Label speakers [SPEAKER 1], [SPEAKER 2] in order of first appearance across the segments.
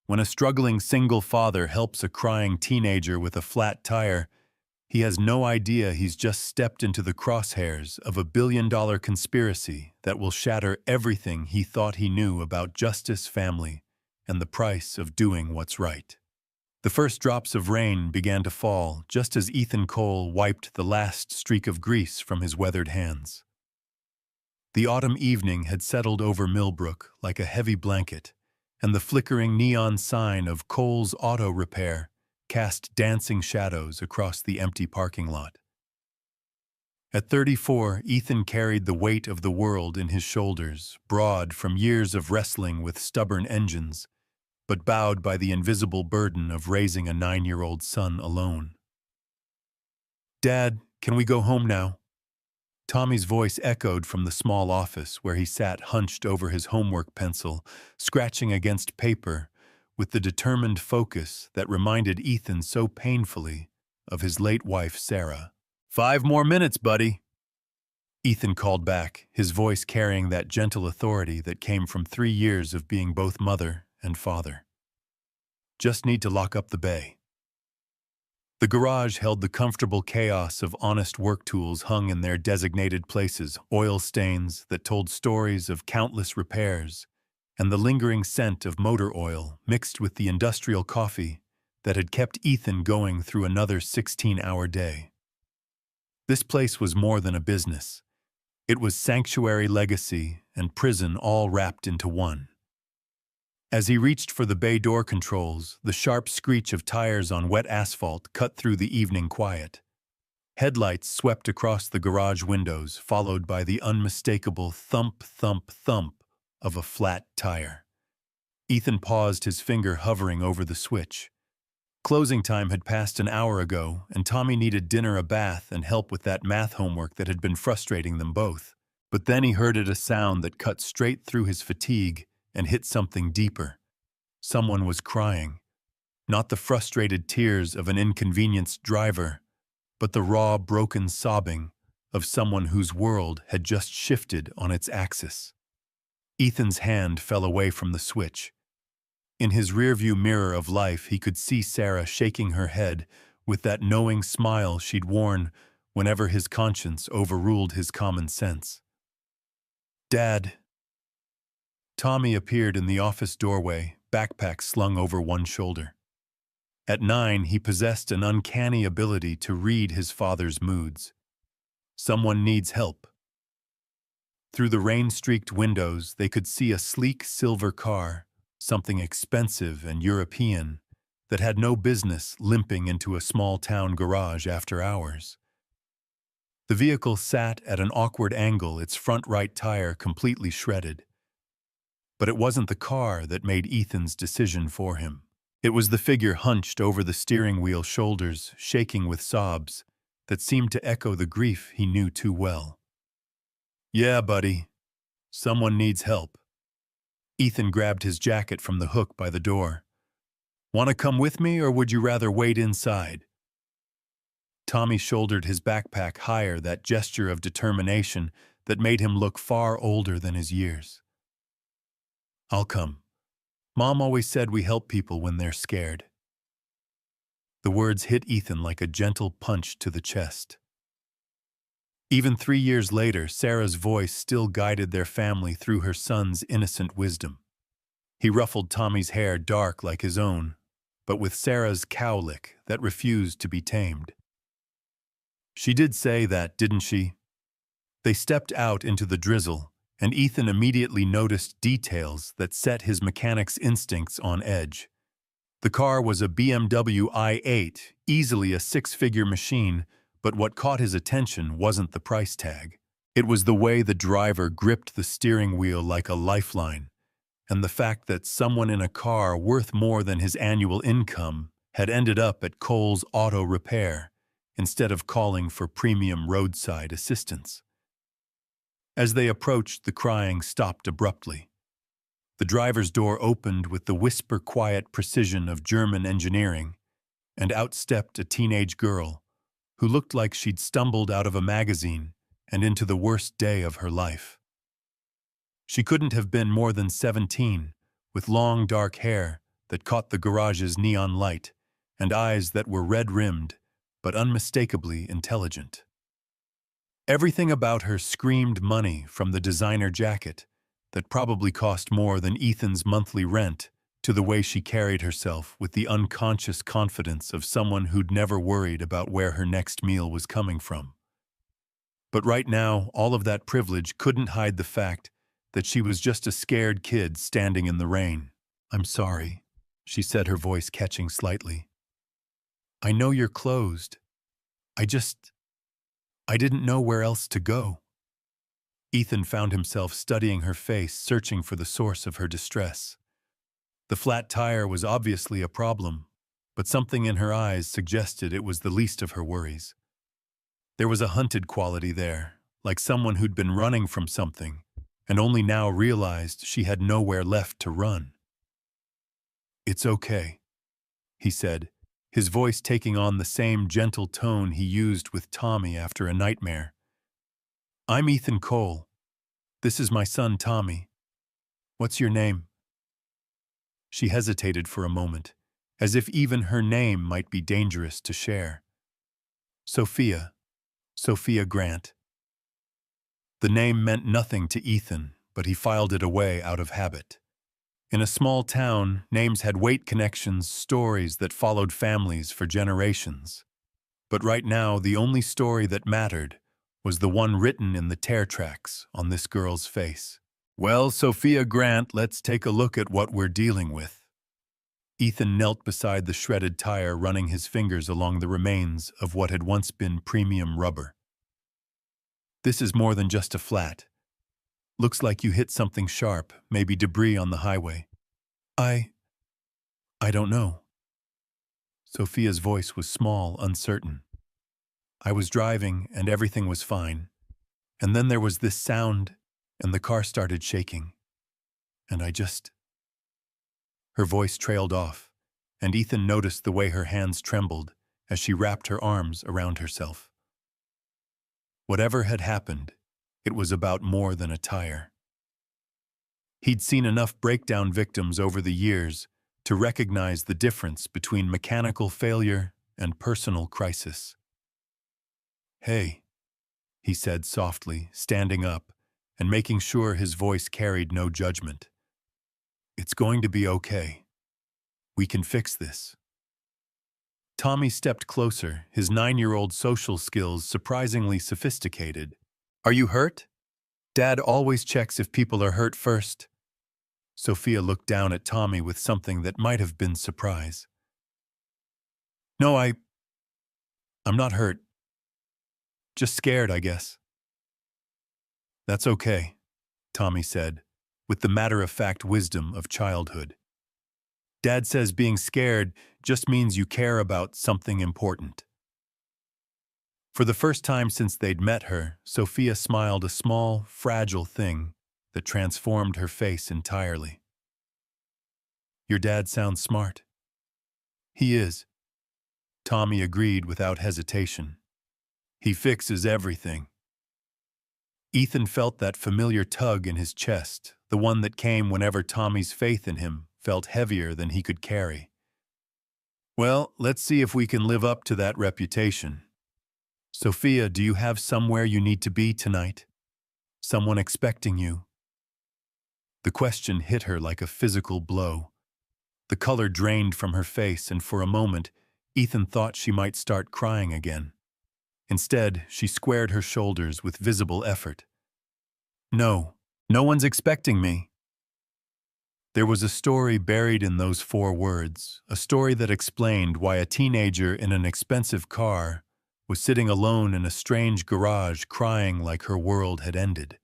[SPEAKER 1] When a struggling single father helps a crying teenager with a flat tire, he has no idea he's just stepped into the crosshairs of a billion-dollar conspiracy that will shatter everything he thought he knew about justice, family, and the price of doing what's right. The first drops of rain began to fall just as Ethan Cole wiped the last streak of grease from his weathered hands. The autumn evening had settled over Millbrook like a heavy blanket, and the flickering neon sign of Cole's Auto Repair cast dancing shadows across the empty parking lot. At 34, Ethan carried the weight of the world in his shoulders, broad from years of wrestling with stubborn engines, but bowed by the invisible burden of raising a 9-year-old son alone. "Dad, can we go home now?" Tommy's voice echoed from the small office where he sat hunched over his homework pencil, scratching against paper with the determined focus that reminded Ethan so painfully of his late wife, Sarah. "5 more minutes, buddy," Ethan called back, his voice carrying that gentle authority that came from 3 years of being both mother and father. "Just need to lock up the bay." The garage held the comfortable chaos of honest work tools hung in their designated places, oil stains that told stories of countless repairs, and the lingering scent of motor oil mixed with the industrial coffee that had kept Ethan going through another 16-hour day. This place was more than a business. It was sanctuary, legacy, and prison all wrapped into one. As he reached for the bay door controls, the sharp screech of tires on wet asphalt cut through the evening quiet. Headlights swept across the garage windows, followed by the unmistakable thump, thump, thump of a flat tire. Ethan paused, his finger hovering over the switch. Closing time had passed an hour ago, and Tommy needed dinner, a bath, and help with that math homework that had been frustrating them both. But then he heard a sound that cut straight through his fatigue and hit something deeper. Someone was crying. Not the frustrated tears of an inconvenienced driver, but the raw, broken sobbing of someone whose world had just shifted on its axis. Ethan's hand fell away from the switch. In his rearview mirror of life, he could see Sarah shaking her head with that knowing smile she'd worn whenever his conscience overruled his common sense. "Dad." Tommy appeared in the office doorway, backpack slung over one shoulder. At 9, he possessed an uncanny ability to read his father's moods. Someone needs help. Through the rain-streaked windows, they could see a sleek silver car, something expensive and European, that had no business limping into a small-town garage after hours. The vehicle sat at an awkward angle, its front right tire completely shredded. But it wasn't the car that made Ethan's decision for him. It was the figure hunched over the steering wheel, shoulders shaking with sobs that seemed to echo the grief he knew too well. "Yeah, buddy. Someone needs help." Ethan grabbed his jacket from the hook by the door. "Want to come with me, or would you rather wait inside?" Tommy shouldered his backpack higher, that gesture of determination that made him look far older than his years. "I'll come. Mom always said we help people when they're scared." The words hit Ethan like a gentle punch to the chest. Even 3 years later, Sarah's voice still guided their family through her son's innocent wisdom. He ruffled Tommy's hair dark like his own, but with Sarah's cowlick that refused to be tamed. "She did say that, didn't she?" They stepped out into the drizzle, and Ethan immediately noticed details that set his mechanic's instincts on edge. The car was a BMW i8, easily a 6-figure machine, but what caught his attention wasn't the price tag. It was the way the driver gripped the steering wheel like a lifeline, and the fact that someone in a car worth more than his annual income had ended up at Cole's Auto Repair instead of calling for premium roadside assistance. As they approached, the crying stopped abruptly. The driver's door opened with the whisper-quiet precision of German engineering, and out stepped a teenage girl who looked like she'd stumbled out of a magazine and into the worst day of her life. She couldn't have been more than 17, with long dark hair that caught the garage's neon light, and eyes that were red-rimmed but unmistakably intelligent. Everything about her screamed money, from the designer jacket that probably cost more than Ethan's monthly rent to the way she carried herself with the unconscious confidence of someone who'd never worried about where her next meal was coming from. But right now, all of that privilege couldn't hide the fact that she was just a scared kid standing in the rain. "I'm sorry," she said, her voice catching slightly. "I know you're closed. I didn't know where else to go." Ethan found himself studying her face, searching for the source of her distress. The flat tire was obviously a problem, but something in her eyes suggested it was the least of her worries. There was a hunted quality there, like someone who'd been running from something and only now realized she had nowhere left to run. "It's okay," he said, his voice taking on the same gentle tone he used with Tommy after a nightmare. "I'm Ethan Cole. This is my son, Tommy. What's your name?" She hesitated for a moment, as if even her name might be dangerous to share. "Sophia. Sophia Grant." The name meant nothing to Ethan, but he filed it away out of habit. In a small town, names had weight, connections, stories that followed families for generations. But right now, the only story that mattered was the one written in the tear tracks on this girl's face. "Well, Sophia Grant, let's take a look at what we're dealing with." Ethan knelt beside the shredded tire, running his fingers along the remains of what had once been premium rubber. "This is more than just a flat. Looks like you hit something sharp, maybe debris on the highway." I don't know." Sophia's voice was small, uncertain. "I was driving, and everything was fine. And then there was this sound, and the car started shaking. And Her voice trailed off, and Ethan noticed the way her hands trembled as she wrapped her arms around herself. Whatever had happened, it was about more than a tire. He'd seen enough breakdown victims over the years to recognize the difference between mechanical failure and personal crisis. "Hey," he said softly, standing up and making sure his voice carried no judgment. "It's going to be okay. We can fix this." Tommy stepped closer, his 9-year-old social skills surprisingly sophisticated. "Are you hurt? Dad always checks if people are hurt first." Sophia looked down at Tommy with something that might have been surprise. "No, I'm not hurt. Just scared, I guess." "That's okay," Tommy said, with the matter-of-fact wisdom of childhood. "Dad says being scared just means you care about something important." For the first time since they'd met her, Sophia smiled, a small, fragile thing that transformed her face entirely. "Your dad sounds smart." "He is," Tommy agreed without hesitation. "He fixes everything." Ethan felt that familiar tug in his chest, the one that came whenever Tommy's faith in him felt heavier than he could carry. "Well, let's see if we can live up to that reputation. Sophia, do you have somewhere you need to be tonight? Someone expecting you?" The question hit her like a physical blow. The color drained from her face, and for a moment, Ethan thought she might start crying again. Instead, she squared her shoulders with visible effort. "No, no one's expecting me." There was a story buried in those 4 words, a story that explained why a teenager in an expensive car was sitting alone in a strange garage crying like her world had ended.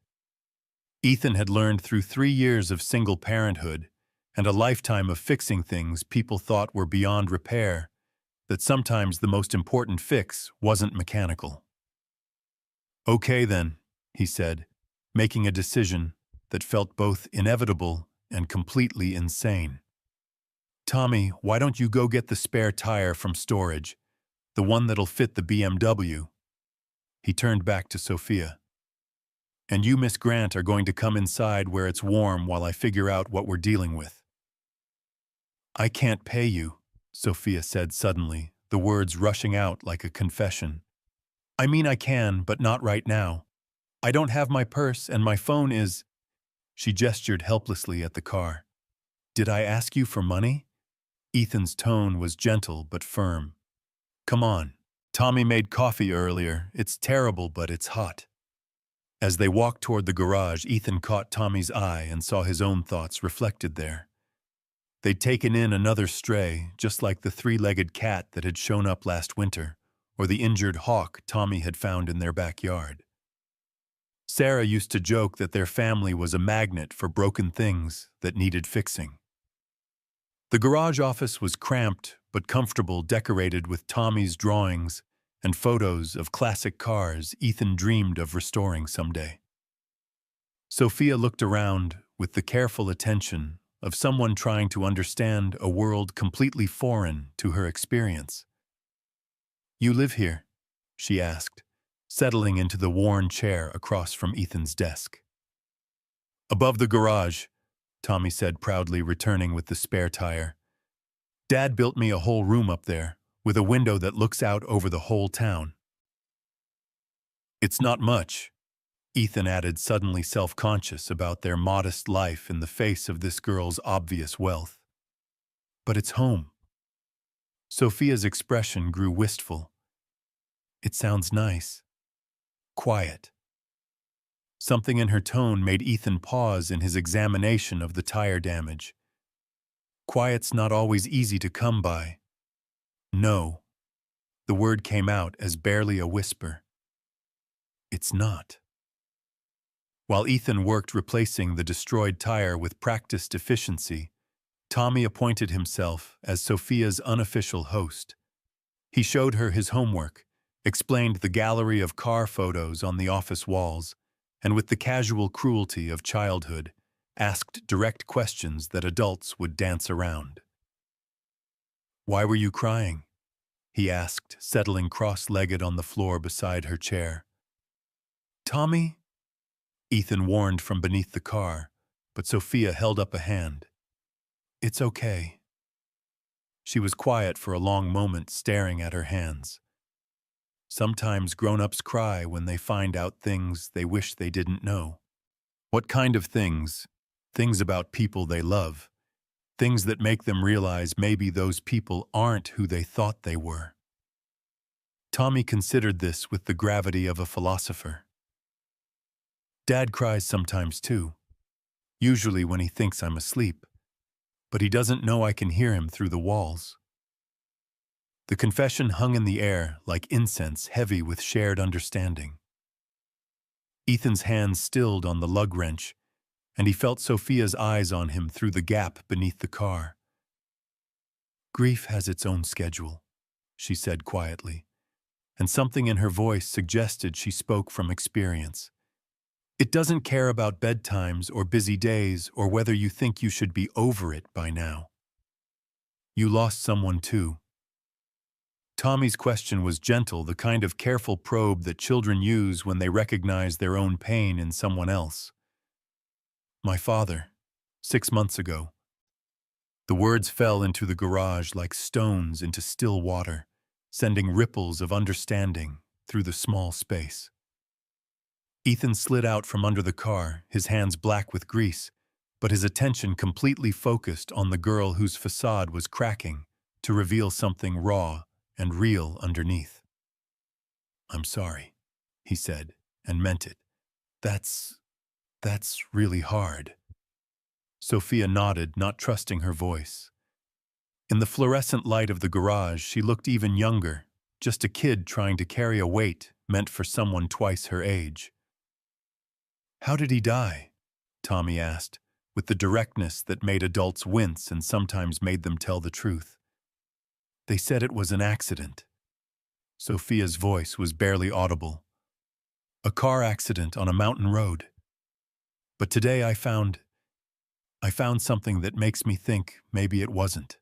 [SPEAKER 1] Ethan had learned through 3 years of single parenthood and a lifetime of fixing things people thought were beyond repair that sometimes the most important fix wasn't mechanical. "Okay then," he said, making a decision that felt both inevitable and completely insane. "Tommy, why don't you go get the spare tire from storage, the one that'll fit the BMW?" He turned back to Sophia. "And you, Miss Grant, are going to come inside where it's warm while I figure out what we're dealing with." I can't pay you, Sophia said suddenly, the words rushing out like a confession. I mean I can, but not right now. I don't have my purse and my phone is… She gestured helplessly at the car. Did I ask you for money? Ethan's tone was gentle but firm. Come on. Tommy made coffee earlier. It's terrible, but it's hot. As they walked toward the garage, Ethan caught Tommy's eye and saw his own thoughts reflected there. They'd taken in another stray, just like the three-legged cat that had shown up last winter, or the injured hawk Tommy had found in their backyard. Sarah used to joke that their family was a magnet for broken things that needed fixing. The garage office was cramped but comfortable, decorated with Tommy's drawings and photos of classic cars Ethan dreamed of restoring someday. Sophia looked around with the careful attention of someone trying to understand a world completely foreign to her experience. You live here? She asked, settling into the worn chair across from Ethan's desk. Above the garage, Tommy said proudly, returning with the spare tire. Dad built me a whole room up there, with a window that looks out over the whole town. It's not much, Ethan added, suddenly self-conscious about their modest life in the face of this girl's obvious wealth. But it's home. Sophia's expression grew wistful. It sounds nice. Quiet. Something in her tone made Ethan pause in his examination of the tire damage. Quiet's not always easy to come by. No. The word came out as barely a whisper. It's not. While Ethan worked replacing the destroyed tire with practiced efficiency, Tommy appointed himself as Sophia's unofficial host. He showed her his homework, explained the gallery of car photos on the office walls, and with the casual cruelty of childhood, asked direct questions that adults would dance around. Why were you crying? He asked, settling cross-legged on the floor beside her chair. Tommy? Ethan warned from beneath the car, but Sophia held up a hand. It's okay. She was quiet for a long moment, staring at her hands. Sometimes grown-ups cry when they find out things they wish they didn't know. What kind of things? Things about people they love. Things that make them realize maybe those people aren't who they thought they were. Tommy considered this with the gravity of a philosopher. Dad cries sometimes too, usually when he thinks I'm asleep, but he doesn't know I can hear him through the walls. The confession hung in the air like incense, heavy with shared understanding. Ethan's hands stilled on the lug wrench, and he felt Sophia's eyes on him through the gap beneath the car. Grief has its own schedule, she said quietly, and something in her voice suggested she spoke from experience. It doesn't care about bedtimes or busy days or whether you think you should be over it by now. You lost someone too. Tommy's question was gentle, the kind of careful probe that children use when they recognize their own pain in someone else. My father, 6 months ago. The words fell into the garage like stones into still water, sending ripples of understanding through the small space. Ethan slid out from under the car, his hands black with grease, but his attention completely focused on the girl whose facade was cracking to reveal something raw and real underneath. I'm sorry, he said, and meant it. That's really hard. Sophia nodded, not trusting her voice. In the fluorescent light of the garage, she looked even younger, just a kid trying to carry a weight meant for someone twice her age. How did he die? Tommy asked, with the directness that made adults wince and sometimes made them tell the truth. They said it was an accident. Sophia's voice was barely audible. A car accident on a mountain road. But today I found something that makes me think maybe it wasn't.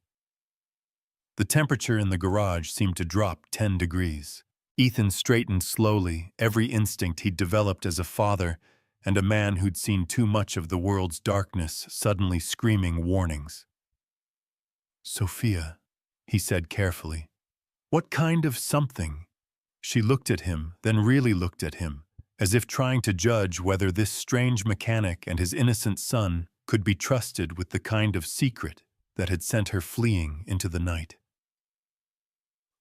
[SPEAKER 1] The temperature in the garage seemed to drop 10 degrees. Ethan straightened slowly, every instinct he'd developed as a father and a man who'd seen too much of the world's darkness suddenly screaming warnings. Sophia, he said carefully. What kind of something? She looked at him, then really looked at him, as if trying to judge whether this strange mechanic and his innocent son could be trusted with the kind of secret that had sent her fleeing into the night.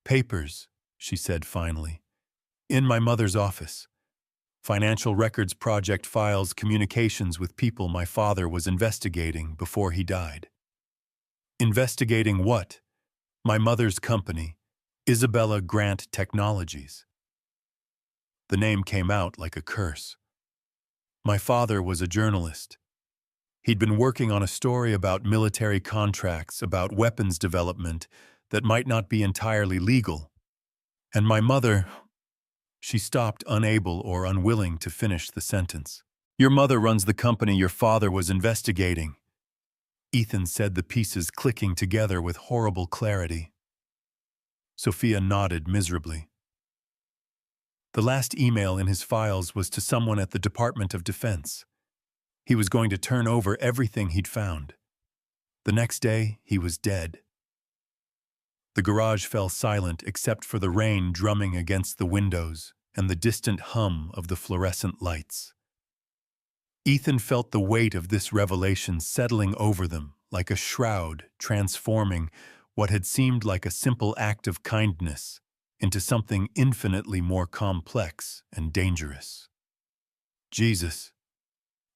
[SPEAKER 1] Papers, she said finally. In my mother's office. Financial records project files, communications with people my father was investigating before he died. Investigating what? My mother's company, Isabella Grant Technologies. The name came out like a curse. My father was a journalist. He'd been working on a story about military contracts, about weapons development that might not be entirely legal. And my mother... She stopped, unable or unwilling to finish the sentence. Your mother runs the company your father was investigating. Ethan said, the pieces clicking together with horrible clarity. Sophia nodded miserably. The last email in his files was to someone at the Department of Defense. He was going to turn over everything he'd found. The next day, he was dead. The garage fell silent except for the rain drumming against the windows and the distant hum of the fluorescent lights. Ethan felt the weight of this revelation settling over them like a shroud, transforming what had seemed like a simple act of kindness into something infinitely more complex and dangerous. Jesus,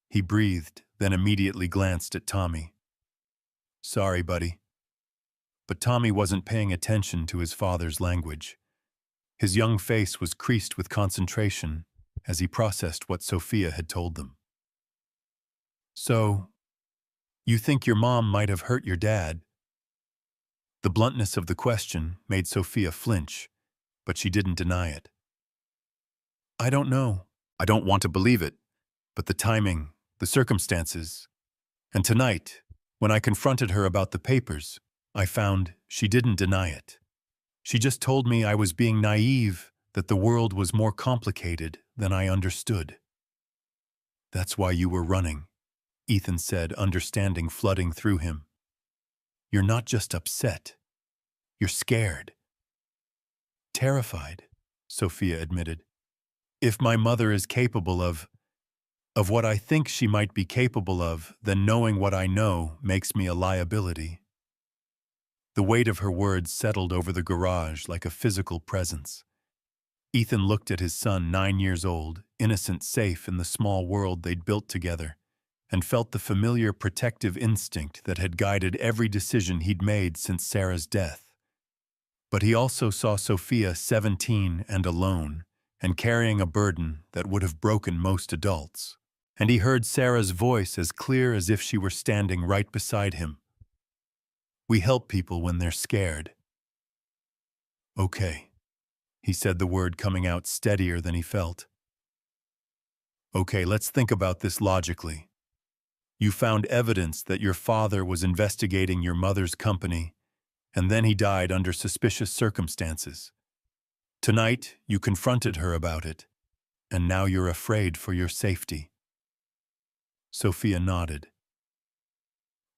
[SPEAKER 1] he breathed, then immediately glanced at Tommy. Sorry, buddy. But Tommy wasn't paying attention to his father's language. His young face was creased with concentration as he processed what Sophia had told them. So, you think your mom might have hurt your dad? The bluntness of the question made Sophia flinch, but she didn't deny it. I don't know. I don't want to believe it, but the timing, the circumstances, and tonight, when I confronted her about the papers, I found she didn't deny it. She just told me I was being naive, that the world was more complicated than I understood. That's why you were running, Ethan said, understanding flooding through him. You're not just upset. You're scared. Terrified, Sophia admitted. If my mother is capable of what I think she might be capable of, then knowing what I know makes me a liability. The weight of her words settled over the garage like a physical presence. Ethan looked at his son, 9 years old, innocent, safe in the small world they'd built together, and felt the familiar protective instinct that had guided every decision he'd made since Sarah's death. But he also saw Sophia 17 and alone, and carrying a burden that would have broken most adults. And he heard Sarah's voice as clear as if she were standing right beside him. We help people when they're scared. Okay, he said, the word coming out steadier than he felt. Okay, let's think about this logically. You found evidence that your father was investigating your mother's company, and then he died under suspicious circumstances. Tonight, you confronted her about it, and now you're afraid for your safety. Sophia nodded.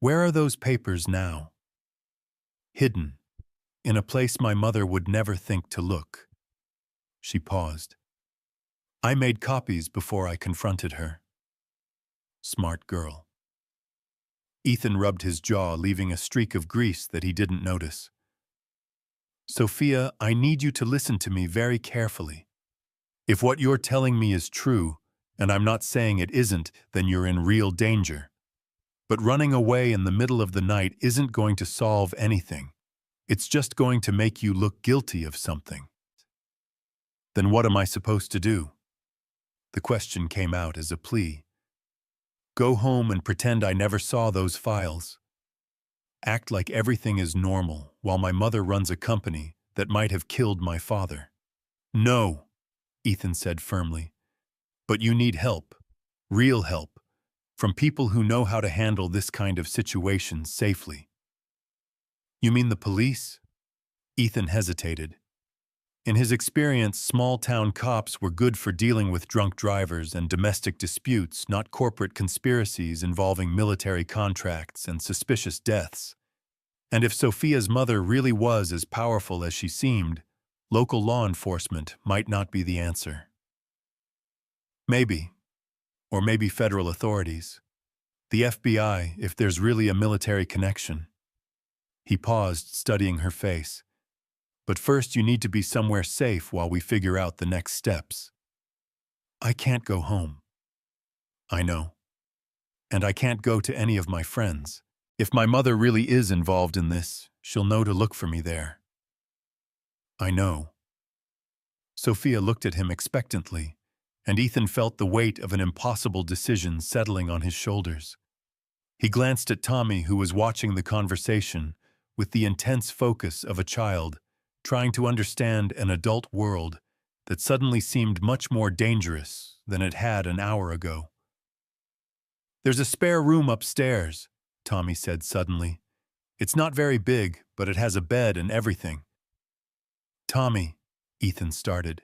[SPEAKER 1] Where are those papers now? Hidden, in a place my mother would never think to look. She paused. I made copies before I confronted her. Smart girl. Ethan rubbed his jaw, leaving a streak of grease that he didn't notice. Sophia, I need you to listen to me very carefully. If what you're telling me is true, and I'm not saying it isn't, then you're in real danger. But running away in the middle of the night isn't going to solve anything. It's just going to make you look guilty of something. Then what am I supposed to do? The question came out as a plea. Go home and pretend I never saw those files. Act like everything is normal while my mother runs a company that might have killed my father. No, Ethan said firmly. But you need help, real help, from people who know how to handle this kind of situation safely. You mean the police? Ethan hesitated. In his experience, small-town cops were good for dealing with drunk drivers and domestic disputes, not corporate conspiracies involving military contracts and suspicious deaths. And if Sophia's mother really was as powerful as she seemed, local law enforcement might not be the answer. Maybe, or maybe federal authorities. The FBI, if there's really a military connection. He paused, studying her face. But first you need to be somewhere safe while we figure out the next steps. I can't go home. I know. And I can't go to any of my friends. If my mother really is involved in this, she'll know to look for me there. I know. Sophia looked at him expectantly, and Ethan felt the weight of an impossible decision settling on his shoulders. He glanced at Tommy, who was watching the conversation with the intense focus of a child, trying to understand an adult world that suddenly seemed much more dangerous than it had an hour ago. There's a spare room upstairs, Tommy said suddenly. It's not very big, but it has a bed and everything. Tommy, Ethan started.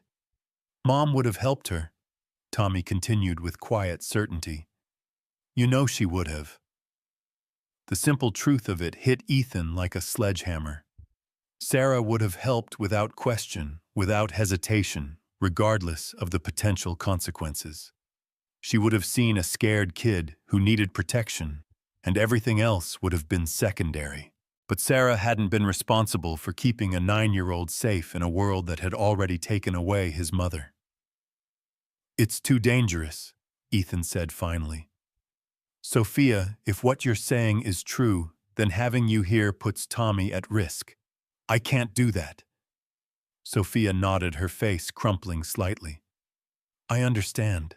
[SPEAKER 1] Mom would have helped her, Tommy continued with quiet certainty. You know she would have. The simple truth of it hit Ethan like a sledgehammer. Sarah would have helped without question, without hesitation, regardless of the potential consequences. She would have seen a scared kid who needed protection, and everything else would have been secondary. But Sarah hadn't been responsible for keeping a 9-year-old safe in a world that had already taken away his mother. It's too dangerous, Ethan said finally. Sophia, if what you're saying is true, then having you here puts Tommy at risk. I can't do that. Sophia nodded, her face crumpling slightly. I understand.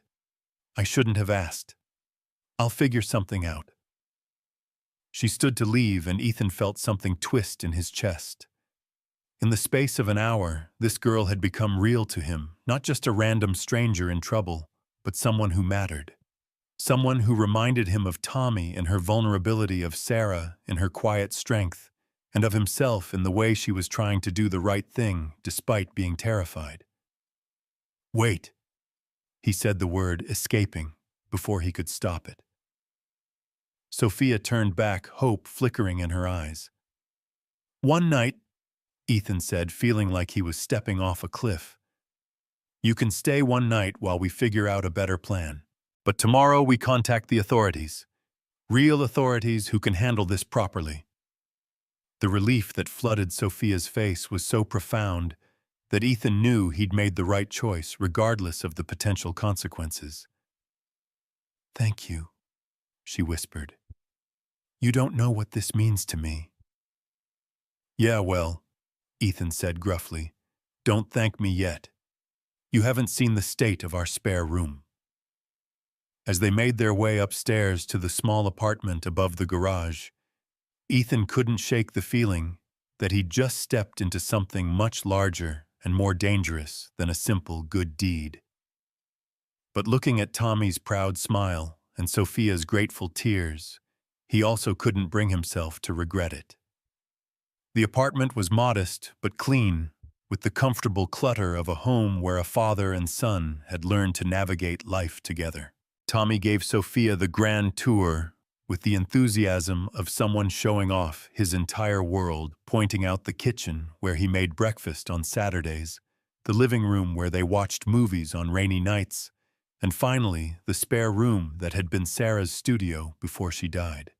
[SPEAKER 1] I shouldn't have asked. I'll figure something out. She stood to leave, and Ethan felt something twist in his chest. In the space of an hour, this girl had become real to him, not just a random stranger in trouble, but someone who mattered. Someone who reminded him of Tommy in her vulnerability, of Sarah in her quiet strength, and of himself in the way she was trying to do the right thing despite being terrified. Wait, he said, the word escaping before he could stop it. Sophia turned back, hope flickering in her eyes. One night, Ethan said, feeling like he was stepping off a cliff. You can stay one night while we figure out a better plan. But tomorrow we contact the authorities. Real authorities who can handle this properly. The relief that flooded Sophia's face was so profound that Ethan knew he'd made the right choice regardless of the potential consequences. Thank you, she whispered. You don't know what this means to me. Yeah, well, Ethan said gruffly, don't thank me yet. You haven't seen the state of our spare room. As they made their way upstairs to the small apartment above the garage, Ethan couldn't shake the feeling that he'd just stepped into something much larger and more dangerous than a simple good deed. But looking at Tommy's proud smile and Sophia's grateful tears, he also couldn't bring himself to regret it. The apartment was modest but clean, with the comfortable clutter of a home where a father and son had learned to navigate life together. Tommy gave Sophia the grand tour with the enthusiasm of someone showing off his entire world, pointing out the kitchen where he made breakfast on Saturdays, the living room where they watched movies on rainy nights, and finally the spare room that had been Sarah's studio before she died.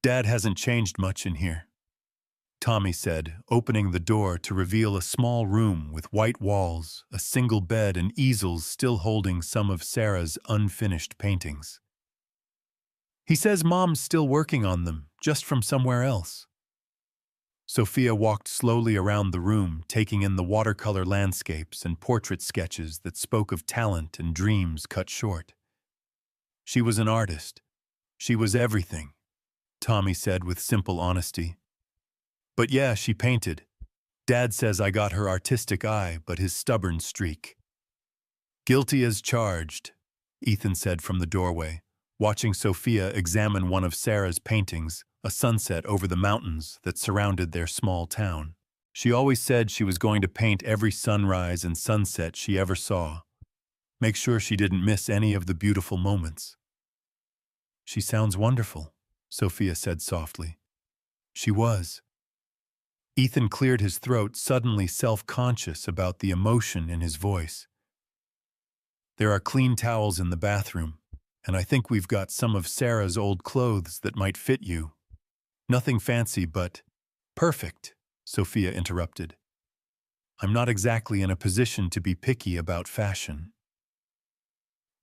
[SPEAKER 1] Dad hasn't changed much in here, Tommy said, opening the door to reveal a small room with white walls, a single bed, and easels still holding some of Sarah's unfinished paintings. He says Mom's still working on them, just from somewhere else. Sophia walked slowly around the room, taking in the watercolor landscapes and portrait sketches that spoke of talent and dreams cut short. She was an artist. She was everything, Tommy said with simple honesty. But yeah, she painted. Dad says I got her artistic eye, but his stubborn streak. Guilty as charged, Ethan said from the doorway, watching Sophia examine one of Sarah's paintings, a sunset over the mountains that surrounded their small town. She always said she was going to paint every sunrise and sunset she ever saw. Make sure she didn't miss any of the beautiful moments. She sounds wonderful, Sophia said softly. She was. Ethan cleared his throat, suddenly self-conscious about the emotion in his voice. There are clean towels in the bathroom, and I think we've got some of Sarah's old clothes that might fit you. Nothing fancy, but perfect, Sophia interrupted. I'm not exactly in a position to be picky about fashion.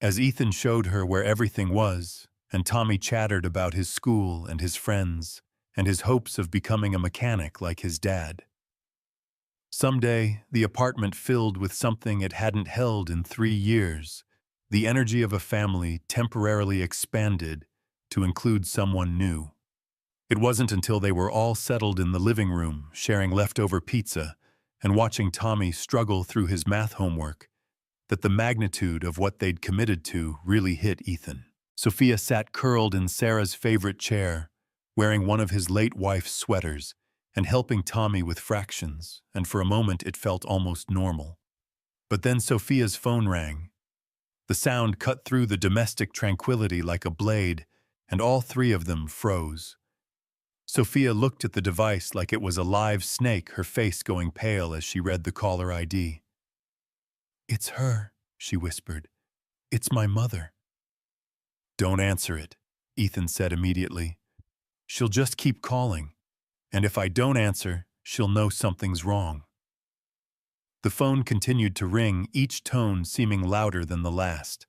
[SPEAKER 1] As Ethan showed her where everything was, and Tommy chattered about his school and his friends, and his hopes of becoming a mechanic like his dad. Someday, the apartment filled with something it hadn't held in 3 years, the energy of a family temporarily expanded to include someone new. It wasn't until they were all settled in the living room, sharing leftover pizza, and watching Tommy struggle through his math homework, that the magnitude of what they'd committed to really hit Ethan. Sophia sat curled in Sarah's favorite chair, wearing one of his late wife's sweaters, and helping Tommy with fractions, and for a moment it felt almost normal. But then Sophia's phone rang. The sound cut through the domestic tranquility like a blade, and all three of them froze. Sophia looked at the device like it was a live snake, her face going pale as she read the caller ID. "It's her," she whispered. "It's my mother." "Don't answer it," Ethan said immediately. "She'll just keep calling, and if I don't answer, she'll know something's wrong." The phone continued to ring, each tone seeming louder than the last.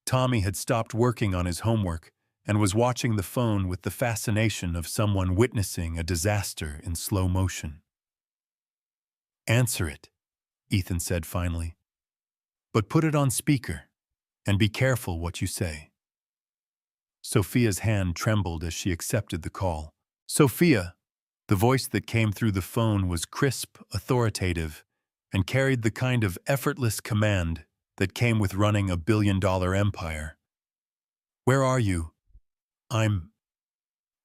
[SPEAKER 1] Tommy had stopped working on his homework and was watching the phone with the fascination of someone witnessing a disaster in slow motion. "Answer it," Ethan said finally. "But put it on speaker, and be careful what you say." Sophia's hand trembled as she accepted the call. "Sophia!" The voice that came through the phone was crisp, authoritative, and carried the kind of effortless command that came with running a billion-dollar empire. "Where are you?" "I'm—"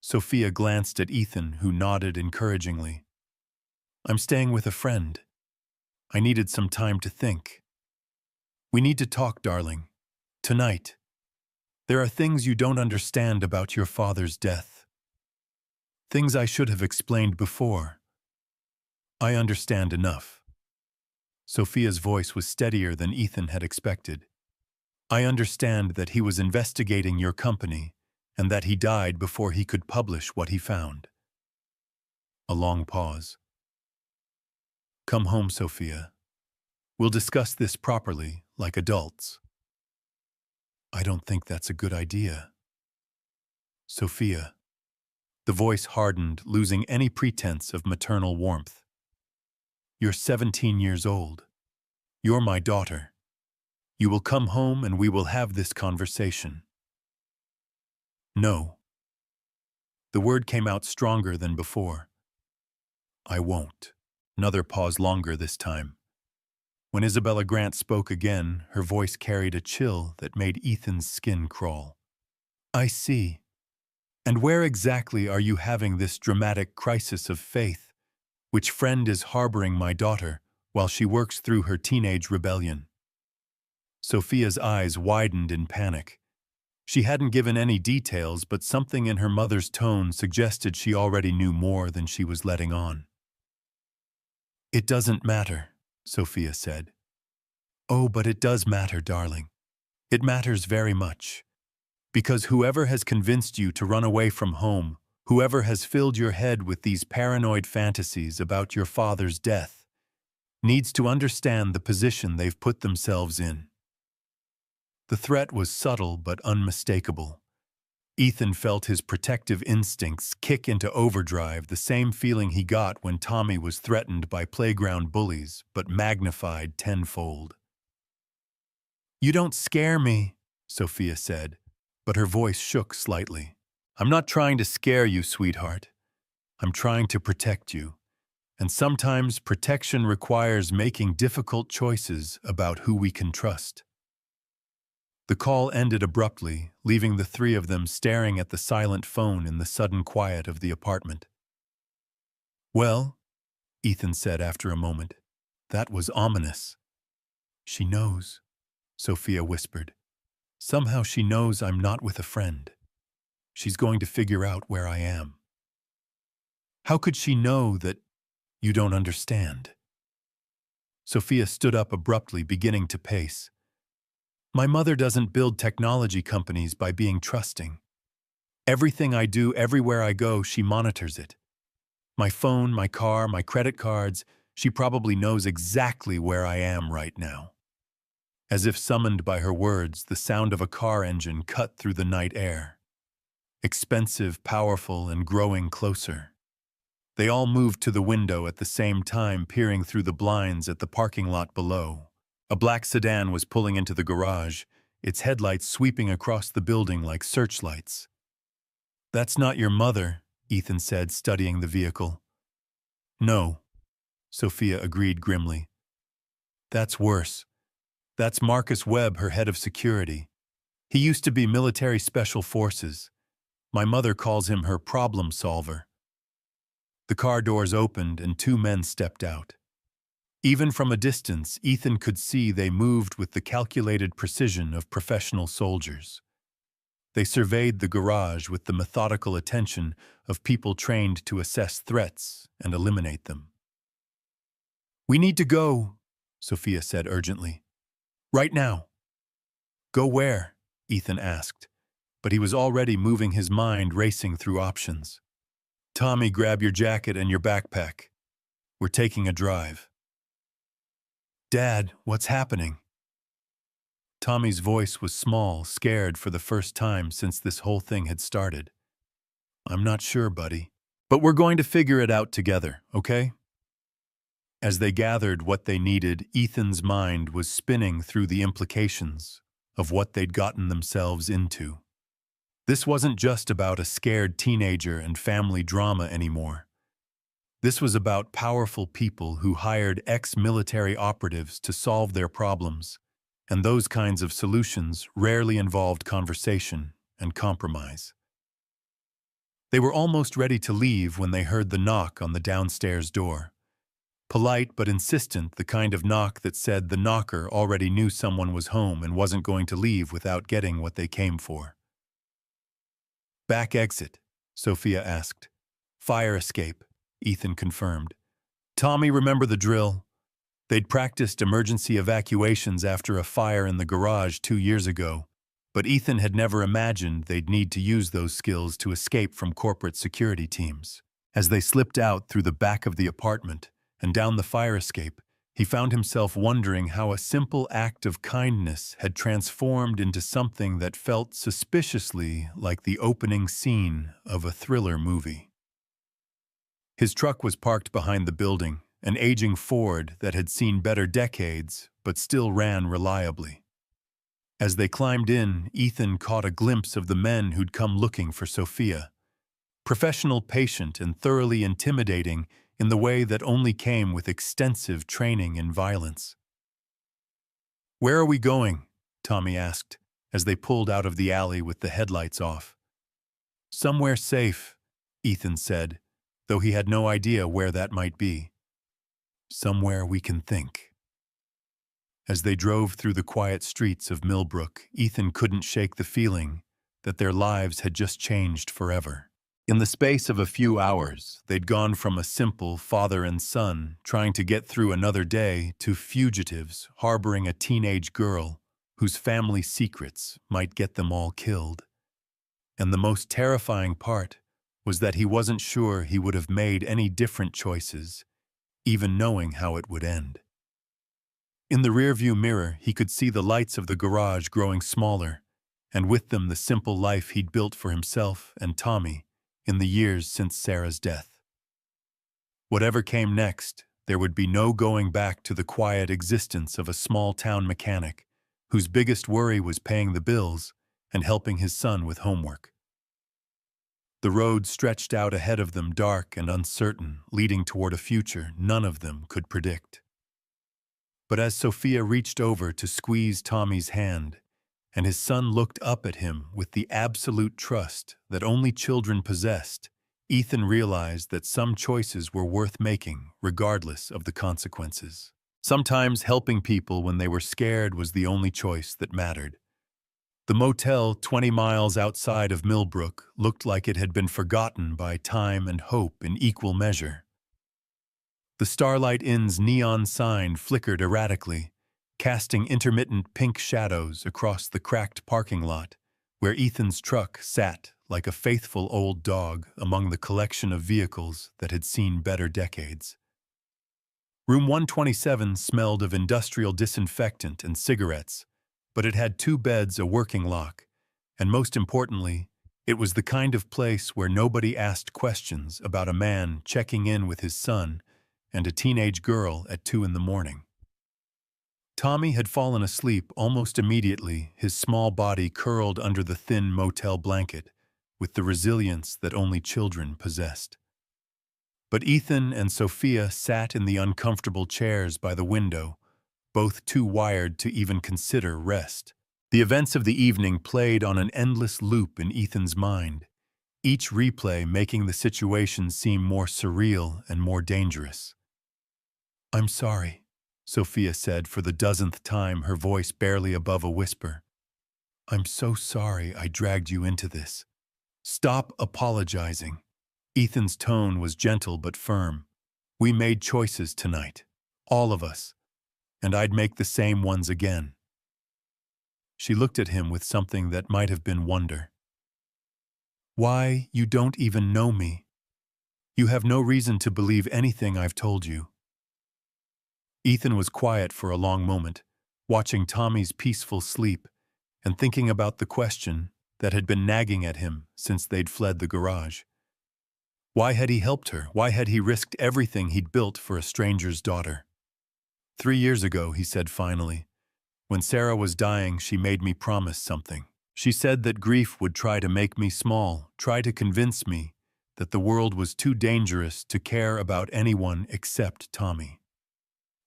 [SPEAKER 1] Sophia glanced at Ethan, who nodded encouragingly. "I'm staying with a friend. I needed some time to think." "We need to talk, darling. Tonight. There are things you don't understand about your father's death. Things I should have explained before." "I understand enough." Sophia's voice was steadier than Ethan had expected. "I understand that he was investigating your company and that he died before he could publish what he found." A long pause. "Come home, Sophia. We'll discuss this properly, like adults." "I don't think that's a good idea." "Sophia." The voice hardened, losing any pretense of maternal warmth. "You're 17 years old. You're my daughter. You will come home and we will have this conversation." "No." The word came out stronger than before. "I won't." Another pause, longer this time. When Isabella Grant spoke again, her voice carried a chill that made Ethan's skin crawl. "I see. And where exactly are you having this dramatic crisis of faith? Which friend is harboring my daughter while she works through her teenage rebellion?" Sophia's eyes widened in panic. She hadn't given any details, but something in her mother's tone suggested she already knew more than she was letting on. "It doesn't matter," Sophia said. "Oh, but it does matter, darling. It matters very much. Because whoever has convinced you to run away from home, whoever has filled your head with these paranoid fantasies about your father's death, needs to understand the position they've put themselves in." The threat was subtle but unmistakable. Ethan felt his protective instincts kick into overdrive, the same feeling he got when Tommy was threatened by playground bullies, but magnified tenfold. "You don't scare me," Sophia said, but her voice shook slightly. "I'm not trying to scare you, sweetheart. I'm trying to protect you. And sometimes protection requires making difficult choices about who we can trust." The call ended abruptly, leaving the three of them staring at the silent phone in the sudden quiet of the apartment. "Well," Ethan said after a moment, "that was ominous." "She knows," Sophia whispered. "Somehow she knows I'm not with a friend. She's going to figure out where I am." How could she know that you don't understand? Sophia stood up abruptly, beginning to pace. My mother doesn't build technology companies by being trusting. Everything I do, everywhere I go, she monitors it. My phone, my car, my credit cards, she probably knows exactly where I am right now. As if summoned by her words, the sound of a car engine cut through the night air. Expensive, powerful, and growing closer. They all moved to the window at the same time, peering through the blinds at the parking lot below. A black sedan was pulling into the garage, its headlights sweeping across the building like searchlights. That's not your mother, Ethan said, studying the vehicle. No, Sophia agreed grimly. That's worse. That's Marcus Webb, her head of security. He used to be military special forces. My mother calls him her problem solver. The car doors opened and two men stepped out. Even from a distance, Ethan could see they moved with the calculated precision of professional soldiers. They surveyed the garage with the methodical attention of people trained to assess threats and eliminate them. We need to go, Sophia said urgently. Right now. Go where? Ethan asked, but he was already moving, his mind racing through options. Tommy, grab your jacket and your backpack. We're taking a drive. Dad, what's happening? Tommy's voice was small, scared for the first time since this whole thing had started. I'm not sure, buddy. But we're going to figure it out together, okay? As they gathered what they needed, Ethan's mind was spinning through the implications of what they'd gotten themselves into. This wasn't just about a scared teenager and family drama anymore. This was about powerful people who hired ex-military operatives to solve their problems, and those kinds of solutions rarely involved conversation and compromise. They were almost ready to leave when they heard the knock on the downstairs door. Polite but insistent, the kind of knock that said the knocker already knew someone was home and wasn't going to leave without getting what they came for. Back exit, Sophia asked. Fire escape, Ethan confirmed. Tommy, remember the drill? They'd practiced emergency evacuations after a fire in the garage 2 years ago, but Ethan had never imagined they'd need to use those skills to escape from corporate security teams. As they slipped out through the back of the apartment and down the fire escape, he found himself wondering how a simple act of kindness had transformed into something that felt suspiciously like the opening scene of a thriller movie. His truck was parked behind the building, an aging Ford that had seen better decades but still ran reliably. As they climbed in, Ethan caught a glimpse of the men who'd come looking for Sophia. Professional, patient, and thoroughly intimidating in the way that only came with extensive training in violence. Where are we going? Tommy asked, as they pulled out of the alley with the headlights off. Somewhere safe, Ethan said, though he had no idea where that might be. Somewhere we can think. As they drove through the quiet streets of Millbrook, Ethan couldn't shake the feeling that their lives had just changed forever. In the space of a few hours, they'd gone from a simple father and son trying to get through another day to fugitives harboring a teenage girl whose family secrets might get them all killed. And the most terrifying part was that he wasn't sure he would have made any different choices, even knowing how it would end. In the rearview mirror, he could see the lights of the garage growing smaller, and with them the simple life he'd built for himself and Tommy in the years since Sarah's death. Whatever came next, there would be no going back to the quiet existence of a small-town mechanic whose biggest worry was paying the bills and helping his son with homework. The road stretched out ahead of them, dark and uncertain, leading toward a future none of them could predict. But as Sophia reached over to squeeze Tommy's hand, and his son looked up at him with the absolute trust that only children possessed, Ethan realized that some choices were worth making, regardless of the consequences. Sometimes helping people when they were scared was the only choice that mattered. The motel 20 miles outside of Millbrook looked like it had been forgotten by time and hope in equal measure. The Starlight Inn's neon sign flickered erratically, casting intermittent pink shadows across the cracked parking lot, where Ethan's truck sat like a faithful old dog among the collection of vehicles that had seen better decades. Room 127 smelled of industrial disinfectant and cigarettes, but it had 2 beds, a working lock, and most importantly, it was the kind of place where nobody asked questions about a man checking in with his son and a teenage girl at 2 in the morning. Tommy had fallen asleep almost immediately, his small body curled under the thin motel blanket, with the resilience that only children possessed. But Ethan and Sophia sat in the uncomfortable chairs by the window, both too wired to even consider rest. The events of the evening played on an endless loop in Ethan's mind, each replay making the situation seem more surreal and more dangerous. "I'm sorry," Sophia said for the dozenth time, her voice barely above a whisper. "I'm so sorry I dragged you into this." "Stop apologizing." Ethan's tone was gentle but firm. "We made choices tonight. All of us. And I'd make the same ones again." She looked at him with something that might have been wonder. "Why, you don't even know me. You have no reason to believe anything I've told you." Ethan was quiet for a long moment, watching Tommy's peaceful sleep and thinking about the question that had been nagging at him since they'd fled the garage. Why had he helped her? Why had he risked everything he'd built for a stranger's daughter? 3 years ago, he said finally, when Sarah was dying, she made me promise something. She said that grief would try to make me small, try to convince me that the world was too dangerous to care about anyone except Tommy.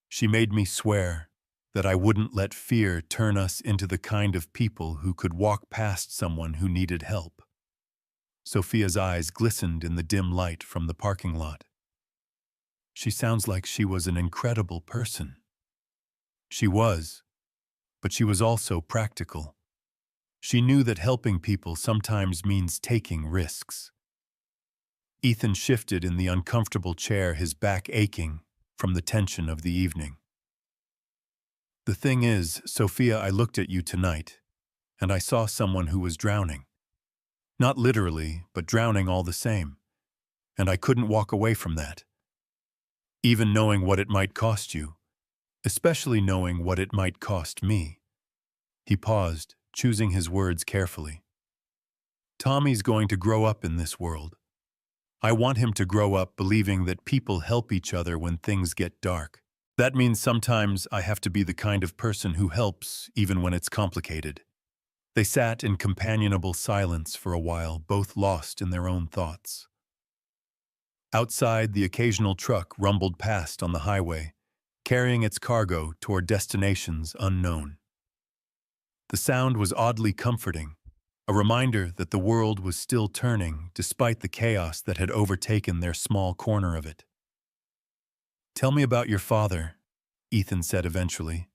[SPEAKER 1] She made me swear that I wouldn't let fear turn us into the kind of people who could walk past someone who needed help. Sophia's eyes glistened in the dim light from the parking lot. She sounds like she was an incredible person. She was, but she was also practical. She knew that helping people sometimes means taking risks. Ethan shifted in the uncomfortable chair, his back aching from the tension of the evening. "The thing is, Sophia, I looked at you tonight, and I saw someone who was drowning. Not literally, but drowning all the same. And I couldn't walk away from that. Even knowing what it might cost you, especially knowing what it might cost me." He paused, choosing his words carefully. "Tommy's going to grow up in this world. I want him to grow up believing that people help each other when things get dark. That means sometimes I have to be the kind of person who helps even when it's complicated." They sat in companionable silence for a while, both lost in their own thoughts. Outside, the occasional truck rumbled past on the highway, carrying its cargo toward destinations unknown. The sound was oddly comforting, a reminder that the world was still turning despite the chaos that had overtaken their small corner of it. "Tell me about your father," Ethan said eventually.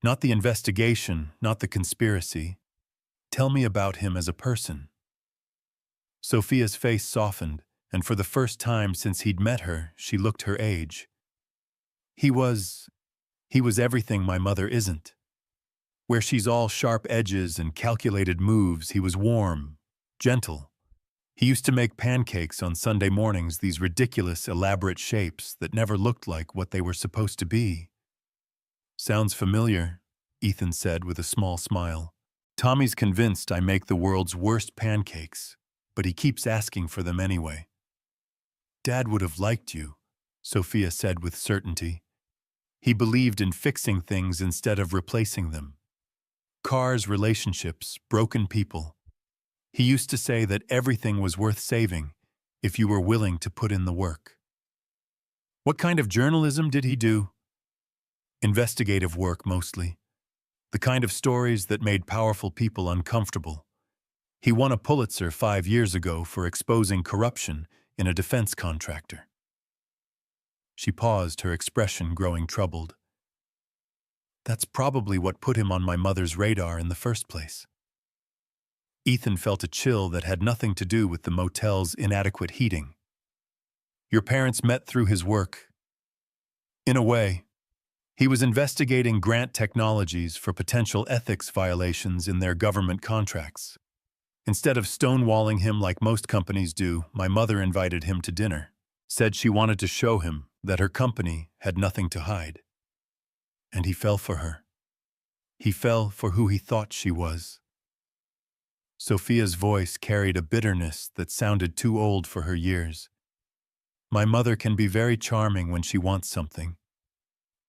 [SPEAKER 1] "Not the investigation, not the conspiracy. Tell me about him as a person." Sophia's face softened, and for the first time since he'd met her, she looked her age. He was everything my mother isn't. Where she's all sharp edges and calculated moves, he was warm, gentle. He used to make pancakes on Sunday mornings, these ridiculous, elaborate shapes that never looked like what they were supposed to be. "Sounds familiar," Ethan said with a small smile. "Tommy's convinced I make the world's worst pancakes, but he keeps asking for them anyway." "Dad would have liked you," Sophia said with certainty. "He believed in fixing things instead of replacing them. Cars, relationships, broken people. He used to say that everything was worth saving if you were willing to put in the work." "What kind of journalism did he do?" "Investigative work, mostly. The kind of stories that made powerful people uncomfortable. He won a Pulitzer 5 years ago for exposing corruption in a defense contractor." She paused, her expression growing troubled. "That's probably what put him on my mother's radar in the first place." Ethan felt a chill that had nothing to do with the motel's inadequate heating. Your parents met through his work. In a way, he was investigating Grant Technologies for potential ethics violations in their government contracts. Instead of stonewalling him like most companies do, my mother invited him to dinner, said she wanted to show him that her company had nothing to hide. And he fell for her. He fell for who he thought she was. Sophia's voice carried a bitterness that sounded too old for her years. My mother can be very charming when she wants something,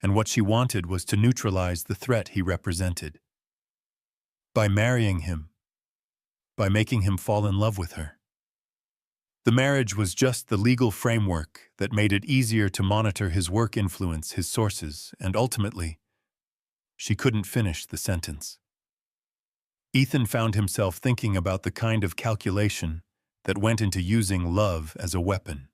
[SPEAKER 1] and what she wanted was to neutralize the threat he represented. By marrying him, by making him fall in love with her. The marriage was just the legal framework that made it easier to monitor his work influence, his sources, and ultimately, she couldn't finish the sentence. Ethan found himself thinking about the kind of calculation that went into using love as a weapon.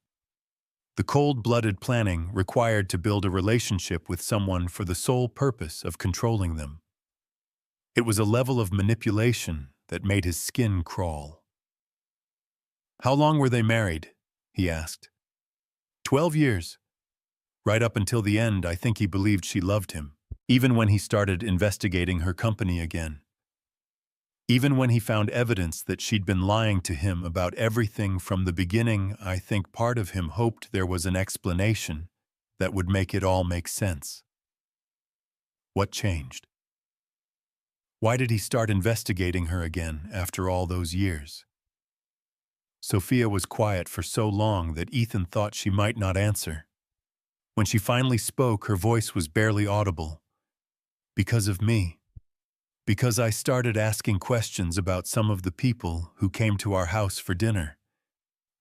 [SPEAKER 1] The cold-blooded planning required to build a relationship with someone for the sole purpose of controlling them. It was a level of manipulation that made his skin crawl. How long were they married? He asked. 12 years. Right up until the end, I think he believed she loved him, even when he started investigating her company again. Even when he found evidence that she'd been lying to him about everything from the beginning, I think part of him hoped there was an explanation that would make it all make sense. What changed? Why did he start investigating her again after all those years? Sophia was quiet for so long that Ethan thought she might not answer. When she finally spoke, her voice was barely audible. Because of me. Because I started asking questions about some of the people who came to our house for dinner.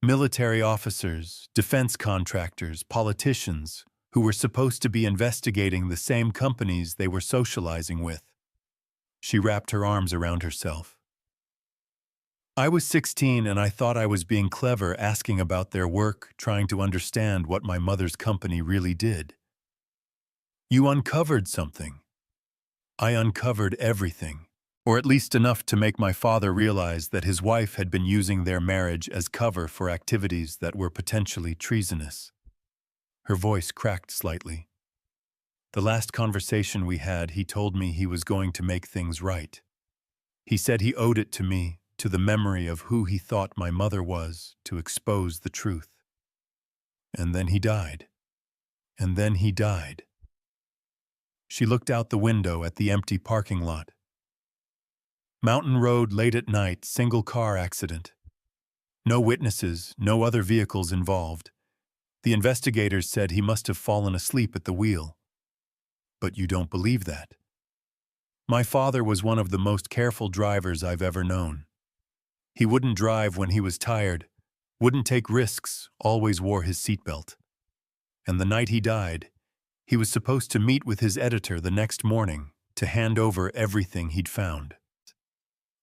[SPEAKER 1] Military officers, defense contractors, politicians who were supposed to be investigating the same companies they were socializing with. She wrapped her arms around herself. I was 16 and I thought I was being clever asking about their work, trying to understand what my mother's company really did. You uncovered something. I uncovered everything, or at least enough to make my father realize that his wife had been using their marriage as cover for activities that were potentially treasonous. Her voice cracked slightly. The last conversation we had, he told me he was going to make things right. He said he owed it to me, to the memory of who he thought my mother was, to expose the truth. And then he died. And then he died. She looked out the window at the empty parking lot. Mountain Road, late at night, single car accident. No witnesses, no other vehicles involved. The investigators said he must have fallen asleep at the wheel. But you don't believe that. My father was one of the most careful drivers I've ever known. He wouldn't drive when he was tired, wouldn't take risks, always wore his seatbelt. And the night he died, he was supposed to meet with his editor the next morning to hand over everything he'd found.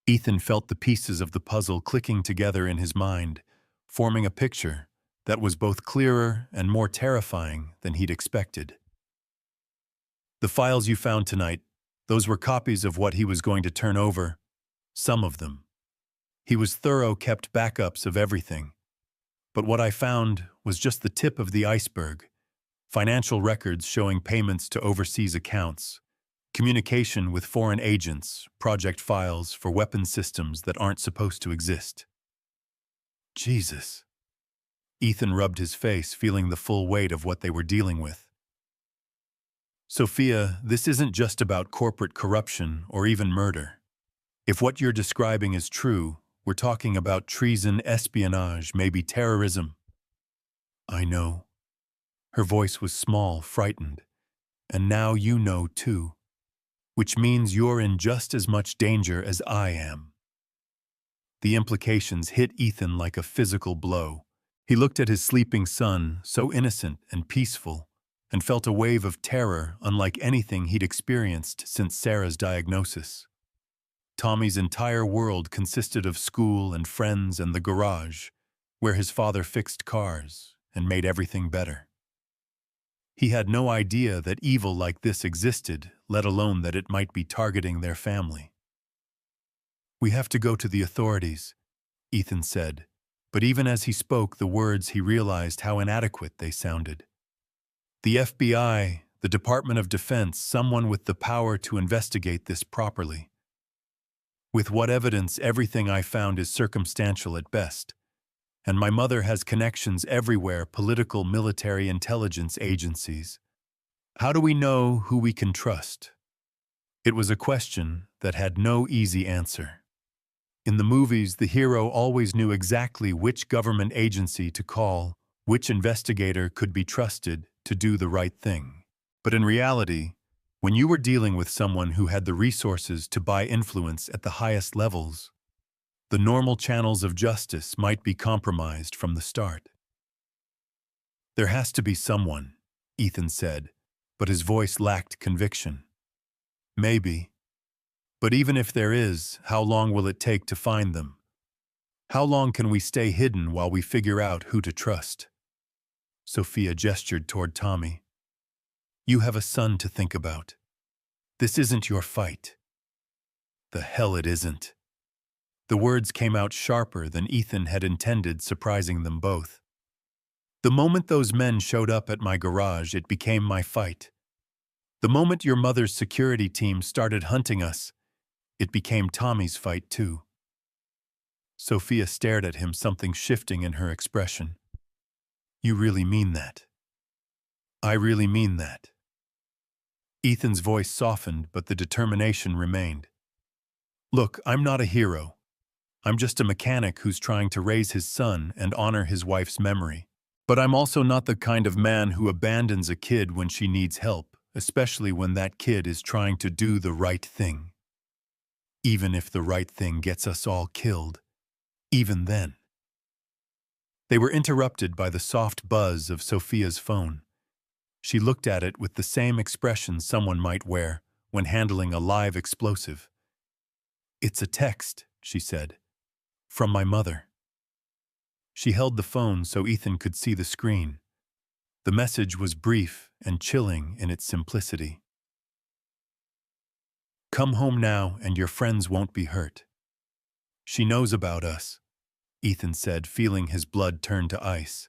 [SPEAKER 1] Ethan felt the pieces of the puzzle clicking together in his mind, forming a picture that was both clearer and more terrifying than he'd expected. The files you found tonight, those were copies of what he was going to turn over, some of them. He was thorough, kept backups of everything. But what I found was just the tip of the iceberg. Financial records showing payments to overseas accounts, communication with foreign agents, project files for weapon systems that aren't supposed to exist. Jesus. Ethan rubbed his face, feeling the full weight of what they were dealing with. Sophia, this isn't just about corporate corruption or even murder. If what you're describing is true, we're talking about treason, espionage, maybe terrorism. I know. Her voice was small, frightened. And now you know too. Which means you're in just as much danger as I am. The implications hit Ethan like a physical blow. He looked at his sleeping son, so innocent and peaceful, and felt a wave of terror unlike anything he'd experienced since Sarah's diagnosis. Tommy's entire world consisted of school and friends and the garage, where his father fixed cars and made everything better. He had no idea that evil like this existed, let alone that it might be targeting their family. We have to go to the authorities, Ethan said. But even as he spoke the words, he realized how inadequate they sounded. The FBI, the Department of Defense, someone with the power to investigate this properly. With what evidence? Everything I found is circumstantial at best. And my mother has connections everywhere, political, military, intelligence agencies. How do we know who we can trust? It was a question that had no easy answer. In the movies, the hero always knew exactly which government agency to call, which investigator could be trusted to do the right thing. But in reality, when you were dealing with someone who had the resources to buy influence at the highest levels, the normal channels of justice might be compromised from the start. There has to be someone, Ethan said, but his voice lacked conviction. Maybe. But even if there is, how long will it take to find them? How long can we stay hidden while we figure out who to trust? Sophia gestured toward Tommy. You have a son to think about. This isn't your fight. The hell it isn't. The words came out sharper than Ethan had intended, surprising them both. The moment those men showed up at my garage, it became my fight. The moment your mother's security team started hunting us, it became Tommy's fight too. Sophia stared at him, something shifting in her expression. You really mean that? I really mean that. Ethan's voice softened, but the determination remained. Look, I'm not a hero. I'm just a mechanic who's trying to raise his son and honor his wife's memory. But I'm also not the kind of man who abandons a kid when she needs help, especially when that kid is trying to do the right thing. Even if the right thing gets us all killed, even then. They were interrupted by the soft buzz of Sophia's phone. She looked at it with the same expression someone might wear when handling a live explosive. It's a text, she said. From my mother. She held the phone so Ethan could see the screen. The message was brief and chilling in its simplicity. Come home now and your friends won't be hurt. She knows about us, Ethan said, feeling his blood turn to ice.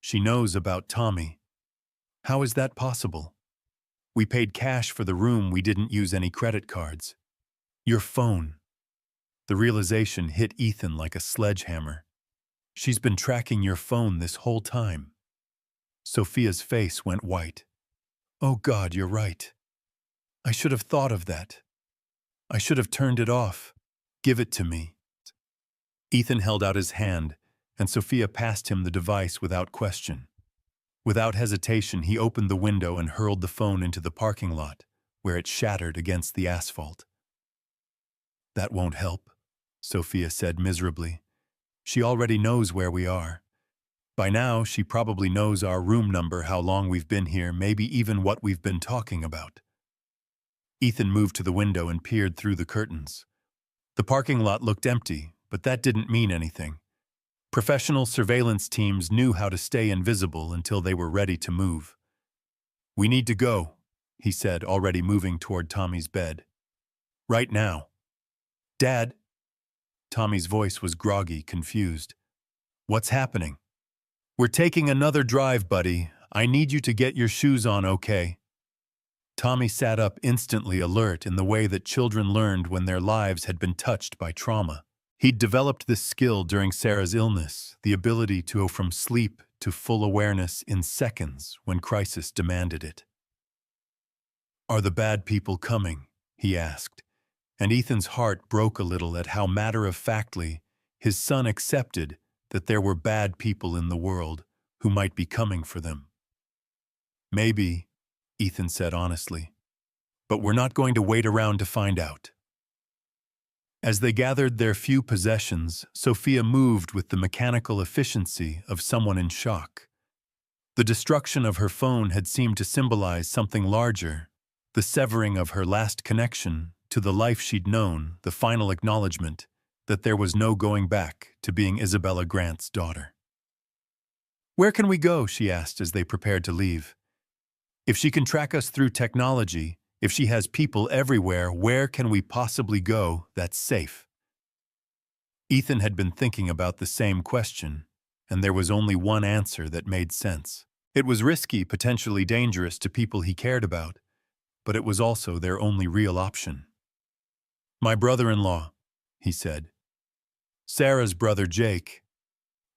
[SPEAKER 1] She knows about Tommy. How is that possible? We paid cash for the room, we didn't use any credit cards. Your phone. The realization hit Ethan like a sledgehammer. She's been tracking your phone this whole time. Sophia's face went white. Oh God, you're right. I should have thought of that. I should have turned it off. Give it to me. Ethan held out his hand, and Sophia passed him the device without question. Without hesitation, he opened the window and hurled the phone into the parking lot, where it shattered against the asphalt. That won't help, Sophia said miserably. She already knows where we are. By now, she probably knows our room number, how long we've been here, maybe even what we've been talking about. Ethan moved to the window and peered through the curtains. The parking lot looked empty, but that didn't mean anything. Professional surveillance teams knew how to stay invisible until they were ready to move. We need to go, he said, already moving toward Tommy's bed. Right now. Dad. Tommy's voice was groggy, confused. What's happening? We're taking another drive, buddy. I need you to get your shoes on, okay? Tommy sat up, instantly alert in the way that children learned when their lives had been touched by trauma. He'd developed this skill during Sarah's illness, the ability to go from sleep to full awareness in seconds when crisis demanded it. Are the bad people coming? He asked, and Ethan's heart broke a little at how matter-of-factly his son accepted that there were bad people in the world who might be coming for them. Maybe, Ethan said honestly, but we're not going to wait around to find out. As they gathered their few possessions, Sophia moved with the mechanical efficiency of someone in shock. The destruction of her phone had seemed to symbolize something larger, the severing of her last connection to the life she'd known, the final acknowledgement that there was no going back to being Isabella Grant's daughter. Where can we go? She asked as they prepared to leave. If she can track us through technology, if she has people everywhere, where can we possibly go that's safe? Ethan had been thinking about the same question, and there was only one answer that made sense. It was risky, potentially dangerous to people he cared about, but it was also their only real option. "My brother-in-law," he said. "Sarah's brother Jake.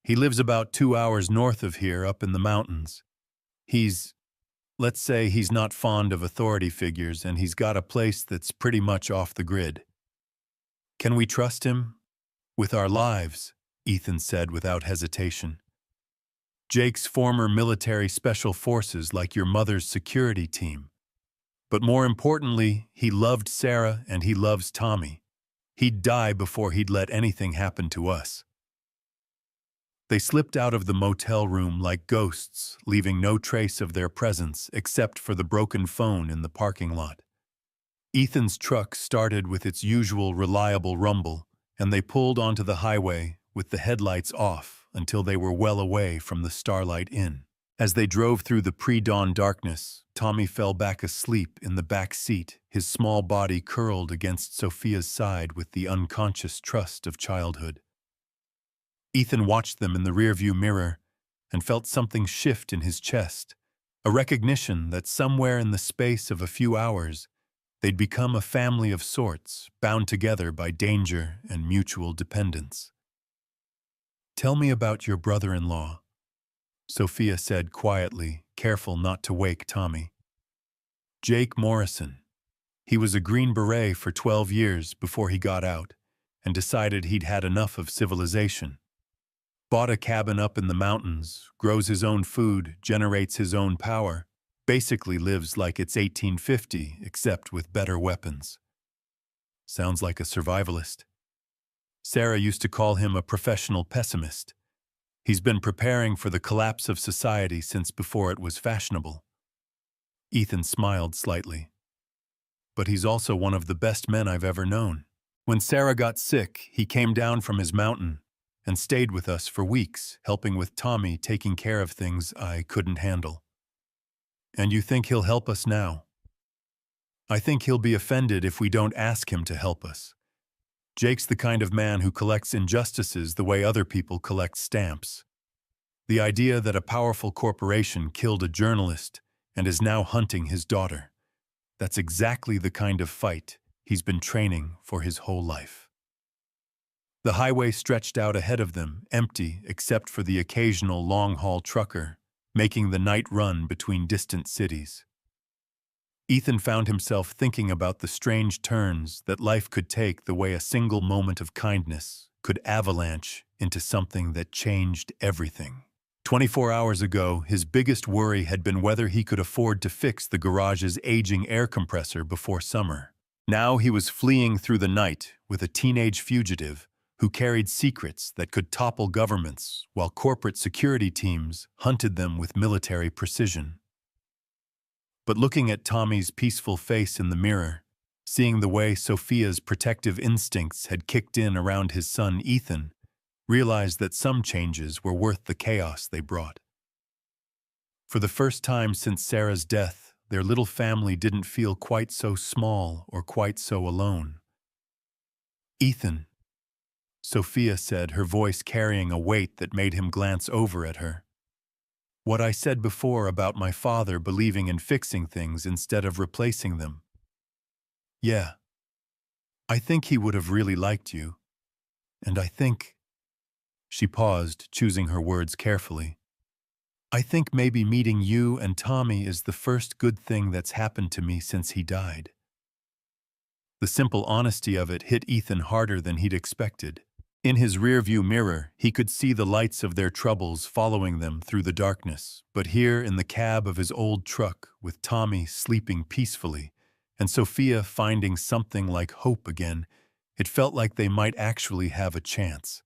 [SPEAKER 1] He lives about 2 hours north of here, up in the mountains. Let's say he's not fond of authority figures, and he's got a place that's pretty much off the grid." "Can we trust him with our lives?" Ethan said without hesitation. "Jake's former military special forces, like your mother's security team. But more importantly, he loved Sarah and he loves Tommy. He'd die before he'd let anything happen to us." They slipped out of the motel room like ghosts, leaving no trace of their presence except for the broken phone in the parking lot. Ethan's truck started with its usual reliable rumble, and they pulled onto the highway with the headlights off until they were well away from the Starlight Inn. As they drove through the pre-dawn darkness, Tommy fell back asleep in the back seat, his small body curled against Sophia's side with the unconscious trust of childhood. Ethan watched them in the rearview mirror and felt something shift in his chest, a recognition that somewhere in the space of a few hours, they'd become a family of sorts, bound together by danger and mutual dependence. "Tell me about your brother-in-law," Sophia said quietly, careful not to wake Tommy. "Jake Morrison. He was a Green Beret for 12 years before he got out and decided he'd had enough of civilization. Bought a cabin up in the mountains, grows his own food, generates his own power, basically lives like it's 1850, except with better weapons. Sounds like a survivalist. Sarah used to call him a professional pessimist. He's been preparing for the collapse of society since before it was fashionable." Ethan smiled slightly. "But he's also one of the best men I've ever known. When Sarah got sick, he came down from his mountain and stayed with us for weeks, helping with Tommy, taking care of things I couldn't handle." "And you think he'll help us now?" "I think he'll be offended if we don't ask him to help us. Jake's the kind of man who collects injustices the way other people collect stamps. The idea that a powerful corporation killed a journalist and is now hunting his daughter, that's exactly the kind of fight he's been training for his whole life." The highway stretched out ahead of them, empty except for the occasional long-haul trucker, making the night run between distant cities. Ethan found himself thinking about the strange turns that life could take, the way a single moment of kindness could avalanche into something that changed everything. 24 hours ago, his biggest worry had been whether he could afford to fix the garage's aging air compressor before summer. Now he was fleeing through the night with a teenage fugitive who carried secrets that could topple governments, while corporate security teams hunted them with military precision. But looking at Tommy's peaceful face in the mirror, seeing the way Sophia's protective instincts had kicked in around his son Ethan, realized that some changes were worth the chaos they brought. For the first time since Sarah's death, their little family didn't feel quite so small or quite so alone. "Ethan," Sophia said, her voice carrying a weight that made him glance over at her. "What I said before about my father believing in fixing things instead of replacing them. Yeah. I think he would have really liked you. And I think—" She paused, choosing her words carefully. "I think maybe meeting you and Tommy is the first good thing that's happened to me since he died." The simple honesty of it hit Ethan harder than he'd expected. In his rearview mirror, he could see the lights of their troubles following them through the darkness, but here in the cab of his old truck, with Tommy sleeping peacefully, and Sophia finding something like hope again, it felt like they might actually have a chance.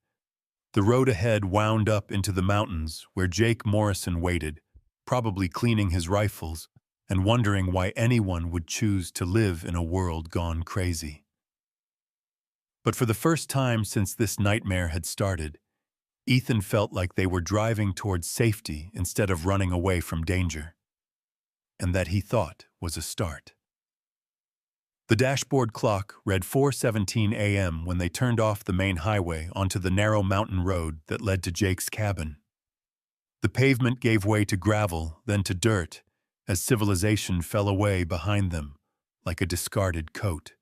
[SPEAKER 1] The road ahead wound up into the mountains where Jake Morrison waited, probably cleaning his rifles, and wondering why anyone would choose to live in a world gone crazy. But for the first time since this nightmare had started, Ethan felt like they were driving towards safety instead of running away from danger. And that, he thought, was a start. The dashboard clock read 4:17 a.m. when they turned off the main highway onto the narrow mountain road that led to Jake's cabin. The pavement gave way to gravel, then to dirt, as civilization fell away behind them like a discarded coat.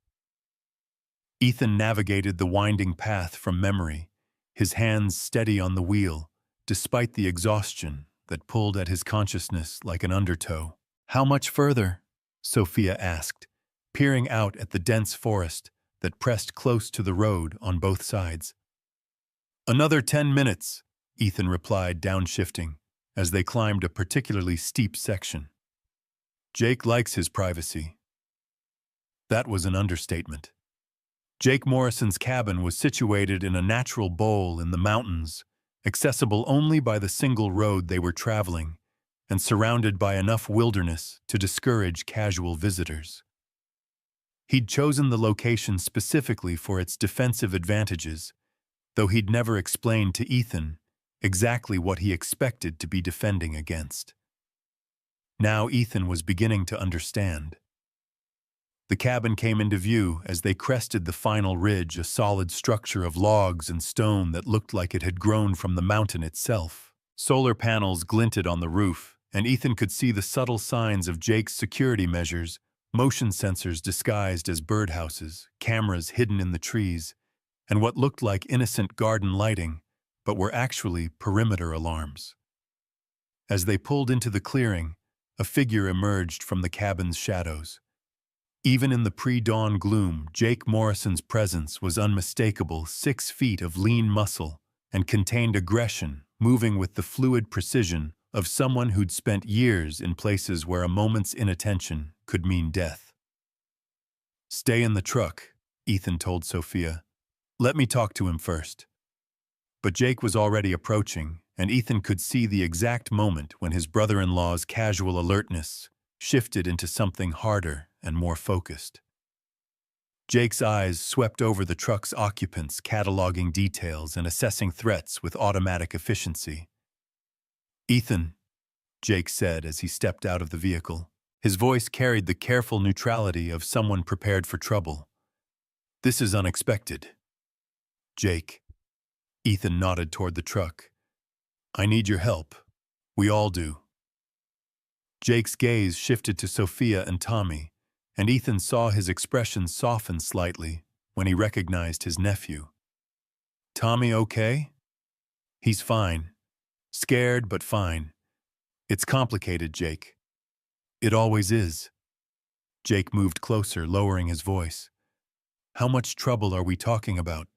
[SPEAKER 1] Ethan navigated the winding path from memory, his hands steady on the wheel, despite the exhaustion that pulled at his consciousness like an undertow. "How much further?" Sophia asked, peering out at the dense forest that pressed close to the road on both sides. "Another 10 minutes, Ethan replied, downshifting, as they climbed a particularly steep section. Jake likes his privacy. That was an understatement. Jake Morrison's cabin was situated in a natural bowl in the mountains, accessible only by the single road they were traveling, and surrounded by enough wilderness to discourage casual visitors. He'd chosen the location specifically for its defensive advantages, though he'd never explained to Ethan exactly what he expected to be defending against. Now Ethan was beginning to understand. The cabin came into view as they crested the final ridge, a solid structure of logs and stone that looked like it had grown from the mountain itself. Solar panels glinted on the roof, and Ethan could see the subtle signs of Jake's security measures, motion sensors disguised as birdhouses, cameras hidden in the trees, and what looked like innocent garden lighting, but were actually perimeter alarms. As they pulled into the clearing, a figure emerged from the cabin's shadows. Even in the pre-dawn gloom, Jake Morrison's presence was unmistakable, 6 feet of lean muscle, and contained aggression, moving with the fluid precision of someone who'd spent years in places where a moment's inattention could mean death. "Stay in the truck," Ethan told Sophia. "Let me talk to him first." But Jake was already approaching, and Ethan could see the exact moment when his brother-in-law's casual alertness shifted into something harder and more focused. Jake's eyes swept over the truck's occupants, cataloging details and assessing threats with automatic efficiency. "Ethan," Jake said as he stepped out of the vehicle. His voice carried the careful neutrality of someone prepared for trouble. "This is unexpected." "Jake." Ethan nodded toward the truck. "I need your help. We all do." Jake's gaze shifted to Sophia and Tommy, and Ethan saw his expression soften slightly when he recognized his nephew. "Tommy okay?" "He's fine. Scared, but fine. It's complicated, Jake." "It always is." Jake moved closer, lowering his voice. "How much trouble are we talking about?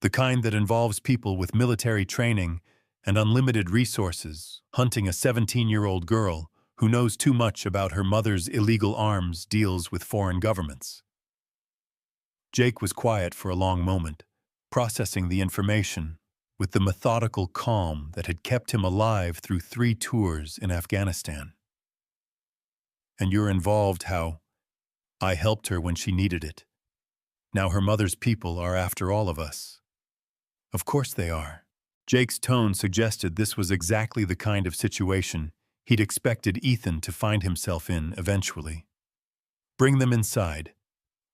[SPEAKER 1] The kind that involves people with military training and unlimited resources hunting a 17-year-old girl who knows too much about her mother's illegal arms deals with foreign governments." Jake was quiet for a long moment, processing the information with the methodical calm that had kept him alive through 3 tours in Afghanistan. "And you're involved how? I helped her when she needed it. Now her mother's people are after all of us." "Of course they are." Jake's tone suggested this was exactly the kind of situation he'd expected Ethan to find himself in eventually. "Bring them inside.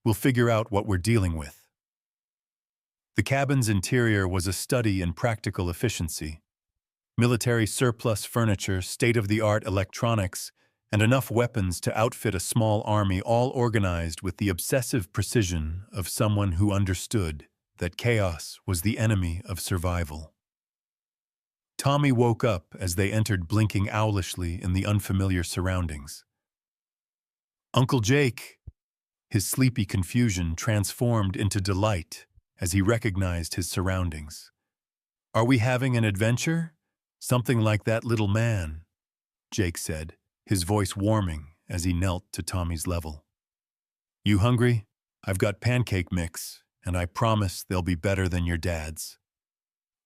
[SPEAKER 1] We'll figure out what we're dealing with." The cabin's interior was a study in practical efficiency. Military surplus furniture, state-of-the-art electronics, and enough weapons to outfit a small army, all organized with the obsessive precision of someone who understood that chaos was the enemy of survival. Tommy woke up as they entered, blinking owlishly in the unfamiliar surroundings. "Uncle Jake!" His sleepy confusion transformed into delight as he recognized his surroundings. "Are we having an adventure? Something like that little man," Jake said, his voice warming as he knelt to Tommy's level. "You hungry? I've got pancake mix, and I promise they'll be better than your dad's."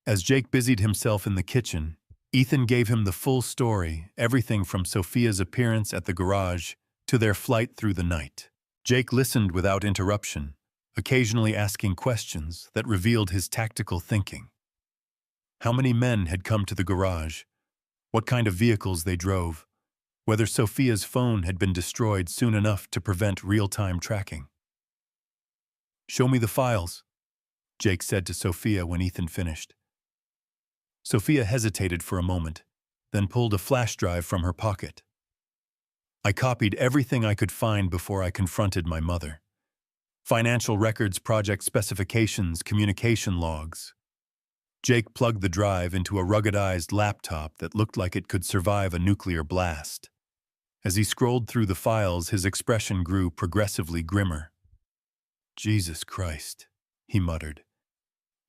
[SPEAKER 1] As Jake busied himself in the kitchen, Ethan gave him the full story, everything from Sophia's appearance at the garage to their flight through the night. Jake listened without interruption, occasionally asking questions that revealed his tactical thinking. How many men had come to the garage? What kind of vehicles they drove? Whether Sophia's phone had been destroyed soon enough to prevent real-time tracking. Show me the files, Jake said to Sophia when Ethan finished. Sophia hesitated for a moment, then pulled a flash drive from her pocket. I copied everything I could find before I confronted my mother. Financial records, project specifications, communication logs. Jake plugged the drive into a ruggedized laptop that looked like it could survive a nuclear blast. As he scrolled through the files, his expression grew progressively grimmer. Jesus Christ, he muttered.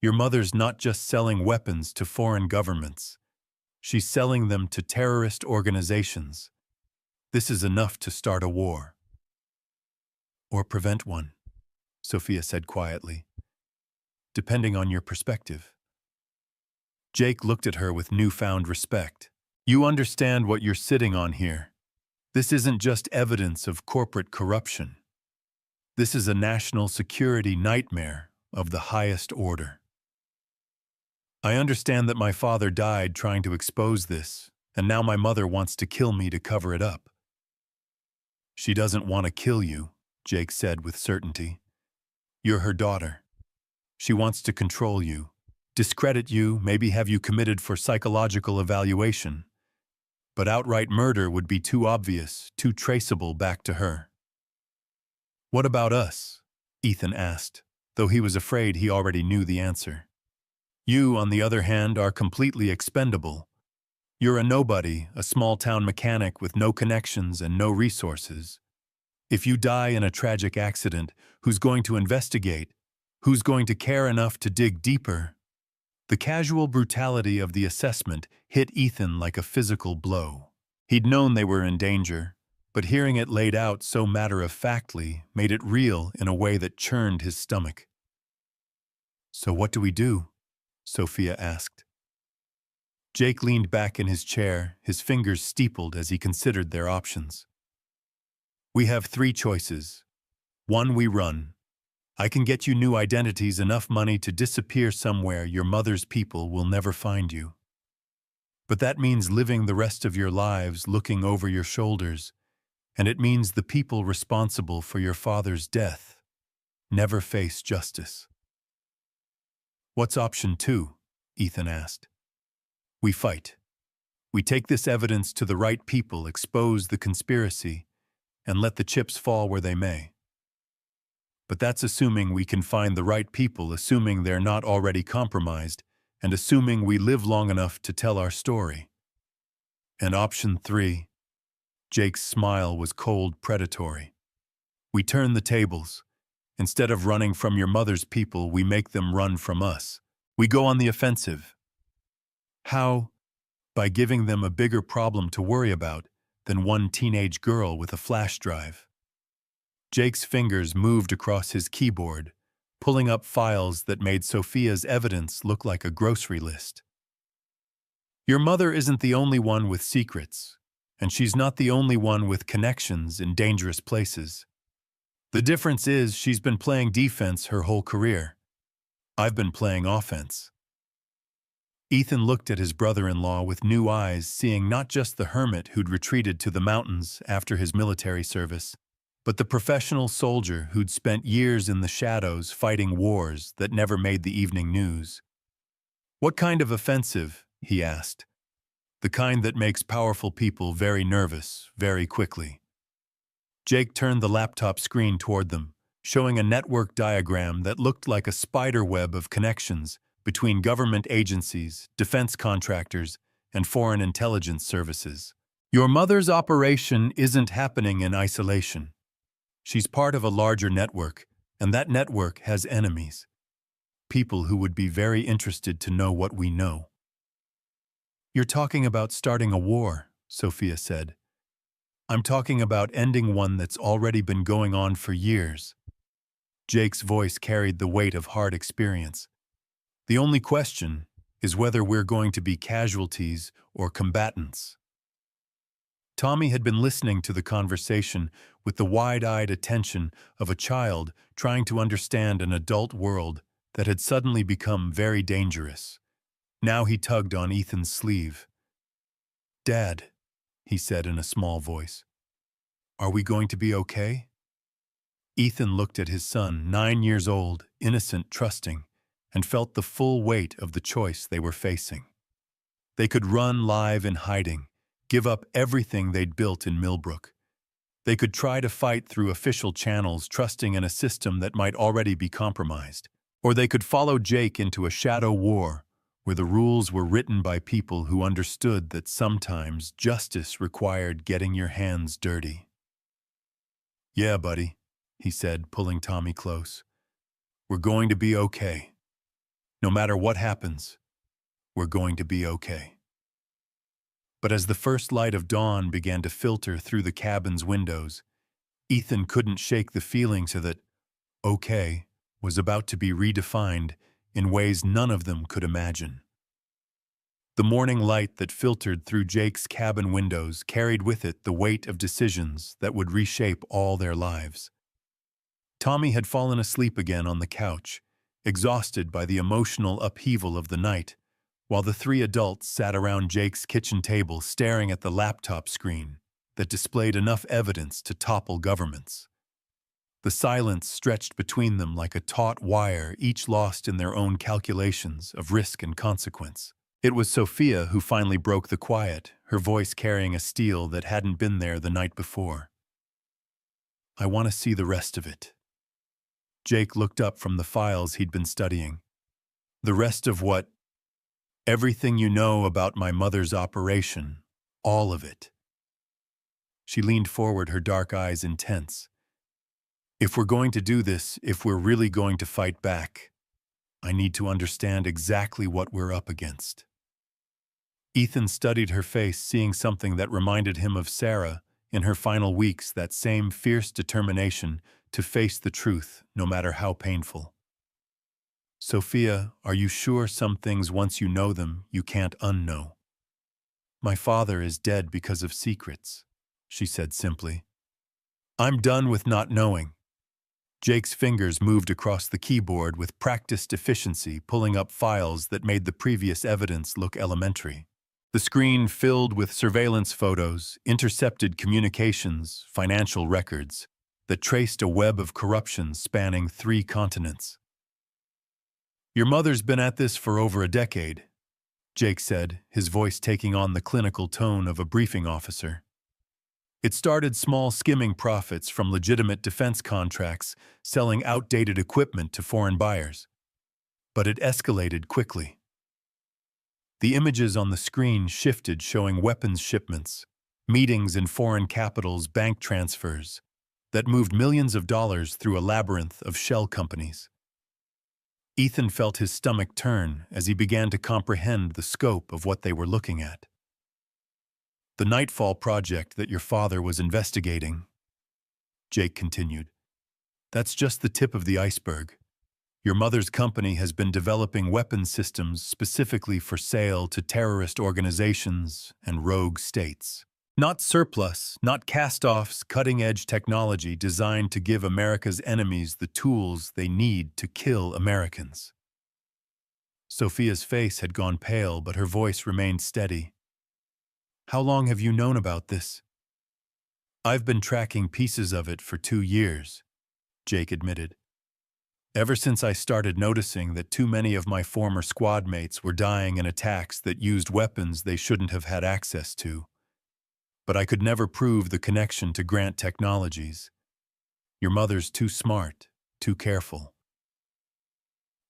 [SPEAKER 1] Your mother's not just selling weapons to foreign governments. She's selling them to terrorist organizations. This is enough to start a war. Or prevent one, Sophia said quietly. Depending on your perspective. Jake looked at her with newfound respect. You understand what you're sitting on here. This isn't just evidence of corporate corruption. This is a national security nightmare of the highest order. I understand that my father died trying to expose this, and now my mother wants to kill me to cover it up. She doesn't want to kill you, Jake said with certainty. You're her daughter. She wants to control you, discredit you, maybe have you committed for psychological evaluation. But outright murder would be too obvious, too traceable back to her. What about us? Ethan asked, though he was afraid he already knew the answer. You, on the other hand, are completely expendable. You're a nobody, a small-town mechanic with no connections and no resources. If you die in a tragic accident, who's going to investigate? Who's going to care enough to dig deeper? The casual brutality of the assessment hit Ethan like a physical blow. He'd known they were in danger, but hearing it laid out so matter-of-factly made it real in a way that churned his stomach. So what do we do? Sophia asked. Jake leaned back in his chair, his fingers steepled as he considered their options. We have 3 choices. 1, we run. I can get you new identities, enough money to disappear somewhere your mother's people will never find you. But that means living the rest of your lives looking over your shoulders, and it means the people responsible for your father's death never face justice. What's option 2? Ethan asked. We fight. We take this evidence to the right people, expose the conspiracy, and let the chips fall where they may. But that's assuming we can find the right people, assuming they're not already compromised, and assuming we live long enough to tell our story. And option 3, Jake's smile was cold, predatory. We turn the tables. Instead of running from your mother's people, we make them run from us. We go on the offensive. How? By giving them a bigger problem to worry about than one teenage girl with a flash drive. Jake's fingers moved across his keyboard, pulling up files that made Sophia's evidence look like a grocery list. Your mother isn't the only one with secrets, and she's not the only one with connections in dangerous places. The difference is she's been playing defense her whole career. I've been playing offense. Ethan looked at his brother-in-law with new eyes, seeing not just the hermit who'd retreated to the mountains after his military service, but the professional soldier who'd spent years in the shadows fighting wars that never made the evening news. What kind of offensive? He asked. The kind that makes powerful people very nervous, very quickly. Jake turned the laptop screen toward them, showing a network diagram that looked like a spider web of connections between government agencies, defense contractors, and foreign intelligence services. Your mother's operation isn't happening in isolation. She's part of a larger network, and that network has enemies. People who would be very interested to know what we know. You're talking about starting a war, Sophia said. I'm talking about ending one that's already been going on for years. Jake's voice carried the weight of hard experience. The only question is whether we're going to be casualties or combatants. Tommy had been listening to the conversation with the wide-eyed attention of a child trying to understand an adult world that had suddenly become very dangerous. Now he tugged on Ethan's sleeve. Dad, he said in a small voice, are we going to be okay? Ethan looked at his son, 9 years old, innocent, trusting, and felt the full weight of the choice they were facing. They could run live in hiding, give up everything they'd built in Millbrook. They could try to fight through official channels, trusting in a system that might already be compromised. Or they could follow Jake into a shadow war, where the rules were written by people who understood that sometimes justice required getting your hands dirty. "Yeah, buddy," he said, pulling Tommy close. "We're going to be okay. No matter what happens, we're going to be okay." But as the first light of dawn began to filter through the cabin's windows, Ethan couldn't shake the feeling that okay was about to be redefined in ways none of them could imagine. The morning light that filtered through Jake's cabin windows carried with it the weight of decisions that would reshape all their lives. Tommy had fallen asleep again on the couch, exhausted by the emotional upheaval of the night, while the three adults sat around Jake's kitchen table staring at the laptop screen that displayed enough evidence to topple governments. The silence stretched between them like a taut wire, each lost in their own calculations of risk and consequence. It was Sophia who finally broke the quiet, her voice carrying a steel that hadn't been there the night before. "I want to see the rest of it." Jake looked up from the files he'd been studying. "The rest of what?" "Everything you know about my mother's operation. All of it." She leaned forward, her dark eyes intense. "If we're going to do this, if we're really going to fight back, I need to understand exactly what we're up against." Ethan studied her face, seeing something that reminded him of Sarah in her final weeks, that same fierce determination to face the truth, no matter how painful. "Sophia, are you sure some things, once you know them, you can't unknow?" "My father is dead because of secrets," she said simply. "I'm done with not knowing." Jake's fingers moved across the keyboard with practiced efficiency, pulling up files that made the previous evidence look elementary. The screen filled with surveillance photos, intercepted communications, financial records that traced a web of corruption spanning 3 continents. "Your mother's been at this for over a decade," Jake said, his voice taking on the clinical tone of a briefing officer. "It started small, skimming profits from legitimate defense contracts, selling outdated equipment to foreign buyers. But it escalated quickly." The images on the screen shifted, showing weapons shipments, meetings in foreign capitals, bank transfers that moved millions of dollars through a labyrinth of shell companies. Ethan felt his stomach turn as he began to comprehend the scope of what they were looking at. "The Nightfall project that your father was investigating," Jake continued, "that's just the tip of the iceberg. Your mother's company has been developing weapons systems specifically for sale to terrorist organizations and rogue states. Not surplus, not cast-offs, cutting-edge technology designed to give America's enemies the tools they need to kill Americans." Sophia's face had gone pale, but her voice remained steady. "How long have you known about this?" "I've been tracking pieces of it for 2 years, Jake admitted. "Ever since I started noticing that too many of my former squad mates were dying in attacks that used weapons they shouldn't have had access to. But I could never prove the connection to Grant Technologies. Your mother's too smart, too careful."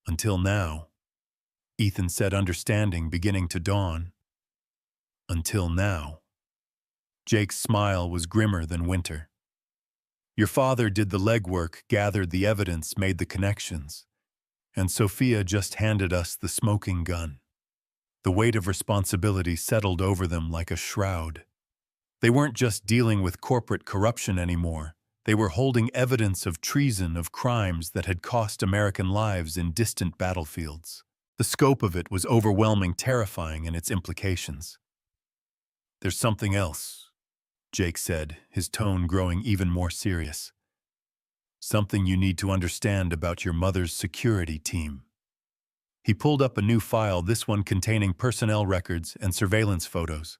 [SPEAKER 1] "Until now," Ethan said, understanding beginning to dawn. "Until now." Jake's smile was grimmer than winter. "Your father did the legwork, gathered the evidence, made the connections. And Sophia just handed us the smoking gun." The weight of responsibility settled over them like a shroud. They weren't just dealing with corporate corruption anymore. They were holding evidence of treason, of crimes that had cost American lives in distant battlefields. The scope of it was overwhelming, terrifying in its implications. "There's something else," Jake said, his tone growing even more serious. "Something you need to understand about your mother's security team." He pulled up a new file, this one containing personnel records and surveillance photos.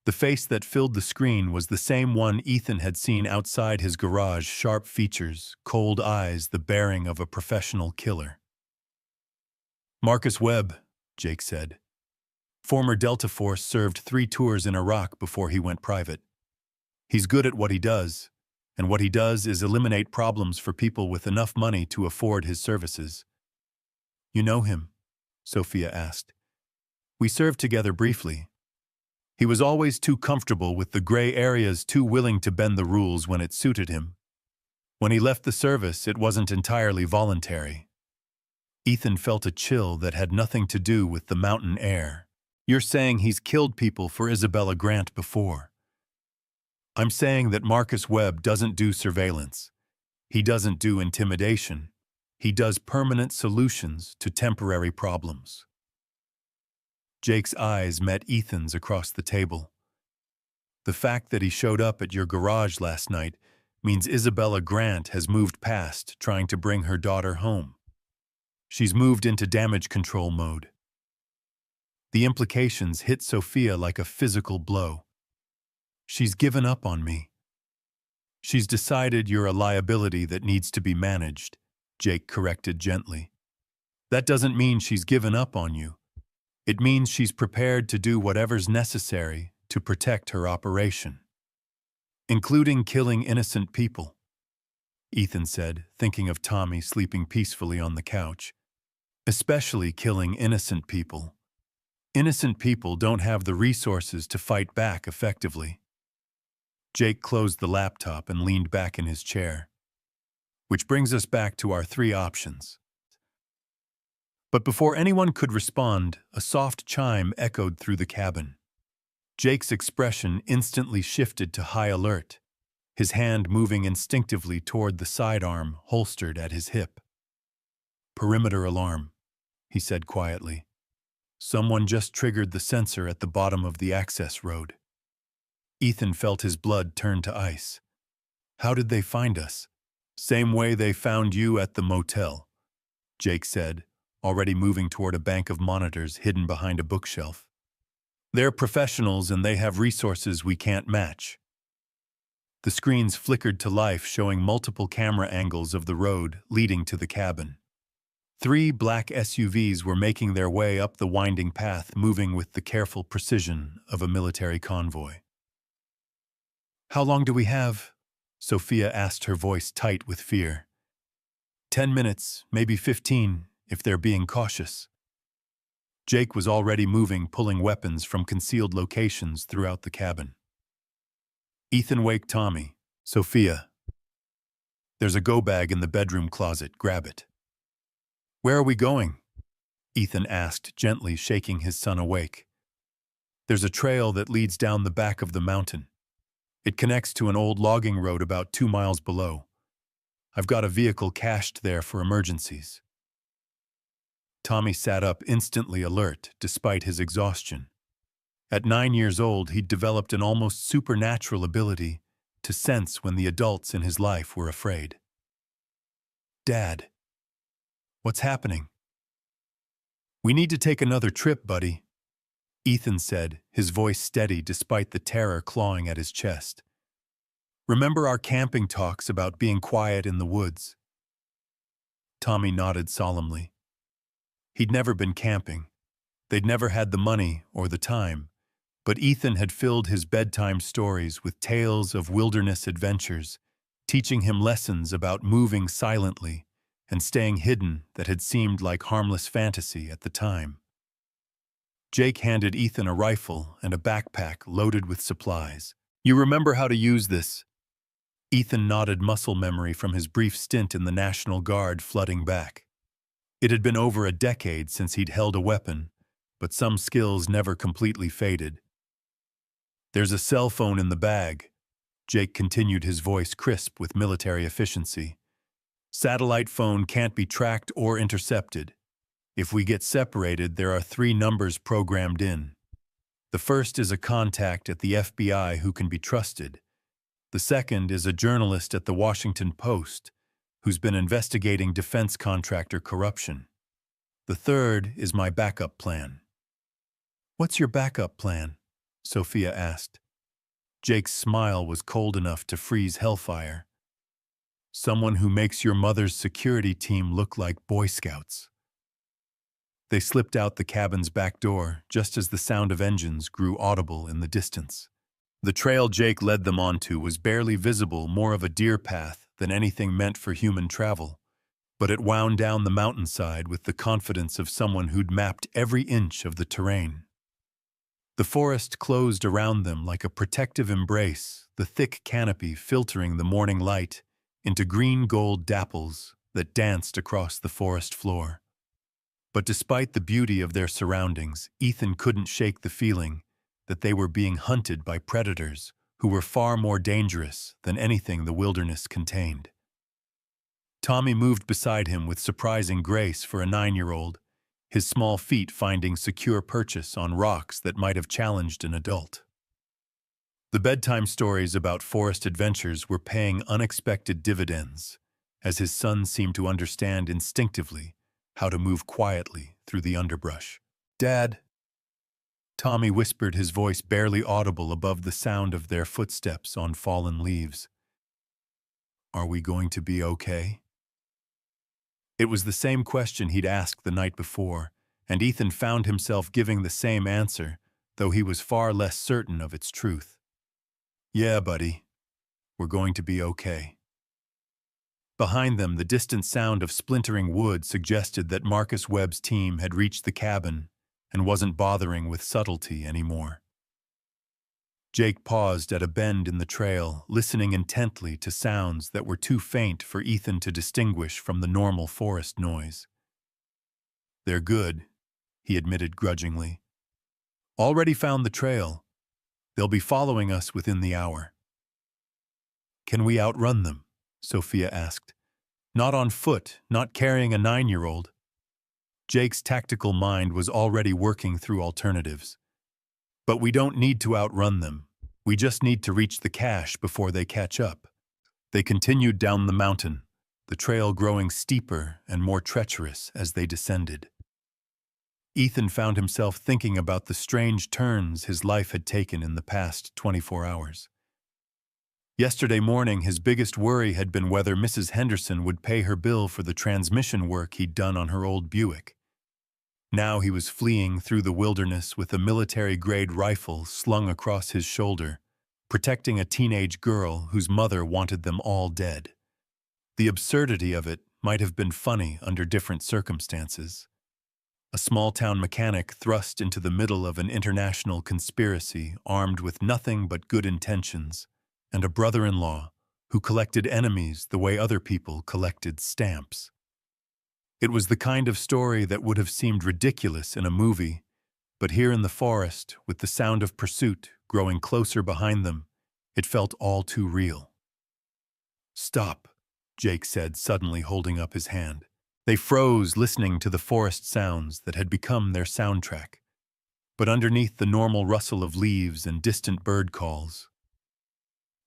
[SPEAKER 1] The face that filled the screen was the same one Ethan had seen outside his garage, sharp features, cold eyes, the bearing of a professional killer. Marcus Webb, Jake said. Former Delta Force, served 3 tours in Iraq before he went private. He's good at what he does, and what he does is eliminate problems for people with enough money to afford his services. You know him? Sophia asked. We served together briefly. He was always too comfortable with the gray areas, too willing to bend the rules when it suited him. When he left the service, it wasn't entirely voluntary. Ethan felt a chill that had nothing to do with the mountain air. You're saying he's killed people for Isabella Grant before. I'm saying that Marcus Webb doesn't do surveillance. He doesn't do intimidation. He does permanent solutions to temporary problems. Jake's eyes met Ethan's across the table. The fact that he showed up at your garage last night means Isabella Grant has moved past trying to bring her daughter home. She's moved into damage control mode. The implications hit Sophia like a physical blow. She's given up on me. She's decided you're a liability that needs to be managed, Jake corrected gently. That doesn't mean she's given up on you. It means she's prepared to do whatever's necessary to protect her operation, including killing innocent people, Ethan said, thinking of Tommy sleeping peacefully on the couch. Especially killing innocent people. Innocent people don't have the resources to fight back effectively. Jake closed the laptop and leaned back in his chair. Which brings us back to our 3 options. But before anyone could respond, a soft chime echoed through the cabin. Jake's expression instantly shifted to high alert, his hand moving instinctively toward the sidearm holstered at his hip. Perimeter alarm, he said quietly. Someone just triggered the sensor at the bottom of the access road. Ethan felt his blood turn to ice. How did they find us? Same way they found you at the motel, Jake said, already moving toward a bank of monitors hidden behind a bookshelf. They're professionals and they have resources we can't match. The screens flickered to life, showing multiple camera angles of the road leading to the cabin. 3 black SUVs were making their way up the winding path, moving with the careful precision of a military convoy. How long do we have? Sophia asked, her voice tight with fear. 10 minutes, maybe 15, if they're being cautious. Jake was already moving, pulling weapons from concealed locations throughout the cabin. Ethan, wake Tommy. Sophia. There's a go bag in the bedroom closet, grab it. Where are we going? Ethan asked, gently shaking his son awake. There's a trail that leads down the back of the mountain. It connects to an old logging road about 2 miles below. I've got a vehicle cached there for emergencies. Tommy sat up, instantly alert, despite his exhaustion. At 9 years old, he'd developed an almost supernatural ability to sense when the adults in his life were afraid. Dad. What's happening? We need to take another trip, buddy, Ethan said, his voice steady despite the terror clawing at his chest. Remember our camping talks about being quiet in the woods? Tommy nodded solemnly. He'd never been camping. They'd never had the money or the time, but Ethan had filled his bedtime stories with tales of wilderness adventures, teaching him lessons about moving silently and staying hidden that had seemed like harmless fantasy at the time. Jake handed Ethan a rifle and a backpack loaded with supplies. You remember how to use this? Ethan nodded, muscle memory from his brief stint in the National Guard flooding back. It had been over a decade since he'd held a weapon, but some skills never completely faded. There's a cell phone in the bag, Jake continued, his voice crisp with military efficiency. Satellite phone can't be tracked or intercepted. If we get separated, there are 3 numbers programmed in. The first is a contact at the FBI who can be trusted. The second is a journalist at the Washington Post who's been investigating defense contractor corruption. The third is my backup plan. What's your backup plan? Sophia asked. Jake's smile was cold enough to freeze hellfire. Someone who makes your mother's security team look like Boy Scouts. They slipped out the cabin's back door just as the sound of engines grew audible in the distance. The trail Jake led them onto was barely visible, more of a deer path than anything meant for human travel, but it wound down the mountainside with the confidence of someone who'd mapped every inch of the terrain. The forest closed around them like a protective embrace, the thick canopy filtering the morning light into green-gold dapples that danced across the forest floor. But despite the beauty of their surroundings, Ethan couldn't shake the feeling that they were being hunted by predators who were far more dangerous than anything the wilderness contained. Tommy moved beside him with surprising grace for a 9-year-old, his small feet finding secure purchase on rocks that might have challenged an adult. The bedtime stories about forest adventures were paying unexpected dividends, as his son seemed to understand instinctively how to move quietly through the underbrush. "Dad," Tommy whispered, his voice barely audible above the sound of their footsteps on fallen leaves. "Are we going to be okay?" It was the same question he'd asked the night before, and Ethan found himself giving the same answer, though he was far less certain of its truth. "Yeah, buddy, we're going to be okay." Behind them, the distant sound of splintering wood suggested that Marcus Webb's team had reached the cabin and wasn't bothering with subtlety anymore. Jake paused at a bend in the trail, listening intently to sounds that were too faint for Ethan to distinguish from the normal forest noise. "They're good," he admitted grudgingly. "Already found the trail. They'll be following us within the hour." "Can we outrun them?" Sophia asked. "Not on foot, not carrying a 9-year-old. Jake's tactical mind was already working through alternatives. "But we don't need to outrun them. We just need to reach the cache before they catch up." They continued down the mountain, the trail growing steeper and more treacherous as they descended. Ethan found himself thinking about the strange turns his life had taken in the past 24 hours. Yesterday morning, his biggest worry had been whether Mrs. Henderson would pay her bill for the transmission work he'd done on her old Buick. Now he was fleeing through the wilderness with a military-grade rifle slung across his shoulder, protecting a teenage girl whose mother wanted them all dead. The absurdity of it might have been funny under different circumstances. A small-town mechanic thrust into the middle of an international conspiracy armed with nothing but good intentions, and a brother-in-law who collected enemies the way other people collected stamps. It was the kind of story that would have seemed ridiculous in a movie, but here in the forest, with the sound of pursuit growing closer behind them, it felt all too real. "Stop," Jake said, suddenly holding up his hand. They froze, listening to the forest sounds that had become their soundtrack, but underneath the normal rustle of leaves and distant bird calls,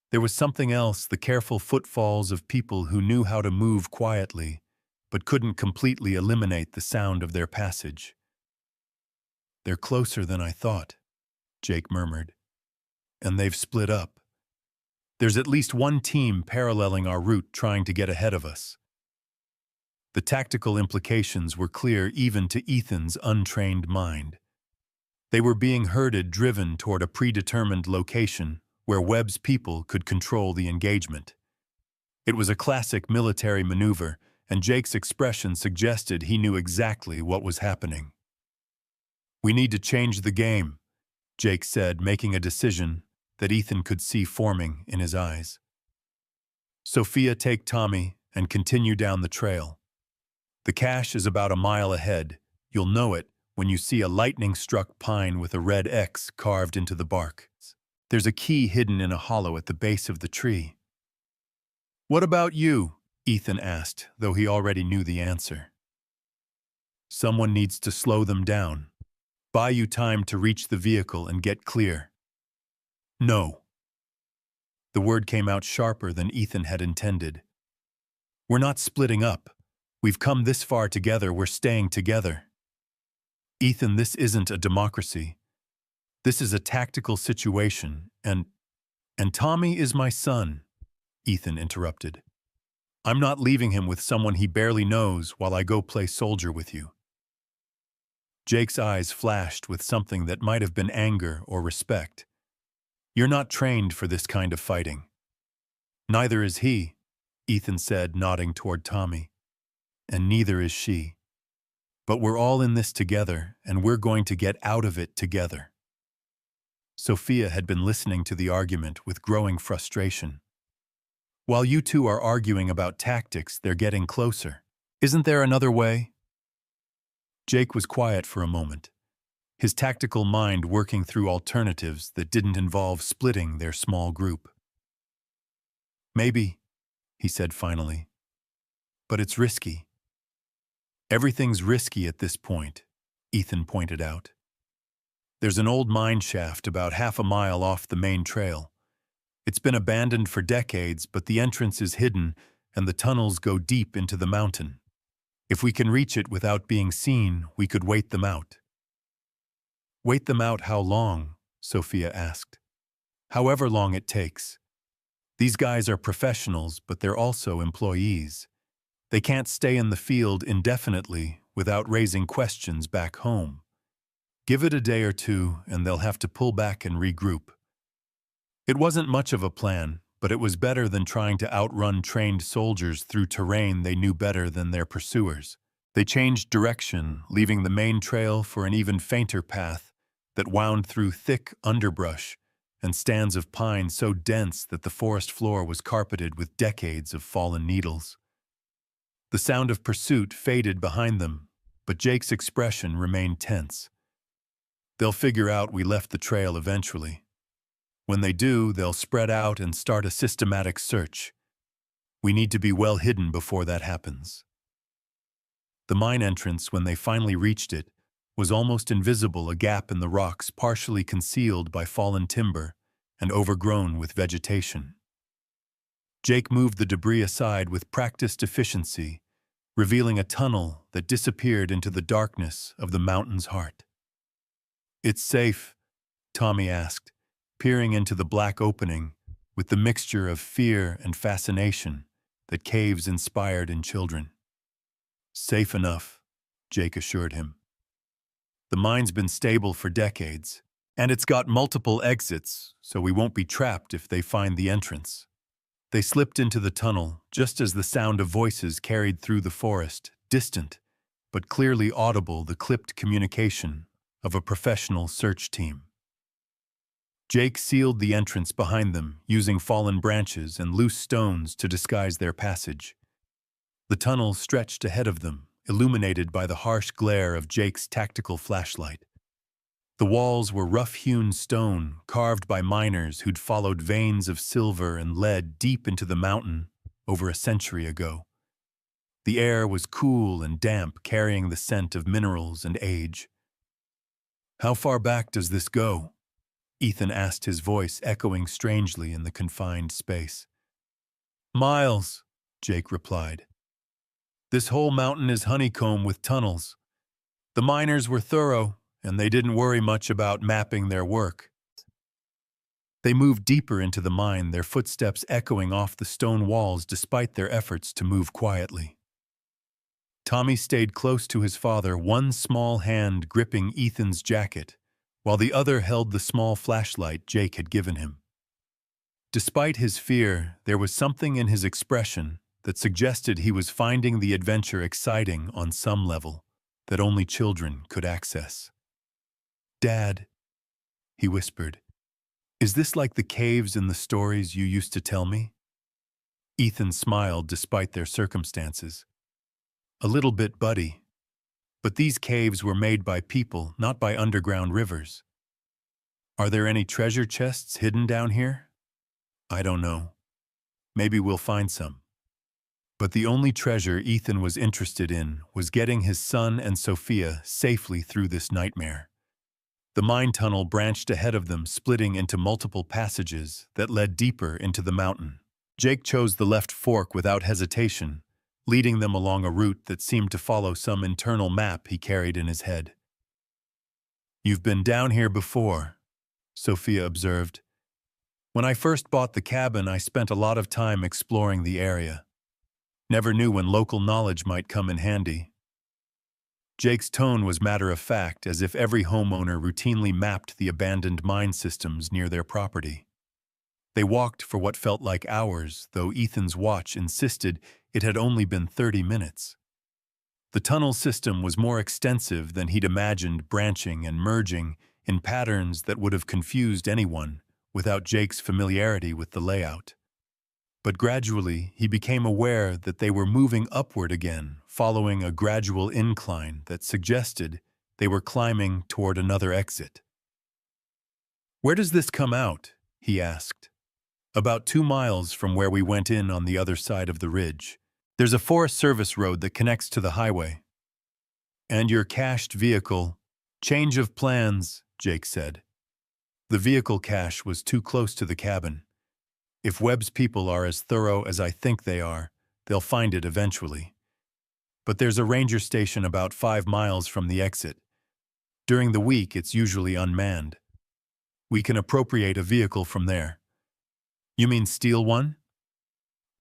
[SPEAKER 1] there was something else, the careful footfalls of people who knew how to move quietly, but couldn't completely eliminate the sound of their passage. "They're closer than I thought," Jake murmured. "And they've split up. There's at least one team paralleling our route trying to get ahead of us." The tactical implications were clear even to Ethan's untrained mind. They were being herded, driven toward a predetermined location where Webb's people could control the engagement. It was a classic military maneuver, and Jake's expression suggested he knew exactly what was happening. "We need to change the game," Jake said, making a decision that Ethan could see forming in his eyes. "Sophia, take Tommy and continue down the trail. The cache is about a mile ahead. You'll know it when you see a lightning-struck pine with a red X carved into the bark. There's a key hidden in a hollow at the base of the tree." "What about you?" Ethan asked, though he already knew the answer. "Someone needs to slow them down. Buy you time to reach the vehicle and get clear." "No." The word came out sharper than Ethan had intended. "We're not splitting up. We've come this far together, we're staying together." "Ethan, this isn't a democracy." This is a tactical situation, and Tommy is my son, Ethan interrupted. I'm not leaving him with someone he barely knows while I go play soldier with you. Jake's eyes flashed with something that might have been anger or respect. You're not trained for this kind of fighting. Neither is he, Ethan said, nodding toward Tommy. And neither is she. But we're all in this together, and we're going to get out of it together. Sophia had been listening to the argument with growing frustration. While you two are arguing about tactics, they're getting closer. Isn't there another way? Jake was quiet for a moment, his tactical mind working through alternatives that didn't involve splitting their small group. Maybe, he said finally, but it's risky. Everything's risky at this point, Ethan pointed out. There's an old mine shaft about half a mile off the main trail. It's been abandoned for decades, but the entrance is hidden and the tunnels go deep into the mountain. If we can reach it without being seen, we could wait them out. Wait them out how long? Sophia asked. However long it takes. These guys are professionals, but they're also employees. They can't stay in the field indefinitely without raising questions back home. Give it a day or two, and they'll have to pull back and regroup. It wasn't much of a plan, but it was better than trying to outrun trained soldiers through terrain they knew better than their pursuers. They changed direction, leaving the main trail for an even fainter path that wound through thick underbrush and stands of pine so dense that the forest floor was carpeted with decades of fallen needles. The sound of pursuit faded behind them, but Jake's expression remained tense. They'll figure out we left the trail eventually. When they do, they'll spread out and start a systematic search. We need to be well hidden before that happens. The mine entrance, when they finally reached it, was almost invisible, a gap in the rocks partially concealed by fallen timber and overgrown with vegetation. Jake moved the debris aside with practiced efficiency, revealing a tunnel that disappeared into the darkness of the mountain's heart. It's safe, Tommy asked, peering into the black opening with the mixture of fear and fascination that caves inspired in children. Safe enough, Jake assured him. The mine's been stable for decades, and it's got multiple exits, so we won't be trapped if they find the entrance. They slipped into the tunnel just as the sound of voices carried through the forest, distant, but clearly audible, the clipped communication of a professional search team. Jake sealed the entrance behind them, using fallen branches and loose stones to disguise their passage. The tunnel stretched ahead of them, illuminated by the harsh glare of Jake's tactical flashlight. The walls were rough-hewn stone, carved by miners who'd followed veins of silver and lead deep into the mountain over a century ago. The air was cool and damp, carrying the scent of minerals and age. How far back does this go? Ethan asked, his voice echoing strangely in the confined space. Miles, Jake replied. This whole mountain is honeycomb with tunnels. The miners were thorough, and they didn't worry much about mapping their work. They moved deeper into the mine, their footsteps echoing off the stone walls despite their efforts to move quietly. Tommy stayed close to his father, one small hand gripping Ethan's jacket, while the other held the small flashlight Jake had given him. Despite his fear, there was something in his expression that suggested he was finding the adventure exciting on some level that only children could access. Dad, he whispered, is this like the caves in the stories you used to tell me? Ethan smiled despite their circumstances. A little bit, buddy. But these caves were made by people, not by underground rivers. Are there any treasure chests hidden down here? I don't know. Maybe we'll find some. But the only treasure Ethan was interested in was getting his son and Sophia safely through this nightmare. The mine tunnel branched ahead of them, splitting into multiple passages that led deeper into the mountain. Jake chose the left fork without hesitation, leading them along a route that seemed to follow some internal map he carried in his head. You've been down here before, Sophia observed. When I first bought the cabin, I spent a lot of time exploring the area. Never knew when local knowledge might come in handy. Jake's tone was matter-of-fact, as if every homeowner routinely mapped the abandoned mine systems near their property. They walked for what felt like hours, though Ethan's watch insisted it had only been 30 minutes. The tunnel system was more extensive than he'd imagined, branching and merging in patterns that would have confused anyone without Jake's familiarity with the layout. But gradually, he became aware that they were moving upward again, following a gradual incline that suggested they were climbing toward another exit. "Where does this come out?" he asked. "About 2 miles from where we went in on the other side of the ridge. There's a Forest Service road that connects to the highway." "And your cached vehicle—" "Change of plans," Jake said. The vehicle cache was too close to the cabin. If Webb's people are as thorough as I think they are, they'll find it eventually. But there's a ranger station about 5 miles from the exit. During the week, it's usually unmanned. We can appropriate a vehicle from there." "You mean steal one?"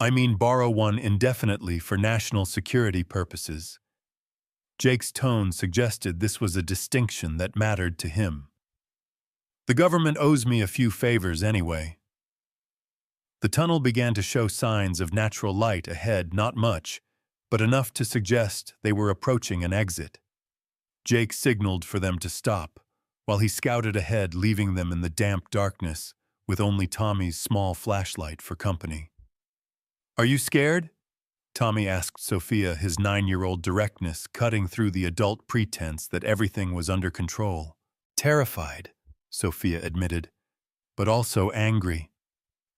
[SPEAKER 1] "I mean borrow one indefinitely for national security purposes." Jake's tone suggested this was a distinction that mattered to him. "The government owes me a few favors anyway." The tunnel began to show signs of natural light ahead, not much, but enough to suggest they were approaching an exit. Jake signaled for them to stop, while he scouted ahead, leaving them in the damp darkness, with only Tommy's small flashlight for company. "Are you scared?" Tommy asked Sophia, his 9-year-old directness cutting through the adult pretense that everything was under control. "Terrified," Sophia admitted, "but also angry.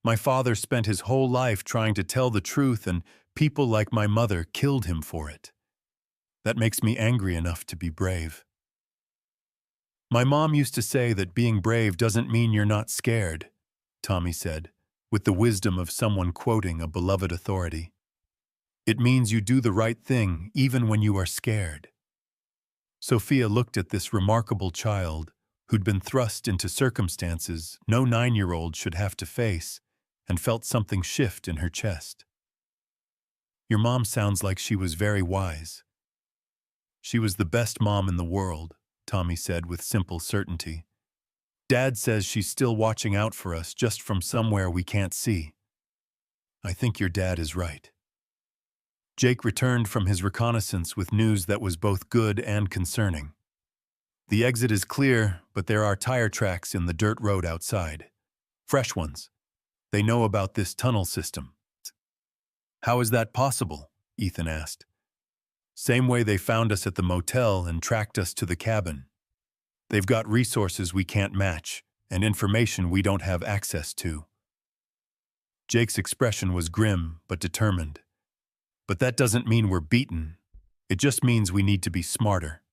[SPEAKER 1] My father spent his whole life trying to tell the truth, and people like my mother killed him for it. That makes me angry enough to be brave." "My mom used to say that being brave doesn't mean you're not scared," Tommy said, with the wisdom of someone quoting a beloved authority. "It means you do the right thing even when you are scared." Sophia looked at this remarkable child who'd been thrust into circumstances no 9-year-old should have to face, and felt something shift in her chest. "Your mom sounds like she was very wise." "She was the best mom in the world," Tommy said with simple certainty. "Dad says she's still watching out for us just from somewhere we can't see." "I think your dad is right." Jake returned from his reconnaissance with news that was both good and concerning. "The exit is clear, but there are tire tracks in the dirt road outside. Fresh ones. They know about this tunnel system." "How is that possible?" Ethan asked. "Same way they found us at the motel and tracked us to the cabin. They've got resources we can't match, and information we don't have access to." Jake's expression was grim but determined. "But that doesn't mean we're beaten. It just means we need to be smarter."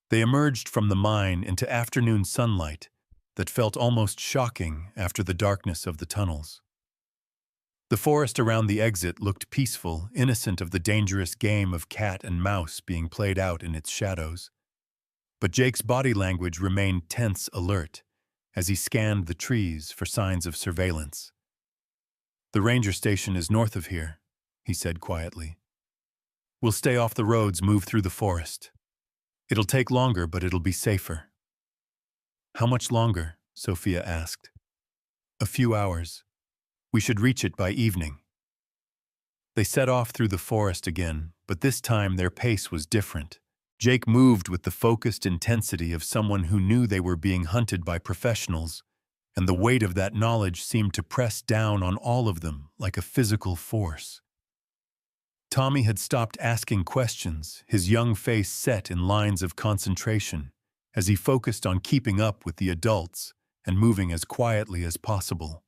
[SPEAKER 1] They emerged from the mine into afternoon sunlight that felt almost shocking after the darkness of the tunnels. The forest around the exit looked peaceful, innocent of the dangerous game of cat and mouse being played out in its shadows. But Jake's body language remained tense alert as he scanned the trees for signs of surveillance. "The ranger station is north of here," he said quietly. "We'll stay off the roads, move through the forest. It'll take longer, but it'll be safer." "How much longer?" Sophia asked. "A few hours. We should reach it by evening." They set off through the forest again, but this time their pace was different. Jake moved with the focused intensity of someone who knew they were being hunted by professionals, and the weight of that knowledge seemed to press down on all of them like a physical force. Tommy had stopped asking questions, his young face set in lines of concentration, as he focused on keeping up with the adults and moving as quietly as possible.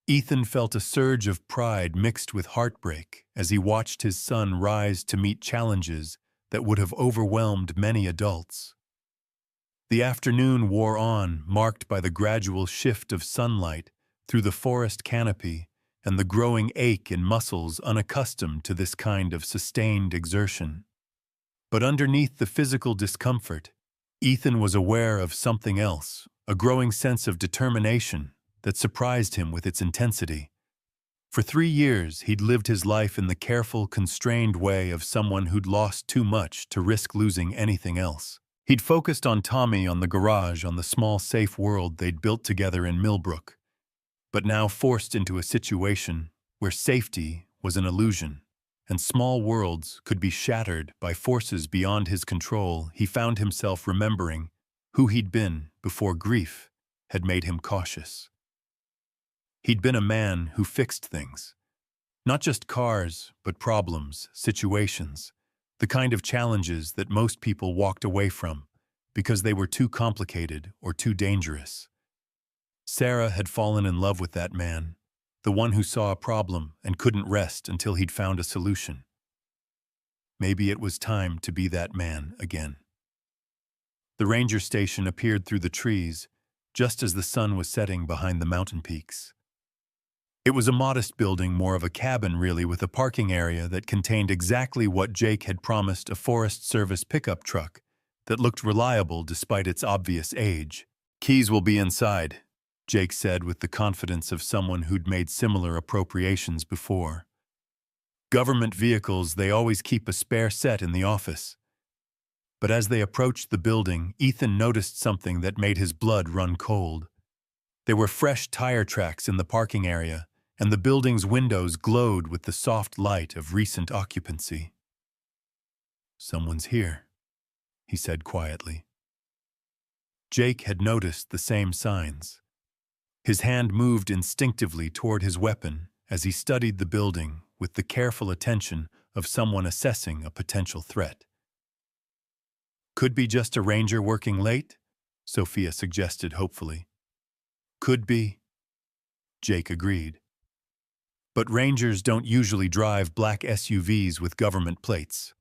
[SPEAKER 1] Ethan felt a surge of pride mixed with heartbreak as he watched his son rise to meet challenges that would have overwhelmed many adults. The afternoon wore on, marked by the gradual shift of sunlight through the forest canopy and the growing ache in muscles unaccustomed to this kind of sustained exertion. But underneath the physical discomfort, Ethan was aware of something else, a growing sense of determination that surprised him with its intensity. For 3 years, he'd lived his life in the careful, constrained way of someone who'd lost too much to risk losing anything else. He'd focused on Tommy, on the garage, on the small, safe world they'd built together in Millbrook. But now, forced into a situation where safety was an illusion and small worlds could be shattered by forces beyond his control, he found himself remembering who he'd been before grief had made him cautious. He'd been a man who fixed things. Not just cars, but problems, situations, the kind of challenges that most people walked away from because they were too complicated or too dangerous. Sarah had fallen in love with that man, the one who saw a problem and couldn't rest until he'd found a solution. Maybe it was time to be that man again. The ranger station appeared through the trees just as the sun was setting behind the mountain peaks. It was a modest building, more of a cabin really, with a parking area that contained exactly what Jake had promised, a Forest Service pickup truck that looked reliable despite its obvious age. "Keys will be inside," Jake said with the confidence of someone who'd made similar appropriations before. Government vehicles, they always keep a spare set in the office. But as they approached the building, Ethan noticed something that made his blood run cold. There were fresh tire tracks in the parking area, and the building's windows glowed with the soft light of recent occupancy. "Someone's here," he said quietly. Jake had noticed the same signs. His hand moved instinctively toward his weapon as he studied the building with the careful attention of someone assessing a potential threat. "Could be just a ranger working late," Sophia suggested hopefully. "Could be," Jake agreed. But rangers don't usually drive black SUVs with government plates.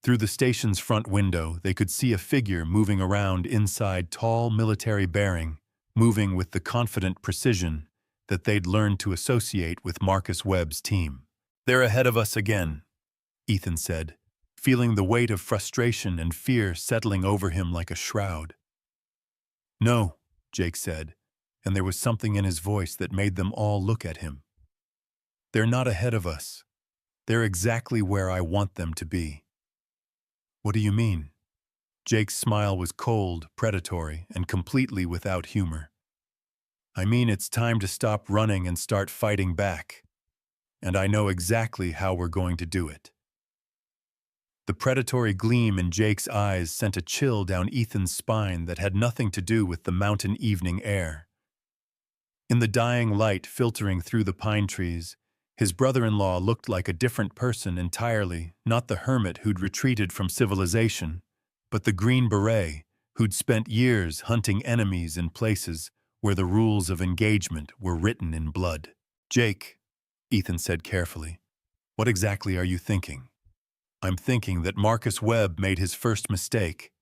[SPEAKER 1] Through the station's front window, they could see a figure moving around inside tall military bearing, moving with the confident precision that they'd learned to associate with Marcus Webb's team. "They're ahead of us again," Ethan said, feeling the weight of frustration and fear settling over him like a shroud. "No," Jake said, and there was something in his voice that made them all look at him. "They're not ahead of us. They're exactly where I want them to be." "What do you mean?" Jake's smile was cold, predatory, and completely without humor. "I mean it's time to stop running and start fighting back. And I know exactly how we're going to do it." The predatory gleam in Jake's eyes sent a chill down Ethan's spine that had nothing to do with the mountain evening air. In the dying light filtering through the pine trees, his brother-in-law looked like a different person entirely, not the hermit who'd retreated from civilization, but the Green Beret who'd spent years hunting enemies in places where the rules of engagement were written in blood. "Jake," Ethan said carefully, "what exactly are you thinking?" "I'm thinking that Marcus Webb made his first mistake,"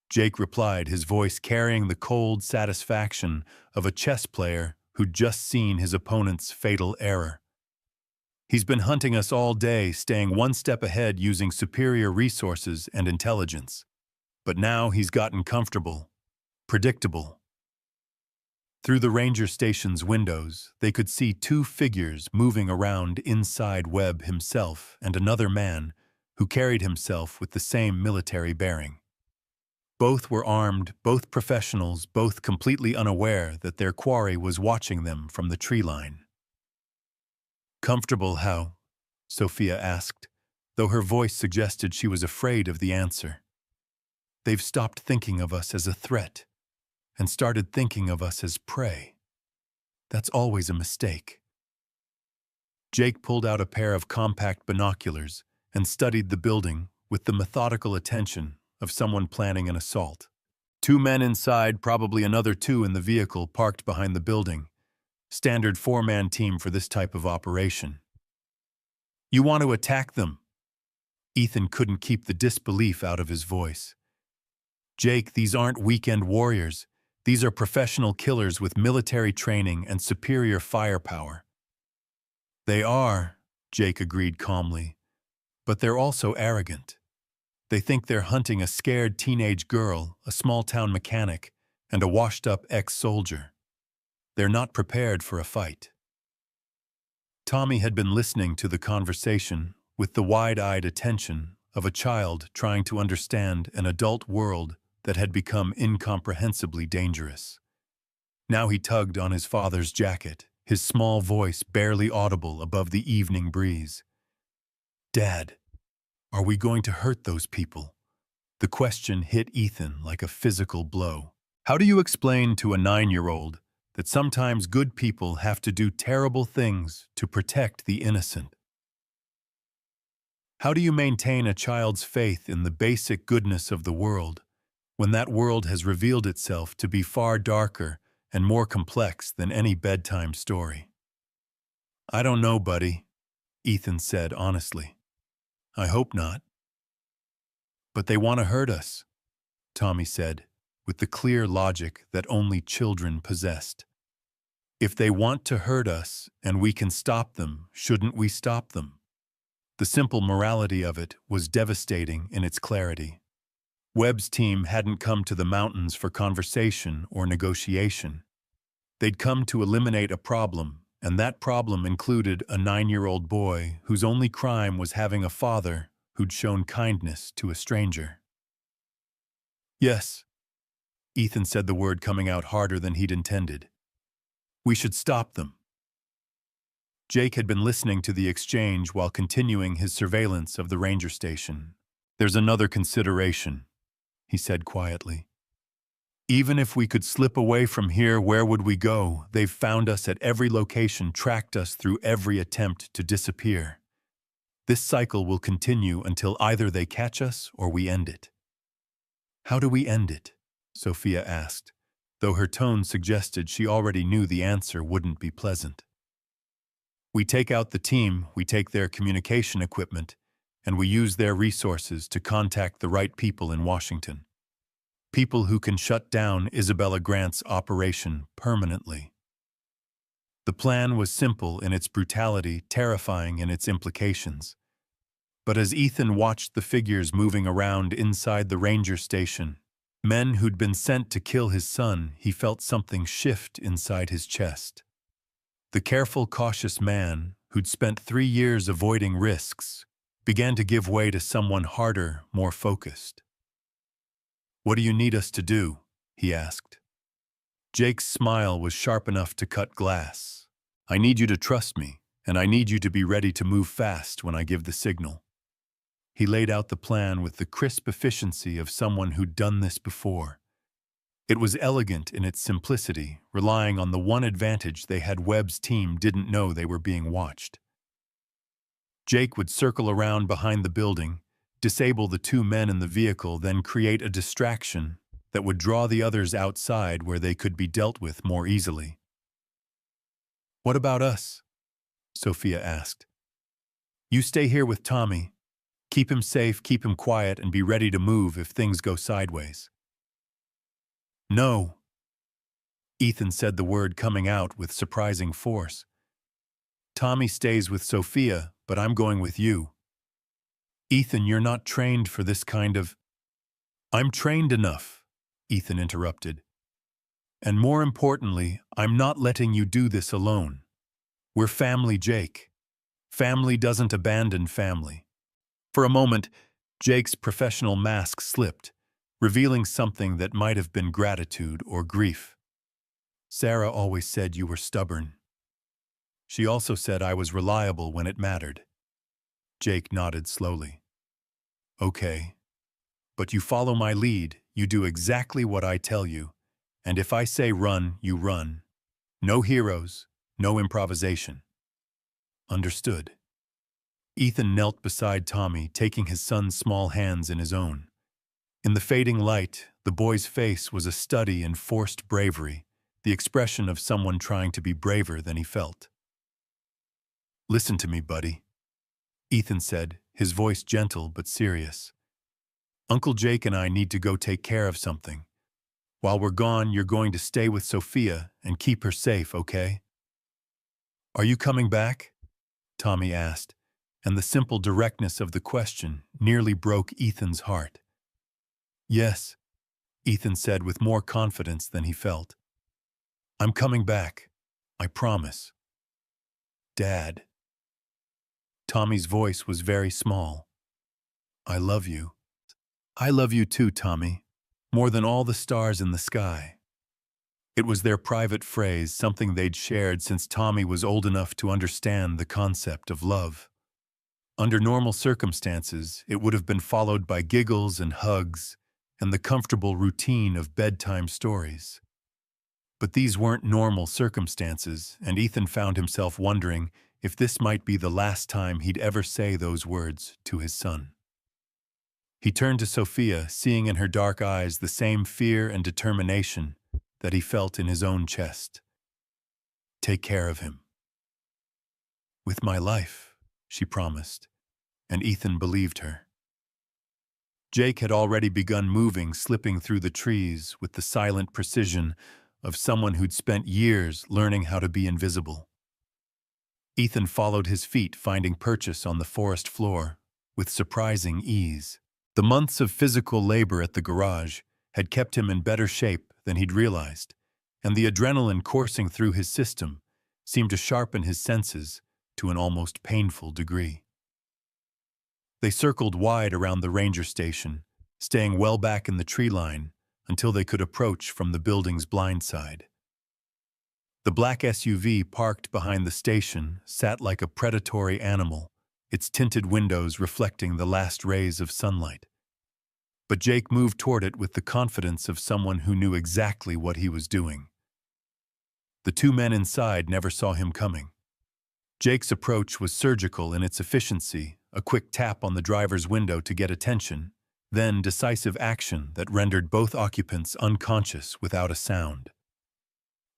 [SPEAKER 1] Jake replied, his voice carrying the cold satisfaction of a chess player who'd just seen his opponent's fatal error. "He's been hunting us all day, staying one step ahead using superior resources and intelligence. But now he's gotten comfortable, predictable." Through the ranger station's windows, they could see two figures moving around inside Webb himself and another man who carried himself with the same military bearing. Both were armed, both professionals, both completely unaware that their quarry was watching them from the tree line. "Comfortable how?" Sophia asked, though her voice suggested she was afraid of the answer. "They've stopped thinking of us as a threat and started thinking of us as prey. That's always a mistake." Jake pulled out a pair of compact binoculars and studied the building with the methodical attention of someone planning an assault. 2 men inside, probably another 2 in the vehicle parked behind the building. Standard 4-man team for this type of operation. "You want to attack them?" Ethan couldn't keep the disbelief out of his voice. "Jake, these aren't weekend warriors. These are professional killers with military training and superior firepower." "They are," Jake agreed calmly, "but they're also arrogant. They think they're hunting a scared teenage girl, a small-town mechanic, and a washed-up ex-soldier. They're not prepared for a fight. Tommy had been listening to the conversation with the wide-eyed attention of a child trying to understand an adult world that had become incomprehensibly dangerous. Now he tugged on his father's jacket, his small voice barely audible above the evening breeze. "Dad, are we going to hurt those people?" The question hit Ethan like a physical blow. How do you explain to a 9-year-old that sometimes good people have to do terrible things to protect the innocent? How do you maintain a child's faith in the basic goodness of the world when that world has revealed itself to be far darker and more complex than any bedtime story? "I don't know, buddy," Ethan said honestly. "I hope not." "But they want to hurt us," Tommy said, with the clear logic that only children possessed. "If they want to hurt us and we can stop them, shouldn't we stop them?" The simple morality of it was devastating in its clarity. Webb's team hadn't come to the mountains for conversation or negotiation. They'd come to eliminate a problem, and that problem included a 9-year-old boy whose only crime was having a father who'd shown kindness to a stranger. "Yes," Ethan said, the word coming out harder than he'd intended. "We should stop them." Jake had been listening to the exchange while continuing his surveillance of the ranger station. "There's another consideration," he said quietly. "Even if we could slip away from here, where would we go? They've found us at every location, tracked us through every attempt to disappear. This cycle will continue until either they catch us or we end it." "How do we end it?" Sophia asked, though her tone suggested she already knew the answer wouldn't be pleasant. "We take out the team, we take their communication equipment, and we use their resources to contact the right people in Washington. People who can shut down Isabella Grant's operation permanently." The plan was simple in its brutality, terrifying in its implications. But as Ethan watched the figures moving around inside the ranger station, men who'd been sent to kill his son, he felt something shift inside his chest. The careful, cautious man, who'd spent 3 years avoiding risks, began to give way to someone harder, more focused. "What do you need us to do?" he asked. Jake's smile was sharp enough to cut glass. "I need you to trust me, and I need you to be ready to move fast when I give the signal." He laid out the plan with the crisp efficiency of someone who'd done this before. It was elegant in its simplicity, relying on the one advantage they had: Webb's team didn't know they were being watched. Jake would circle around behind the building, disable the 2 men in the vehicle, then create a distraction that would draw the others outside where they could be dealt with more easily. "What about us?" Sophia asked. "You stay here with Tommy. Keep him safe, keep him quiet, and be ready to move if things go sideways." "No." Ethan said, the word coming out with surprising force. "Tommy stays with Sophia, but I'm going with you." "Ethan, you're not trained for this kind of—" "I'm trained enough," Ethan interrupted. "And more importantly, I'm not letting you do this alone. We're family, Jake. Family doesn't abandon family." For a moment, Jake's professional mask slipped, revealing something that might have been gratitude or grief. "Sarah always said you were stubborn. She also said I was reliable when it mattered." Jake nodded slowly. "Okay. But you follow my lead, you do exactly what I tell you, and if I say run, you run. No heroes, no improvisation." "Understood." Ethan knelt beside Tommy, taking his son's small hands in his own. In the fading light, the boy's face was a study in forced bravery, the expression of someone trying to be braver than he felt. "Listen to me, buddy," Ethan said, his voice gentle but serious. "Uncle Jake and I need to go take care of something. While we're gone, you're going to stay with Sophia and keep her safe, okay?" "Are you coming back?" Tommy asked, and the simple directness of the question nearly broke Ethan's heart. "Yes." Ethan said with more confidence than he felt. I'm coming back. I promise. Dad. Tommy's voice was very small. I love you. I love you too, Tommy. More than all the stars in the sky. It was their private phrase, something they'd shared since Tommy was old enough to understand the concept of love. Under normal circumstances, it would have been followed by giggles and hugs and the comfortable routine of bedtime stories. But these weren't normal circumstances, and Ethan found himself wondering if this might be the last time he'd ever say those words to his son. He turned to Sophia, seeing in her dark eyes the same fear and determination that he felt in his own chest. Take care of him. With my life, she promised, and Ethan believed her. Jake had already begun moving, slipping through the trees with the silent precision of someone who'd spent years learning how to be invisible. Ethan followed his feet, finding purchase on the forest floor with surprising ease. The months of physical labor at the garage had kept him in better shape than he'd realized, and the adrenaline coursing through his system seemed to sharpen his senses to an almost painful degree. They circled wide around the ranger station, staying well back in the tree line until they could approach from the building's blind side. The black SUV parked behind the station sat like a predatory animal, its tinted windows reflecting the last rays of sunlight. But Jake moved toward it with the confidence of someone who knew exactly what he was doing. The two men inside never saw him coming. Jake's approach was surgical in its efficiency, a quick tap on the driver's window to get attention, then decisive action that rendered both occupants unconscious without a sound.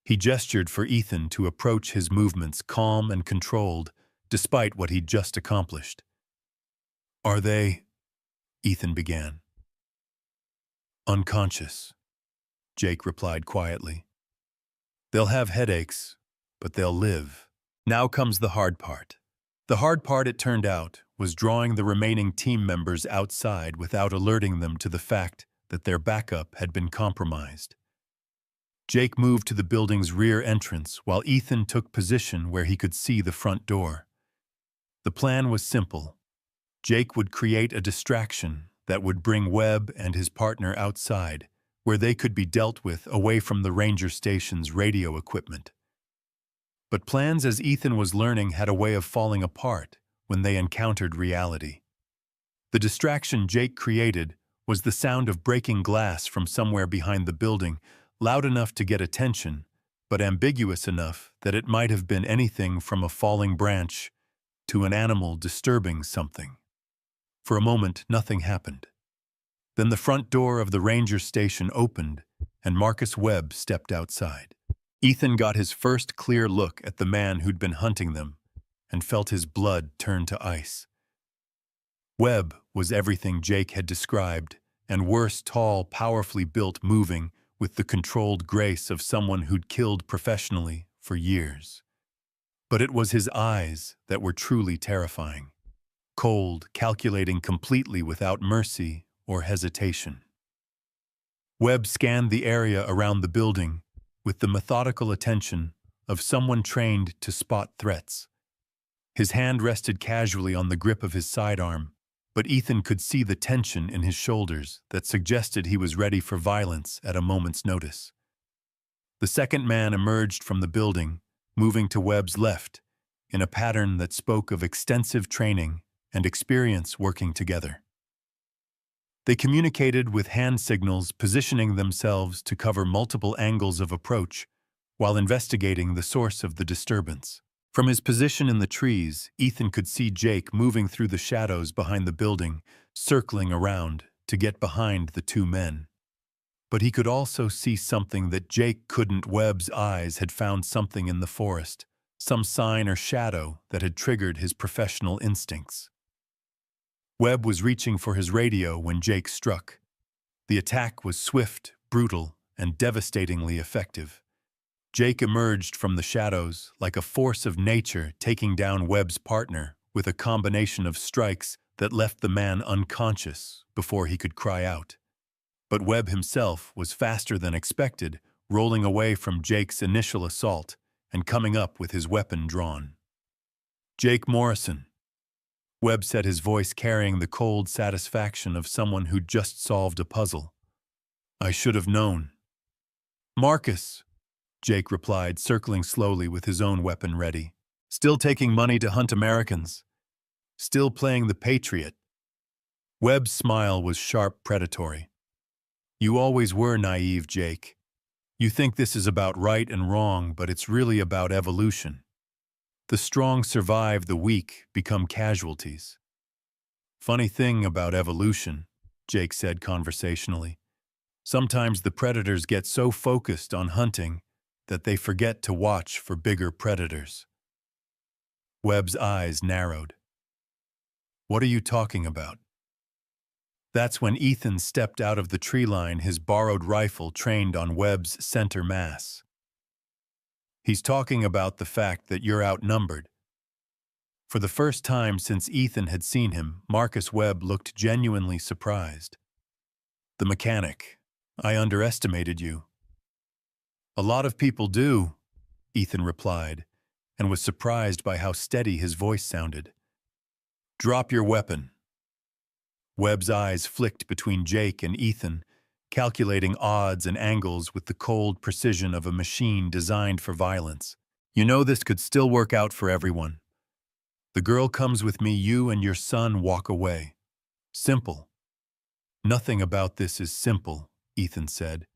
[SPEAKER 1] He gestured for Ethan to approach, his movements calm and controlled, despite what he'd just accomplished. Are they? Ethan began. Unconscious, Jake replied quietly. They'll have headaches, but they'll live. Now comes the hard part. The hard part, it turned out, was drawing the remaining team members outside without alerting them to the fact that their backup had been compromised. Jake moved to the building's rear entrance while Ethan took position where he could see the front door. The plan was simple. Jake would create a distraction that would bring Webb and his partner outside, where they could be dealt with away from the ranger station's radio equipment. But plans, as Ethan was learning, had a way of falling apart when they encountered reality. The distraction Jake created was the sound of breaking glass from somewhere behind the building, loud enough to get attention, but ambiguous enough that it might have been anything from a falling branch to an animal disturbing something. For a moment, nothing happened. Then the front door of the ranger station opened, and Marcus Webb stepped outside. Ethan got his first clear look at the man who'd been hunting them, and felt his blood turn to ice. Webb was everything Jake had described, and worse, tall, powerfully built, moving with the controlled grace of someone who'd killed professionally for years. But it was his eyes that were truly terrifying. Cold, calculating, completely without mercy or hesitation. Webb scanned the area around the building with the methodical attention of someone trained to spot threats. His hand rested casually on the grip of his sidearm, but Ethan could see the tension in his shoulders that suggested he was ready for violence at a moment's notice. The second man emerged from the building, moving to Webb's left, in a pattern that spoke of extensive training and experience working together. They communicated with hand signals, positioning themselves to cover multiple angles of approach while investigating the source of the disturbance. From his position in the trees, Ethan could see Jake moving through the shadows behind the building, circling around to get behind the two men. But he could also see something that Jake couldn't. Webb's eyes had found something in the forest, some sign or shadow that had triggered his professional instincts. Webb was reaching for his radio when Jake struck. The attack was swift, brutal, and devastatingly effective. Jake emerged from the shadows like a force of nature, taking down Webb's partner with a combination of strikes that left the man unconscious before he could cry out. But Webb himself was faster than expected, rolling away from Jake's initial assault and coming up with his weapon drawn. "Jake Morrison," Webb said, his voice carrying the cold satisfaction of someone who'd just solved a puzzle. "I should have known." "Marcus," Jake replied, circling slowly with his own weapon ready. "Still taking money to hunt Americans. Still playing the patriot." Webb's smile was sharp, predatory. "You always were naive, Jake. You think this is about right and wrong, but it's really about evolution. The strong survive, the weak become casualties." "Funny thing about evolution," Jake said conversationally. "Sometimes the predators get so focused on hunting that they forget to watch for bigger predators." Webb's eyes narrowed. "What are you talking about?" That's when Ethan stepped out of the tree line, his borrowed rifle trained on Webb's center mass. "He's talking about the fact that you're outnumbered." For the first time since Ethan had seen him, Marcus Webb looked genuinely surprised. "The mechanic. I underestimated you." "A lot of people do," Ethan replied, and was surprised by how steady his voice sounded. "Drop your weapon." Webb's eyes flicked between Jake and Ethan, calculating odds and angles with the cold precision of a machine designed for violence. "You know this could still work out for everyone. The girl comes with me, you and your son walk away. Simple." "Nothing about this is simple," Ethan said.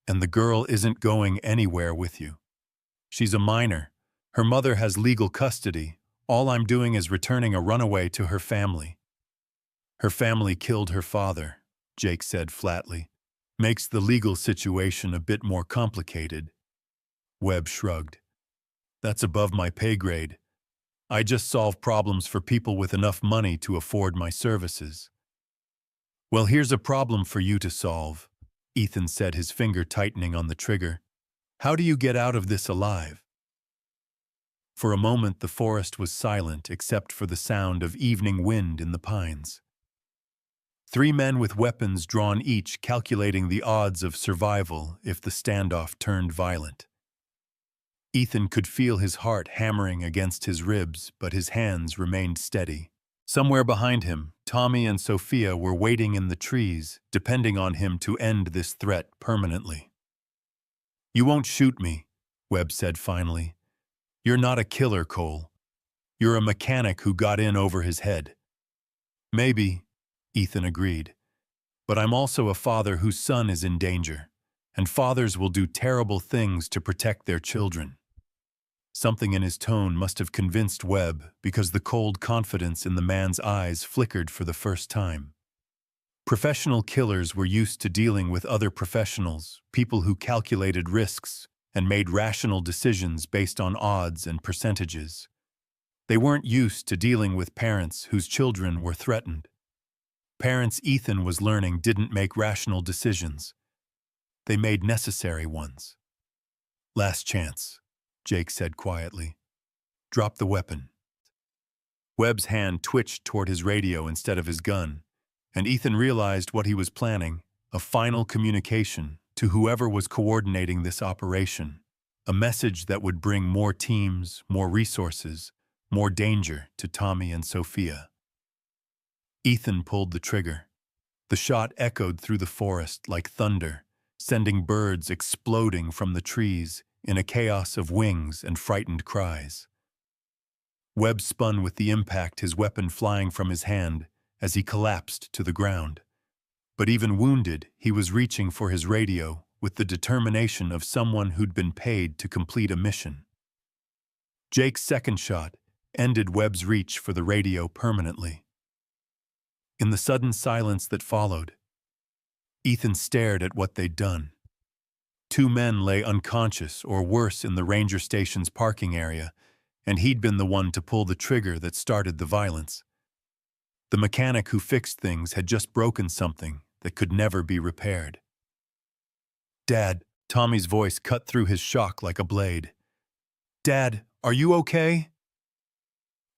[SPEAKER 1] "And the girl isn't going anywhere with you. She's a minor. Her mother has legal custody. All I'm doing is returning a runaway to her family." "Her family killed her father," Jake said flatly. "Makes the legal situation a bit more complicated." Webb shrugged. "That's above my pay grade. I just solve problems for people with enough money to afford my services." "Well, here's a problem for you to solve," Ethan said, his finger tightening on the trigger. "How do you get out of this alive?" For a moment the forest was silent except for the sound of evening wind in the pines. 3 men with weapons drawn, each calculating the odds of survival if the standoff turned violent. Ethan could feel his heart hammering against his ribs, but his hands remained steady. Somewhere behind him, Tommy and Sophia were waiting in the trees, depending on him to end this threat permanently. "You won't shoot me," Webb said finally. "You're not a killer, Cole. You're a mechanic who got in over his head." "Maybe," Ethan agreed. "But I'm also a father whose son is in danger, and fathers will do terrible things to protect their children." Something in his tone must have convinced Webb, because the cold confidence in the man's eyes flickered for the first time. Professional killers were used to dealing with other professionals, people who calculated risks and made rational decisions based on odds and percentages. They weren't used to dealing with parents whose children were threatened. Parents Ethan was learning didn't make rational decisions. They made necessary ones. "Last chance," Jake said quietly. "Drop the weapon." Webb's hand twitched toward his radio instead of his gun, and Ethan realized what he was planning: a final communication to whoever was coordinating this operation, a message that would bring more teams, more resources, more danger to Tommy and Sophia. Ethan pulled the trigger. The shot echoed through the forest like thunder, sending birds exploding from the trees in a chaos of wings and frightened cries. Webb spun with the impact, his weapon flying from his hand as he collapsed to the ground. But even wounded, he was reaching for his radio with the determination of someone who'd been paid to complete a mission. Jake's second shot ended Webb's reach for the radio permanently. In the sudden silence that followed, Ethan stared at what they'd done. 2 men lay unconscious or worse in the ranger station's parking area, and he'd been the one to pull the trigger that started the violence. The mechanic who fixed things had just broken something that could never be repaired. "Dad," Tommy's voice cut through his shock like a blade. "Dad, are you okay?"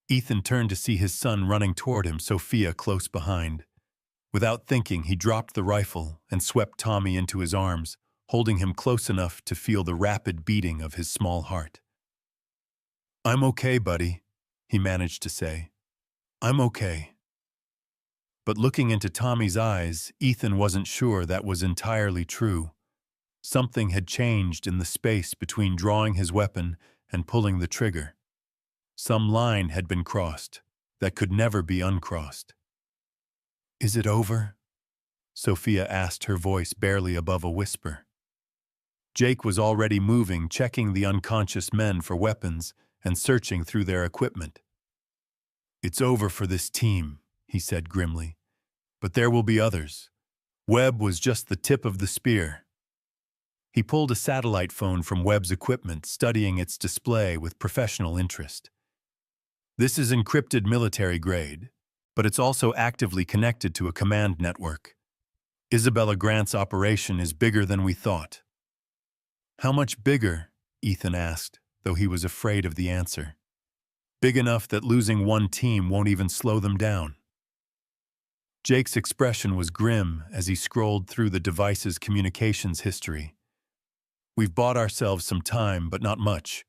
[SPEAKER 1] Ethan turned to see his son running toward him, Sophia close behind. Without thinking, he dropped the rifle and swept Tommy into his arms, holding him close enough to feel the rapid beating of his small heart. "I'm okay, buddy," he managed to say. "I'm okay." But looking into Tommy's eyes, Ethan wasn't sure that was entirely true. Something had changed in the space between drawing his weapon and pulling the trigger. Some line had been crossed that could never be uncrossed. "Is it over?" Sophia asked, her voice barely above a whisper. Jake was already moving, checking the unconscious men for weapons and searching through their equipment. "It's over for this team," he said grimly. "But there will be others. Webb was just the tip of the spear." He pulled a satellite phone from Webb's equipment, studying its display with professional interest. "This is encrypted military grade, but it's also actively connected to a command network. Isabella Grant's operation is bigger than we thought." "How much bigger?" Ethan asked, though he was afraid of the answer. "Big enough that losing one team won't even slow them down." Jake's expression was grim as he scrolled through the device's communications history. "We've bought ourselves some time, but not much.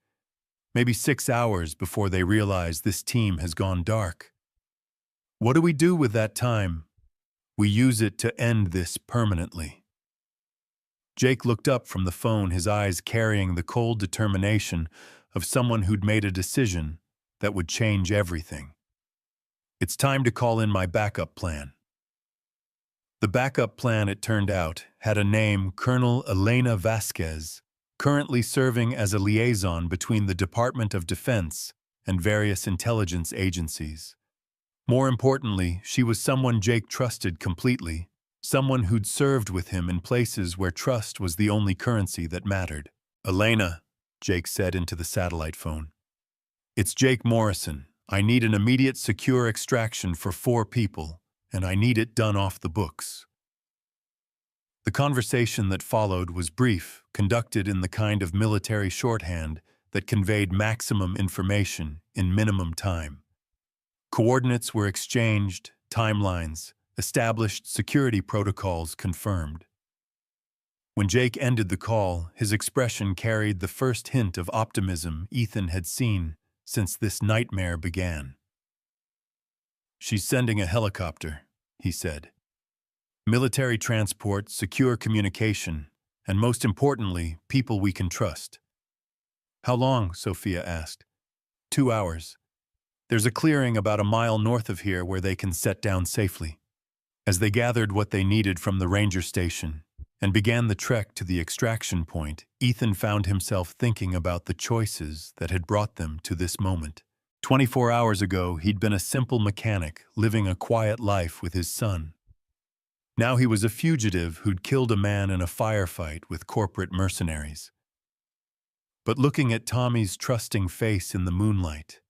[SPEAKER 1] Maybe 6 hours before they realize this team has gone dark. What do we do with that time? We use it to end this permanently." Jake looked up from the phone, his eyes carrying the cold determination of someone who'd made a decision that would change everything. "It's time to call in my backup plan." The backup plan, it turned out, had a name: Colonel Elena Vasquez, currently serving as a liaison between the Department of Defense and various intelligence agencies. More importantly, she was someone Jake trusted completely, someone who'd served with him in places where trust was the only currency that mattered. "Elena," Jake said into the satellite phone. "It's Jake Morrison. I need an immediate secure extraction for 4 people, and I need it done off the books." The conversation that followed was brief, conducted in the kind of military shorthand that conveyed maximum information in minimum time. Coordinates were exchanged, timelines established, security protocols confirmed. When Jake ended the call, his expression carried the first hint of optimism Ethan had seen since this nightmare began. "She's sending a helicopter," he said. "Military transport, secure communication, and most importantly, people we can trust." "How long?" Sophia asked. 2 hours. There's a clearing about a mile north of here where they can set down safely." As they gathered what they needed from the ranger station and began the trek to the extraction point, Ethan found himself thinking about the choices that had brought them to this moment. 24 hours ago, he'd been a simple mechanic living a quiet life with his son. Now he was a fugitive who'd killed a man in a firefight with corporate mercenaries. But looking at Tommy's trusting face in the moonlight,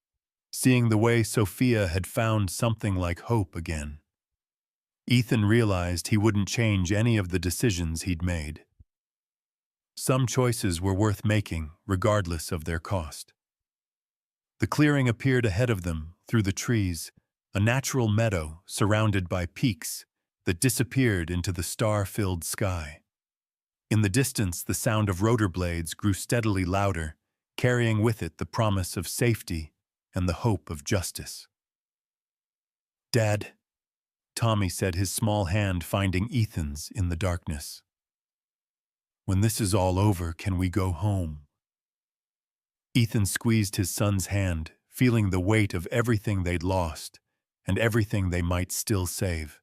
[SPEAKER 1] seeing the way Sophia had found something like hope again, Ethan realized he wouldn't change any of the decisions he'd made. Some choices were worth making, regardless of their cost. The clearing appeared ahead of them, through the trees, a natural meadow surrounded by peaks that disappeared into the star-filled sky. In the distance, the sound of rotor blades grew steadily louder, carrying with it the promise of safety and the hope of justice. "Dad," Tommy said, his small hand finding Ethan's in the darkness. "When this is all over, can we go home?" Ethan squeezed his son's hand, feeling the weight of everything they'd lost and everything they might still save.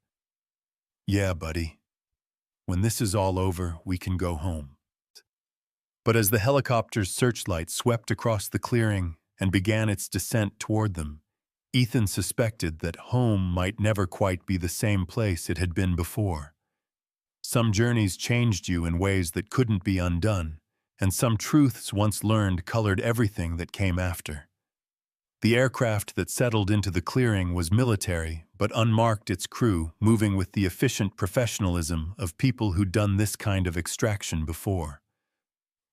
[SPEAKER 1] "Yeah, buddy. When this is all over, we can go home." But as the helicopter's searchlight swept across the clearing and began its descent toward them, Ethan suspected that home might never quite be the same place it had been before. Some journeys changed you in ways that couldn't be undone, and some truths once learned colored everything that came after. The aircraft that settled into the clearing was military, but unmarked its crew, moving with the efficient professionalism of people who'd done this kind of extraction before.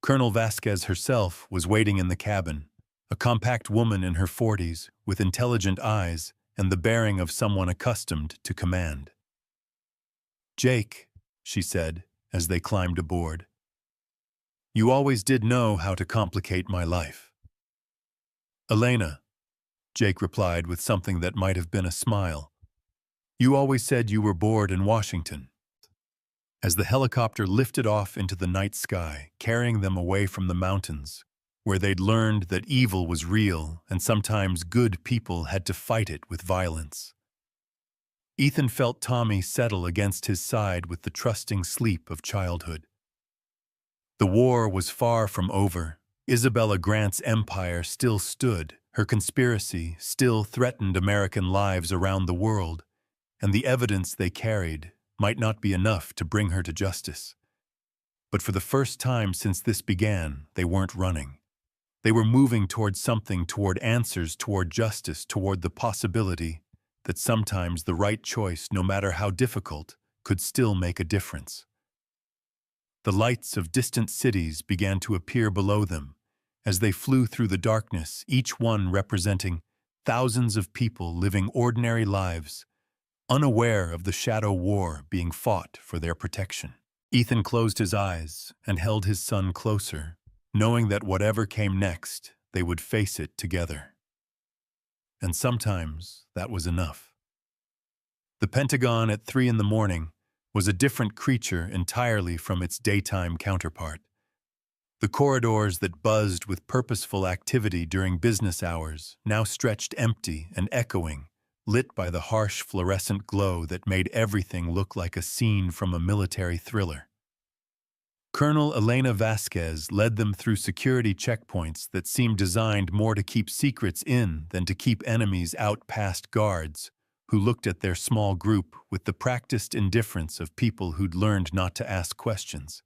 [SPEAKER 1] Colonel Vasquez herself was waiting in the cabin, a compact woman in her 40s, with intelligent eyes and the bearing of someone accustomed to command. "Jake," she said as they climbed aboard, "you always did know how to complicate my life." "Elena," Jake replied with something that might have been a smile, "you always said you were bored in Washington." As the helicopter lifted off into the night sky, carrying them away from the mountains, where they'd learned that evil was real and sometimes good people had to fight it with violence, Ethan felt Tommy settle against his side with the trusting sleep of childhood. The war was far from over. Isabella Grant's empire still stood, her conspiracy still threatened American lives around the world, and the evidence they carried might not be enough to bring her to justice. But for the first time since this began, they weren't running. They were moving toward something, toward answers, toward justice, toward the possibility that sometimes the right choice, no matter how difficult, could still make a difference. The lights of distant cities began to appear below them as they flew through the darkness, each one representing thousands of people living ordinary lives, unaware of the shadow war being fought for their protection. Ethan closed his eyes and held his son closer, knowing that whatever came next, they would face it together. And sometimes that was enough. The Pentagon at 3 a.m. was a different creature entirely from its daytime counterpart. The corridors that buzzed with purposeful activity during business hours now stretched empty and echoing, lit by the harsh fluorescent glow that made everything look like a scene from a military thriller. Colonel Elena Vasquez led them through security checkpoints that seemed designed more to keep secrets in than to keep enemies out past guards, who looked at their small group with the practiced indifference of people who'd learned not to ask questions.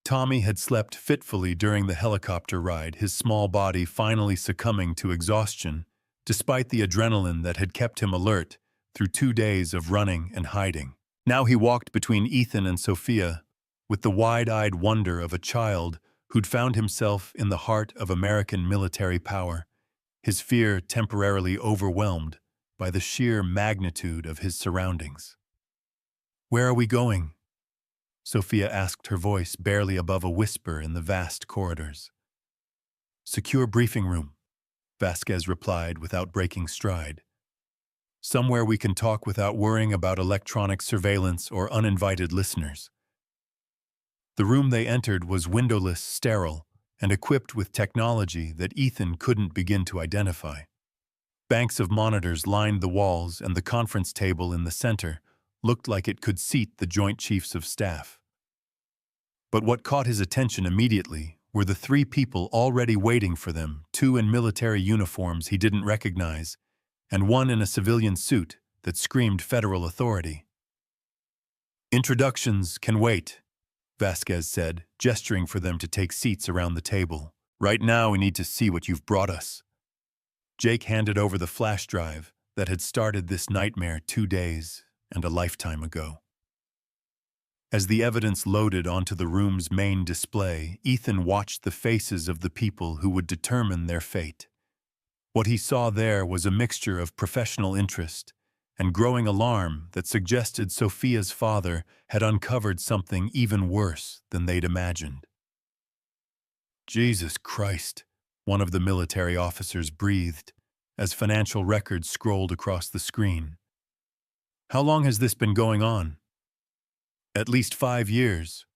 [SPEAKER 1] Tommy had slept fitfully during the helicopter ride, his small body finally succumbing to exhaustion, despite the adrenaline that had kept him alert through 2 days of running and hiding. Now he walked between Ethan and Sophia, with the wide-eyed wonder of a child who'd found himself in the heart of American military power, his fear temporarily overwhelmed by the sheer magnitude of his surroundings. "Where are we going?" Sophia asked, her voice barely above a whisper in the vast corridors. "Secure briefing room," Vasquez replied without breaking stride. "Somewhere we can talk without worrying about electronic surveillance or uninvited listeners." The room they entered was windowless, sterile, and equipped with technology that Ethan couldn't begin to identify. Banks of monitors lined the walls, and the conference table in the center looked like it could seat the Joint Chiefs of Staff. But what caught his attention immediately were the 3 people already waiting for them, 2 in military uniforms he didn't recognize, and 1 in a civilian suit that screamed federal authority. "Introductions can wait," Vasquez said, gesturing for them to take seats around the table. "Right now we need to see what you've brought us." Jake handed over the flash drive that had started this nightmare 2 days and a lifetime ago. As the evidence loaded onto the room's main display, Ethan watched the faces of the people who would determine their fate. What he saw there was a mixture of professional interest and growing alarm that suggested Sophia's father had uncovered something even worse than they'd imagined. "Jesus Christ," one of the military officers breathed as financial records scrolled across the screen. "How long has this been going on?" "At least 5 years,"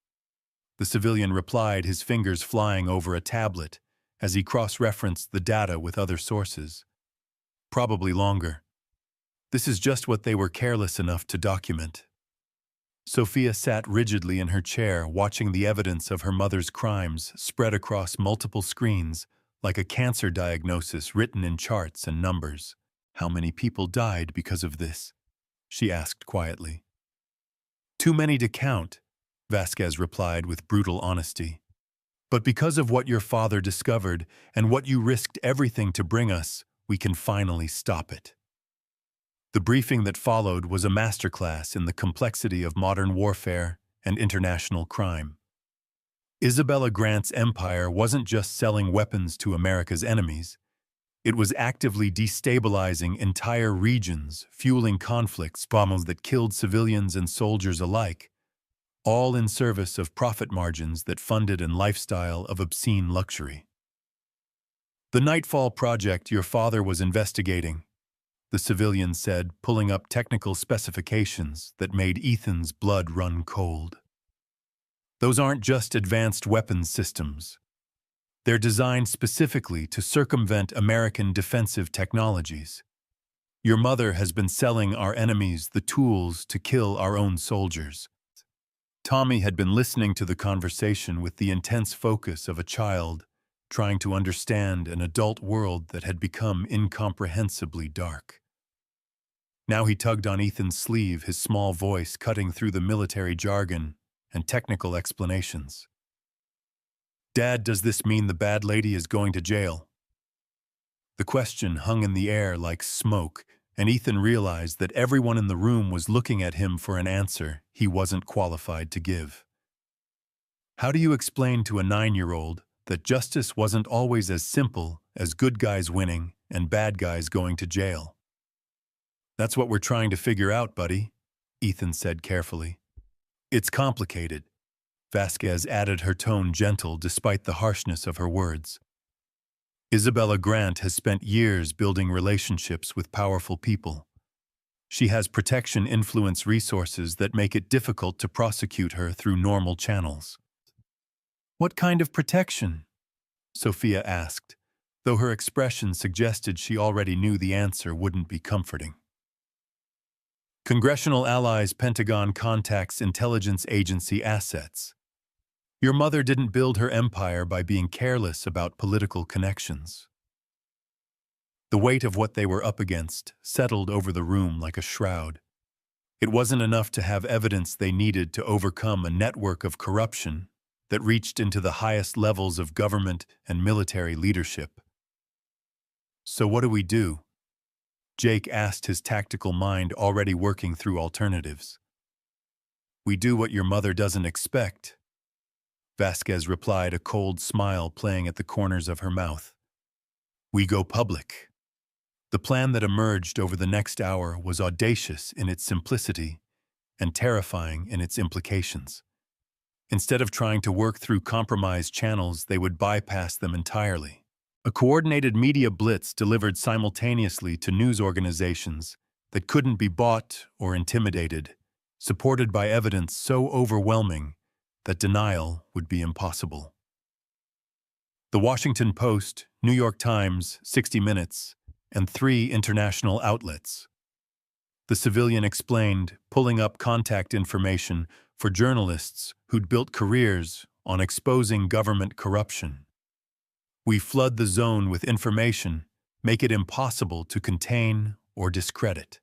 [SPEAKER 1] the civilian replied, his fingers flying over a tablet as he cross-referenced the data with other sources. "Probably longer. This is just what they were careless enough to document." Sophia sat rigidly in her chair, watching the evidence of her mother's crimes spread across multiple screens like a cancer diagnosis written in charts and numbers. "How many people died because of this?" she asked quietly. "Too many to count," Vasquez replied with brutal honesty. "But because of what your father discovered and what you risked everything to bring us, we can finally stop it." The briefing that followed was a masterclass in the complexity of modern warfare and international crime. Isabella Grant's empire wasn't just selling weapons to America's enemies. It was actively destabilizing entire regions, fueling conflicts, bombs that killed civilians and soldiers alike, all in service of profit margins that funded a lifestyle of obscene luxury. The Nightfall project your father was investigating, the civilian said, pulling up technical specifications that made Ethan's blood run cold. Those aren't just advanced weapons systems. They're designed specifically to circumvent American defensive technologies. Your mother has been selling our enemies the tools to kill our own soldiers. Tommy had been listening to the conversation with the intense focus of a child trying to understand an adult world that had become incomprehensibly dark. Now he tugged on Ethan's sleeve, his small voice cutting through the military jargon and technical explanations. "Dad, does this mean the bad lady is going to jail?" The question hung in the air like smoke, and Ethan realized that everyone in the room was looking at him for an answer he wasn't qualified to give. How do you explain to a 9-year-old that justice wasn't always as simple as good guys winning and bad guys going to jail? "That's what we're trying to figure out, buddy," Ethan said carefully. "It's complicated." Vasquez added, her tone gentle despite the harshness of her words. "Isabella Grant has spent years building relationships with powerful people. She has protection influence resources that make it difficult to prosecute her through normal channels." "What kind of protection?" Sophia asked, though her expression suggested she already knew the answer wouldn't be comforting. "Congressional allies' Pentagon contacts intelligence agency assets. Your mother didn't build her empire by being careless about political connections." The weight of what they were up against settled over the room like a shroud. It wasn't enough to have evidence they needed to overcome a network of corruption that reached into the highest levels of government and military leadership. "So what do we do?" Jake asked, his tactical mind already working through alternatives. "We do what your mother doesn't expect," Vasquez replied, a cold smile playing at the corners of her mouth. "We go public." The plan that emerged over the next hour was audacious in its simplicity and terrifying in its implications. Instead of trying to work through compromised channels, they would bypass them entirely. A coordinated media blitz delivered simultaneously to news organizations that couldn't be bought or intimidated, supported by evidence so overwhelming that denial would be impossible. The Washington Post, New York Times, 60 Minutes, and 3 international outlets. The civilian explained, pulling up contact information for journalists who'd built careers on exposing government corruption. "We flood the zone with information, make it impossible to contain or discredit."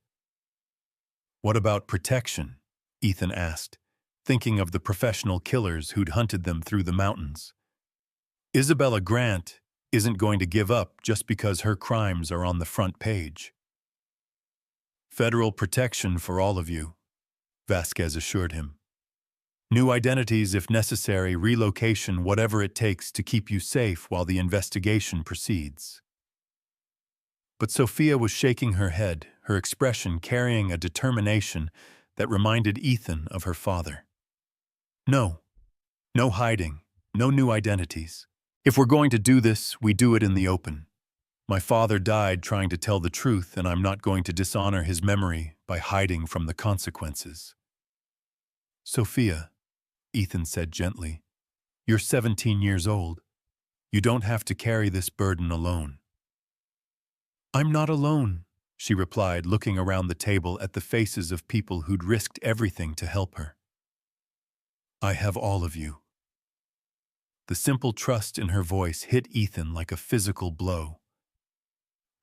[SPEAKER 1] "What about protection?" Ethan asked, thinking of the professional killers who'd hunted them through the mountains. "Isabella Grant isn't going to give up just because her crimes are on the front page." "Federal protection for all of you," Vasquez assured him. "New identities if necessary, relocation, whatever it takes to keep you safe while the investigation proceeds." But Sophia was shaking her head, her expression carrying a determination that reminded Ethan of her father. "No. No hiding. No new identities. If we're going to do this, we do it in the open. My father died trying to tell the truth, and I'm not going to dishonor his memory by hiding from the consequences." "Sophia," Ethan said gently, "you're 17 years old. You don't have to carry this burden alone." "I'm not alone," she replied, looking around the table at the faces of people who'd risked everything to help her. "I have all of you." The simple trust in her voice hit Ethan like a physical blow.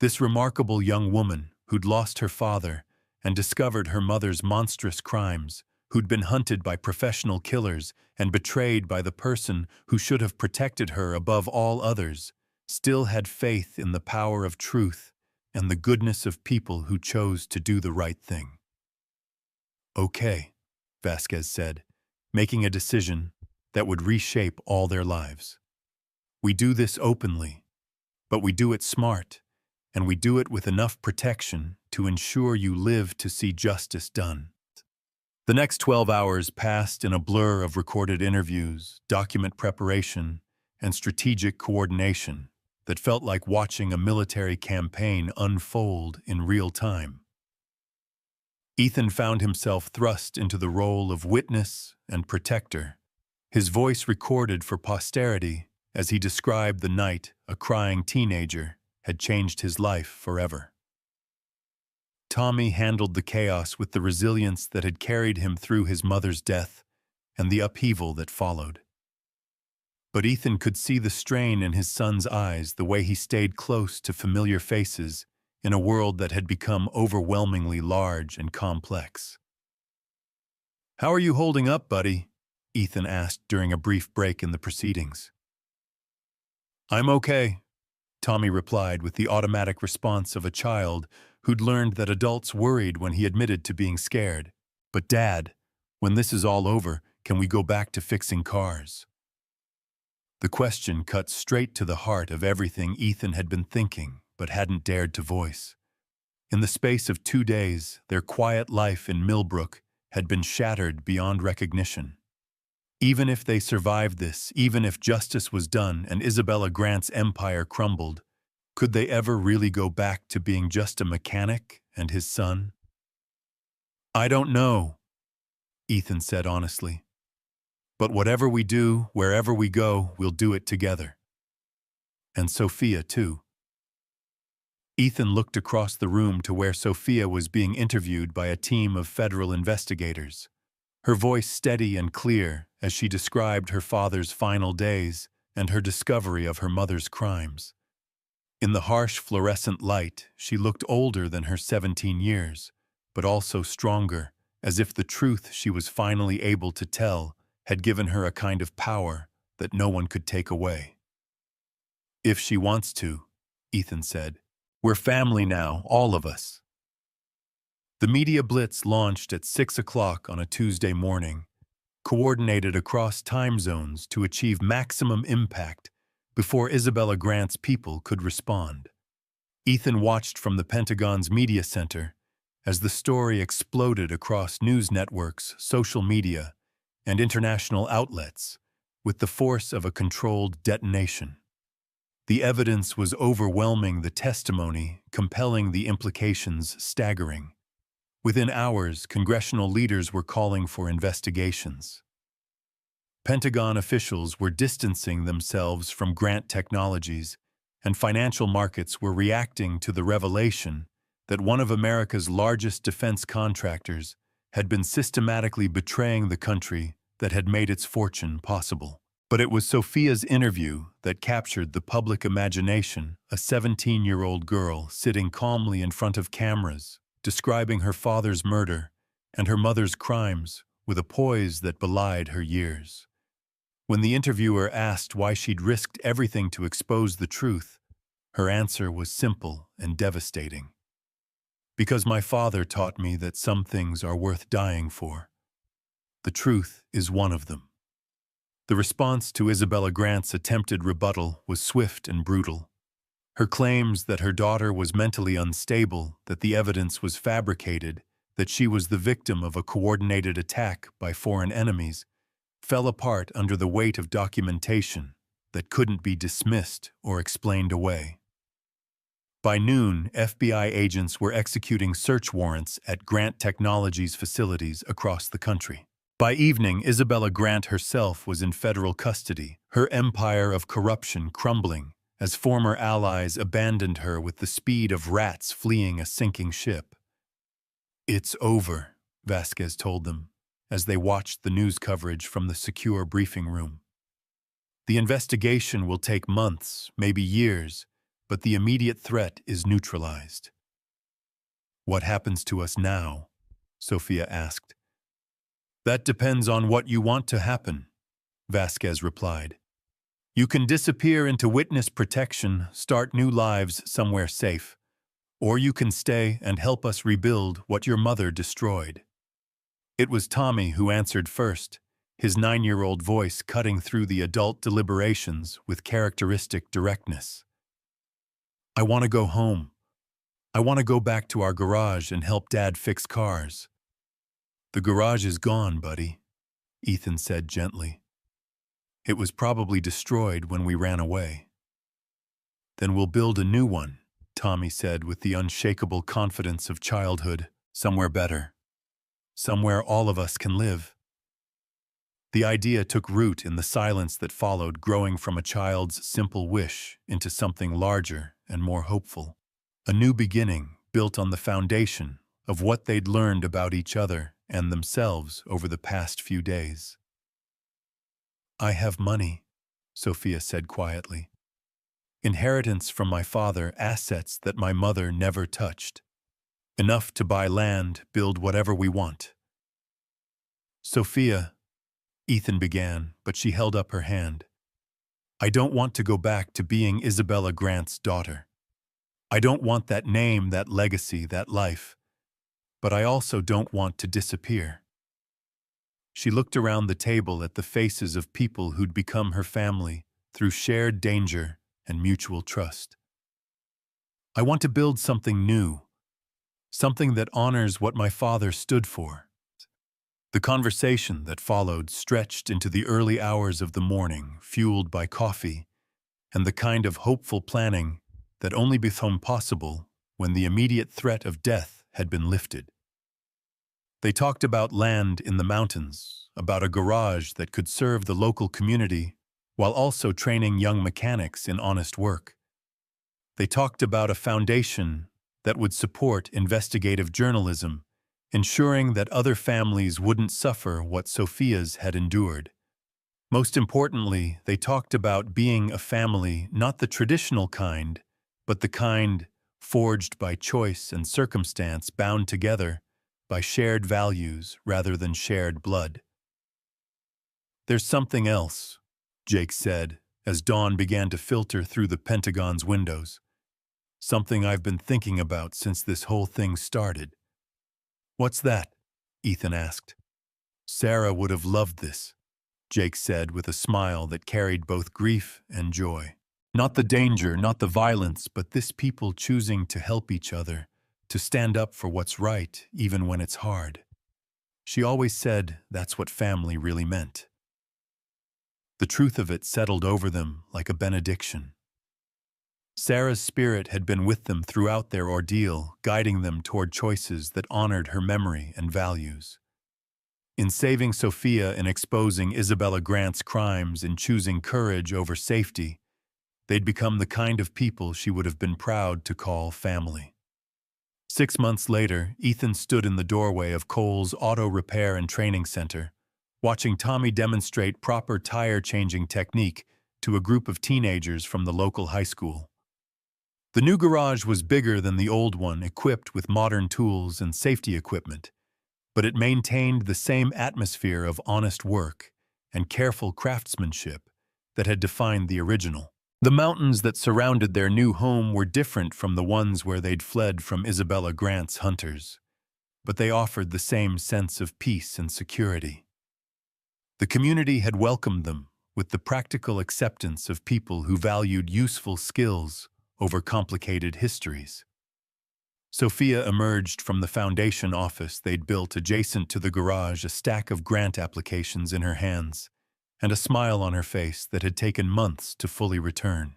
[SPEAKER 1] This remarkable young woman who'd lost her father and discovered her mother's monstrous crimes, who'd been hunted by professional killers and betrayed by the person who should have protected her above all others, still had faith in the power of truth and the goodness of people who chose to do the right thing. "Okay," Vasquez said, making a decision that would reshape all their lives. "We do this openly, but we do it smart and we do it with enough protection to ensure you live to see justice done. The next 12 hours passed in a blur of recorded interviews, document preparation, and strategic coordination that felt like watching a military campaign unfold in real time. Ethan found himself thrust into the role of witness and protector, his voice recorded for posterity as he described the night a crying teenager had changed his life forever. Tommy handled the chaos with the resilience that had carried him through his mother's death and the upheaval that followed. But Ethan could see the strain in his son's eyes, the way he stayed close to familiar faces in a world that had become overwhelmingly large and complex. "How are you holding up, buddy?" Ethan asked during a brief break in the proceedings. "I'm okay," Tommy replied with the automatic response of a child who'd learned that adults worried when he admitted to being scared. "But Dad, when this is all over, can we go back to fixing cars?" The question cut straight to the heart of everything Ethan had been thinking but hadn't dared to voice. In the space of 2 days, their quiet life in Millbrook had been shattered beyond recognition. Even if they survived this, even if justice was done and Isabella Grant's empire crumbled, could they ever really go back to being just a mechanic and his son? "I don't know," Ethan said honestly. "But whatever we do, wherever we go, we'll do it together." And Sophia, too. Ethan looked across the room to where Sophia was being interviewed by a team of federal investigators, her voice steady and clear as she described her father's final days and her discovery of her mother's crimes. In the harsh fluorescent light, she looked older than her 17 years, but also stronger, as if the truth she was finally able to tell had given her a kind of power that no one could take away. "If she wants to," Ethan said. "We're family now, all of us." The media blitz launched at 6 o'clock on a Tuesday morning, coordinated across time zones to achieve maximum impact before Isabella Grant's people could respond. Ethan watched from the Pentagon's media center as the story exploded across news networks, social media, and international outlets with the force of a controlled detonation. The evidence was overwhelming, the testimony compelling, the implications staggering. Within hours, congressional leaders were calling for investigations. Pentagon officials were distancing themselves from Grant Technologies, and financial markets were reacting to the revelation that one of America's largest defense contractors had been systematically betraying the country that had made its fortune possible. But it was Sophia's interview that captured the public imagination, a 17-year-old girl sitting calmly in front of cameras, describing her father's murder and her mother's crimes with a poise that belied her years. When the interviewer asked why she'd risked everything to expose the truth, her answer was simple and devastating. "Because my father taught me that some things are worth dying for. The truth is one of them." The response to Isabella Grant's attempted rebuttal was swift and brutal. Her claims that her daughter was mentally unstable, that the evidence was fabricated, that she was the victim of a coordinated attack by foreign enemies, fell apart under the weight of documentation that couldn't be dismissed or explained away. By noon, FBI agents were executing search warrants at Grant Technologies facilities across the country. By evening, Isabella Grant herself was in federal custody, her empire of corruption crumbling as former allies abandoned her with the speed of rats fleeing a sinking ship. "It's over," Vasquez told them as they watched the news coverage from the secure briefing room. "The investigation will take months, maybe years, but the immediate threat is neutralized." "What happens to us now?" Sophia asked. "That depends on what you want to happen," Vasquez replied. "You can disappear into witness protection, start new lives somewhere safe, or you can stay and help us rebuild what your mother destroyed." It was Tommy who answered first, his 9-year-old voice cutting through the adult deliberations with characteristic directness. "I want to go home. I want to go back to our garage and help Dad fix cars. The garage is gone, buddy, Ethan said gently. It was probably destroyed when we ran away. Then we'll build a new one, Tommy said with the unshakable confidence of childhood, somewhere better. Somewhere all of us can live. The idea took root in the silence that followed, growing from a child's simple wish into something larger and more hopeful. A new beginning built on the foundation of what they'd learned about each other and themselves over the past few days. I have money, Sophia said quietly. Inheritance from my father, assets that my mother never touched. Enough to buy land, build whatever we want. Sophia, Ethan began, but she held up her hand. I don't want to go back to being Isabella Grant's daughter. I don't want that name, that legacy, that life. But I also don't want to disappear. She looked around the table at the faces of people who'd become her family through shared danger and mutual trust. I want to build something new, something that honors what my father stood for. The conversation that followed stretched into the early hours of the morning, fueled by coffee and the kind of hopeful planning that only became possible when the immediate threat of death had been lifted. They talked about land in the mountains, about a garage that could serve the local community while also training young mechanics in honest work. They talked about a foundation that would support investigative journalism, ensuring that other families wouldn't suffer what Sophia's had endured. Most importantly, they talked about being a family, not the traditional kind, but the kind forged by choice and circumstance, bound together by shared values rather than shared blood. There's something else, Jake said, as dawn began to filter through the Pentagon's windows. Something I've been thinking about since this whole thing started. What's that? Ethan asked. Sarah would have loved this, Jake said with a smile that carried both grief and joy. Not the danger, not the violence, but this people choosing to help each other, to stand up for what's right, even when it's hard. She always said that's what family really meant. The truth of it settled over them like a benediction. Sarah's spirit had been with them throughout their ordeal, guiding them toward choices that honored her memory and values. In saving Sophia and exposing Isabella Grant's crimes, in choosing courage over safety, they'd become the kind of people she would have been proud to call family. 6 months later, Ethan stood in the doorway of Cole's Auto Repair and Training Center, watching Tommy demonstrate proper tire-changing technique to a group of teenagers from the local high school. The new garage was bigger than the old one, equipped with modern tools and safety equipment, but it maintained the same atmosphere of honest work and careful craftsmanship that had defined the original. The mountains that surrounded their new home were different from the ones where they'd fled from Isabella Grant's hunters, but they offered the same sense of peace and security. The community had welcomed them with the practical acceptance of people who valued useful skills over complicated histories. Sophia emerged from the foundation office they'd built adjacent to the garage, a stack of grant applications in her hands, and a smile on her face that had taken months to fully return.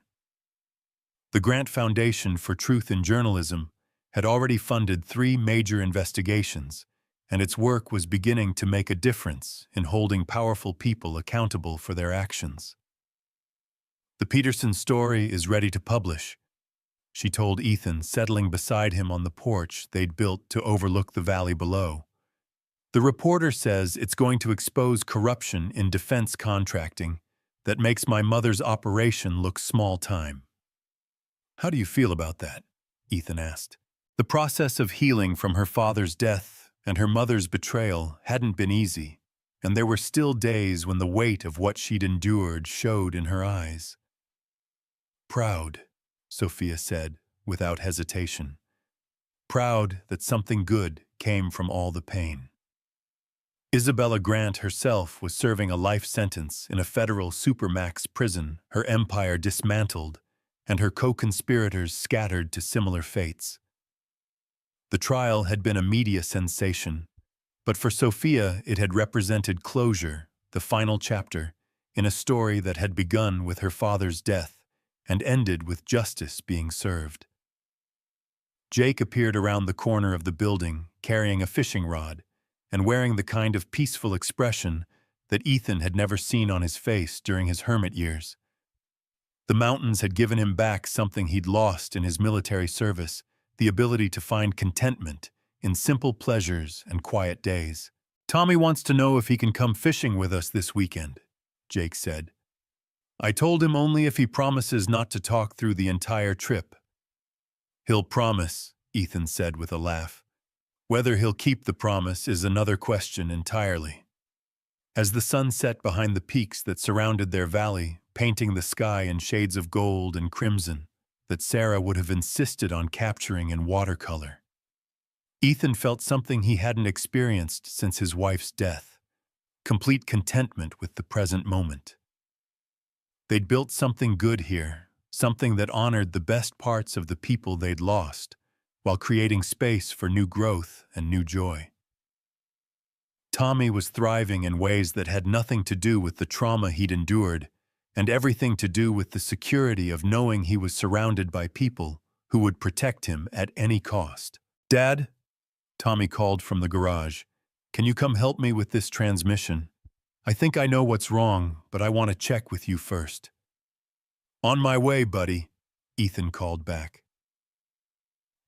[SPEAKER 1] The Grant Foundation for Truth in Journalism had already funded 3 major investigations, and its work was beginning to make a difference in holding powerful people accountable for their actions. The Peterson story is ready to publish, she told Ethan, settling beside him on the porch they'd built to overlook the valley below. The reporter says it's going to expose corruption in defense contracting that makes my mother's operation look small-time. How do you feel about that? Ethan asked. The process of healing from her father's death and her mother's betrayal hadn't been easy, and there were still days when the weight of what she'd endured showed in her eyes. Proud, Sophia said, without hesitation. Proud that something good came from all the pain. Isabella Grant herself was serving a life sentence in a federal supermax prison, her empire dismantled, and her co-conspirators scattered to similar fates. The trial had been a media sensation, but for Sophia it had represented closure, the final chapter, in a story that had begun with her father's death and ended with justice being served. Jake appeared around the corner of the building, carrying a fishing rod, and wearing the kind of peaceful expression that Ethan had never seen on his face during his hermit years. The mountains had given him back something he'd lost in his military service, the ability to find contentment in simple pleasures and quiet days. "Tommy wants to know if he can come fishing with us this weekend," Jake said. "I told him only if he promises not to talk through the entire trip." "He'll promise," Ethan said with a laugh. "Whether he'll keep the promise is another question entirely." As the sun set behind the peaks that surrounded their valley, painting the sky in shades of gold and crimson that Sarah would have insisted on capturing in watercolor, Ethan felt something he hadn't experienced since his wife's death: complete contentment with the present moment. They'd built something good here, something that honored the best parts of the people they'd lost, while creating space for new growth and new joy. Tommy was thriving in ways that had nothing to do with the trauma he'd endured, and everything to do with the security of knowing he was surrounded by people who would protect him at any cost. "Dad," Tommy called from the garage, "can you come help me with this transmission? I think I know what's wrong, but I want to check with you first." "On my way, buddy," Ethan called back.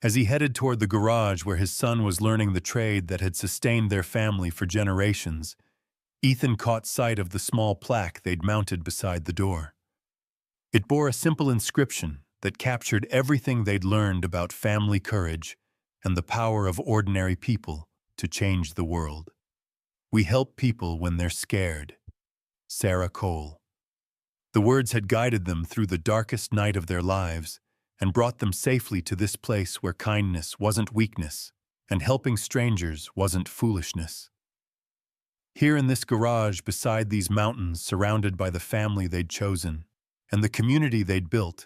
[SPEAKER 1] As he headed toward the garage where his son was learning the trade that had sustained their family for generations, Ethan caught sight of the small plaque they'd mounted beside the door. It bore a simple inscription that captured everything they'd learned about family courage and the power of ordinary people to change the world. "We help people when they're scared. Sarah Cole." The words had guided them through the darkest night of their lives and brought them safely to this place where kindness wasn't weakness and helping strangers wasn't foolishness. Here in this garage beside these mountains, surrounded by the family they'd chosen and the community they'd built,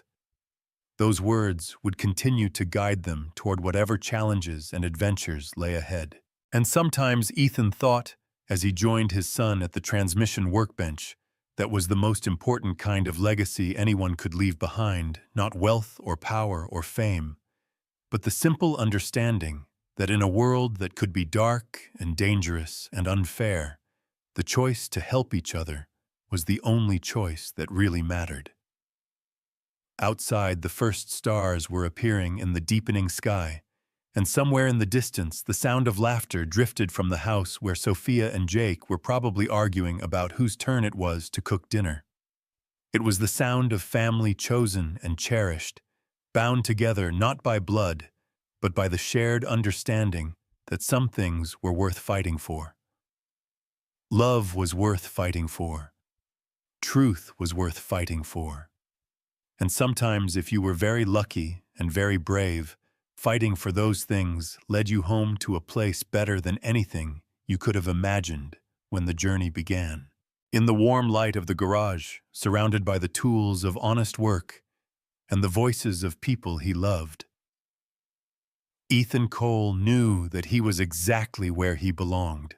[SPEAKER 1] those words would continue to guide them toward whatever challenges and adventures lay ahead. And sometimes Ethan thought, as he joined his son at the transmission workbench, that was the most important kind of legacy anyone could leave behind, not wealth or power or fame, but the simple understanding that in a world that could be dark and dangerous and unfair, the choice to help each other was the only choice that really mattered. Outside, the first stars were appearing in the deepening sky, and somewhere in the distance, the sound of laughter drifted from the house where Sophia and Jake were probably arguing about whose turn it was to cook dinner. It was the sound of family chosen and cherished, bound together not by blood, but by the shared understanding that some things were worth fighting for. Love was worth fighting for. Truth was worth fighting for. And sometimes, if you were very lucky and very brave, fighting for those things led you home to a place better than anything you could have imagined when the journey began. In the warm light of the garage, surrounded by the tools of honest work and the voices of people he loved, Ethan Cole knew that he was exactly where he belonged.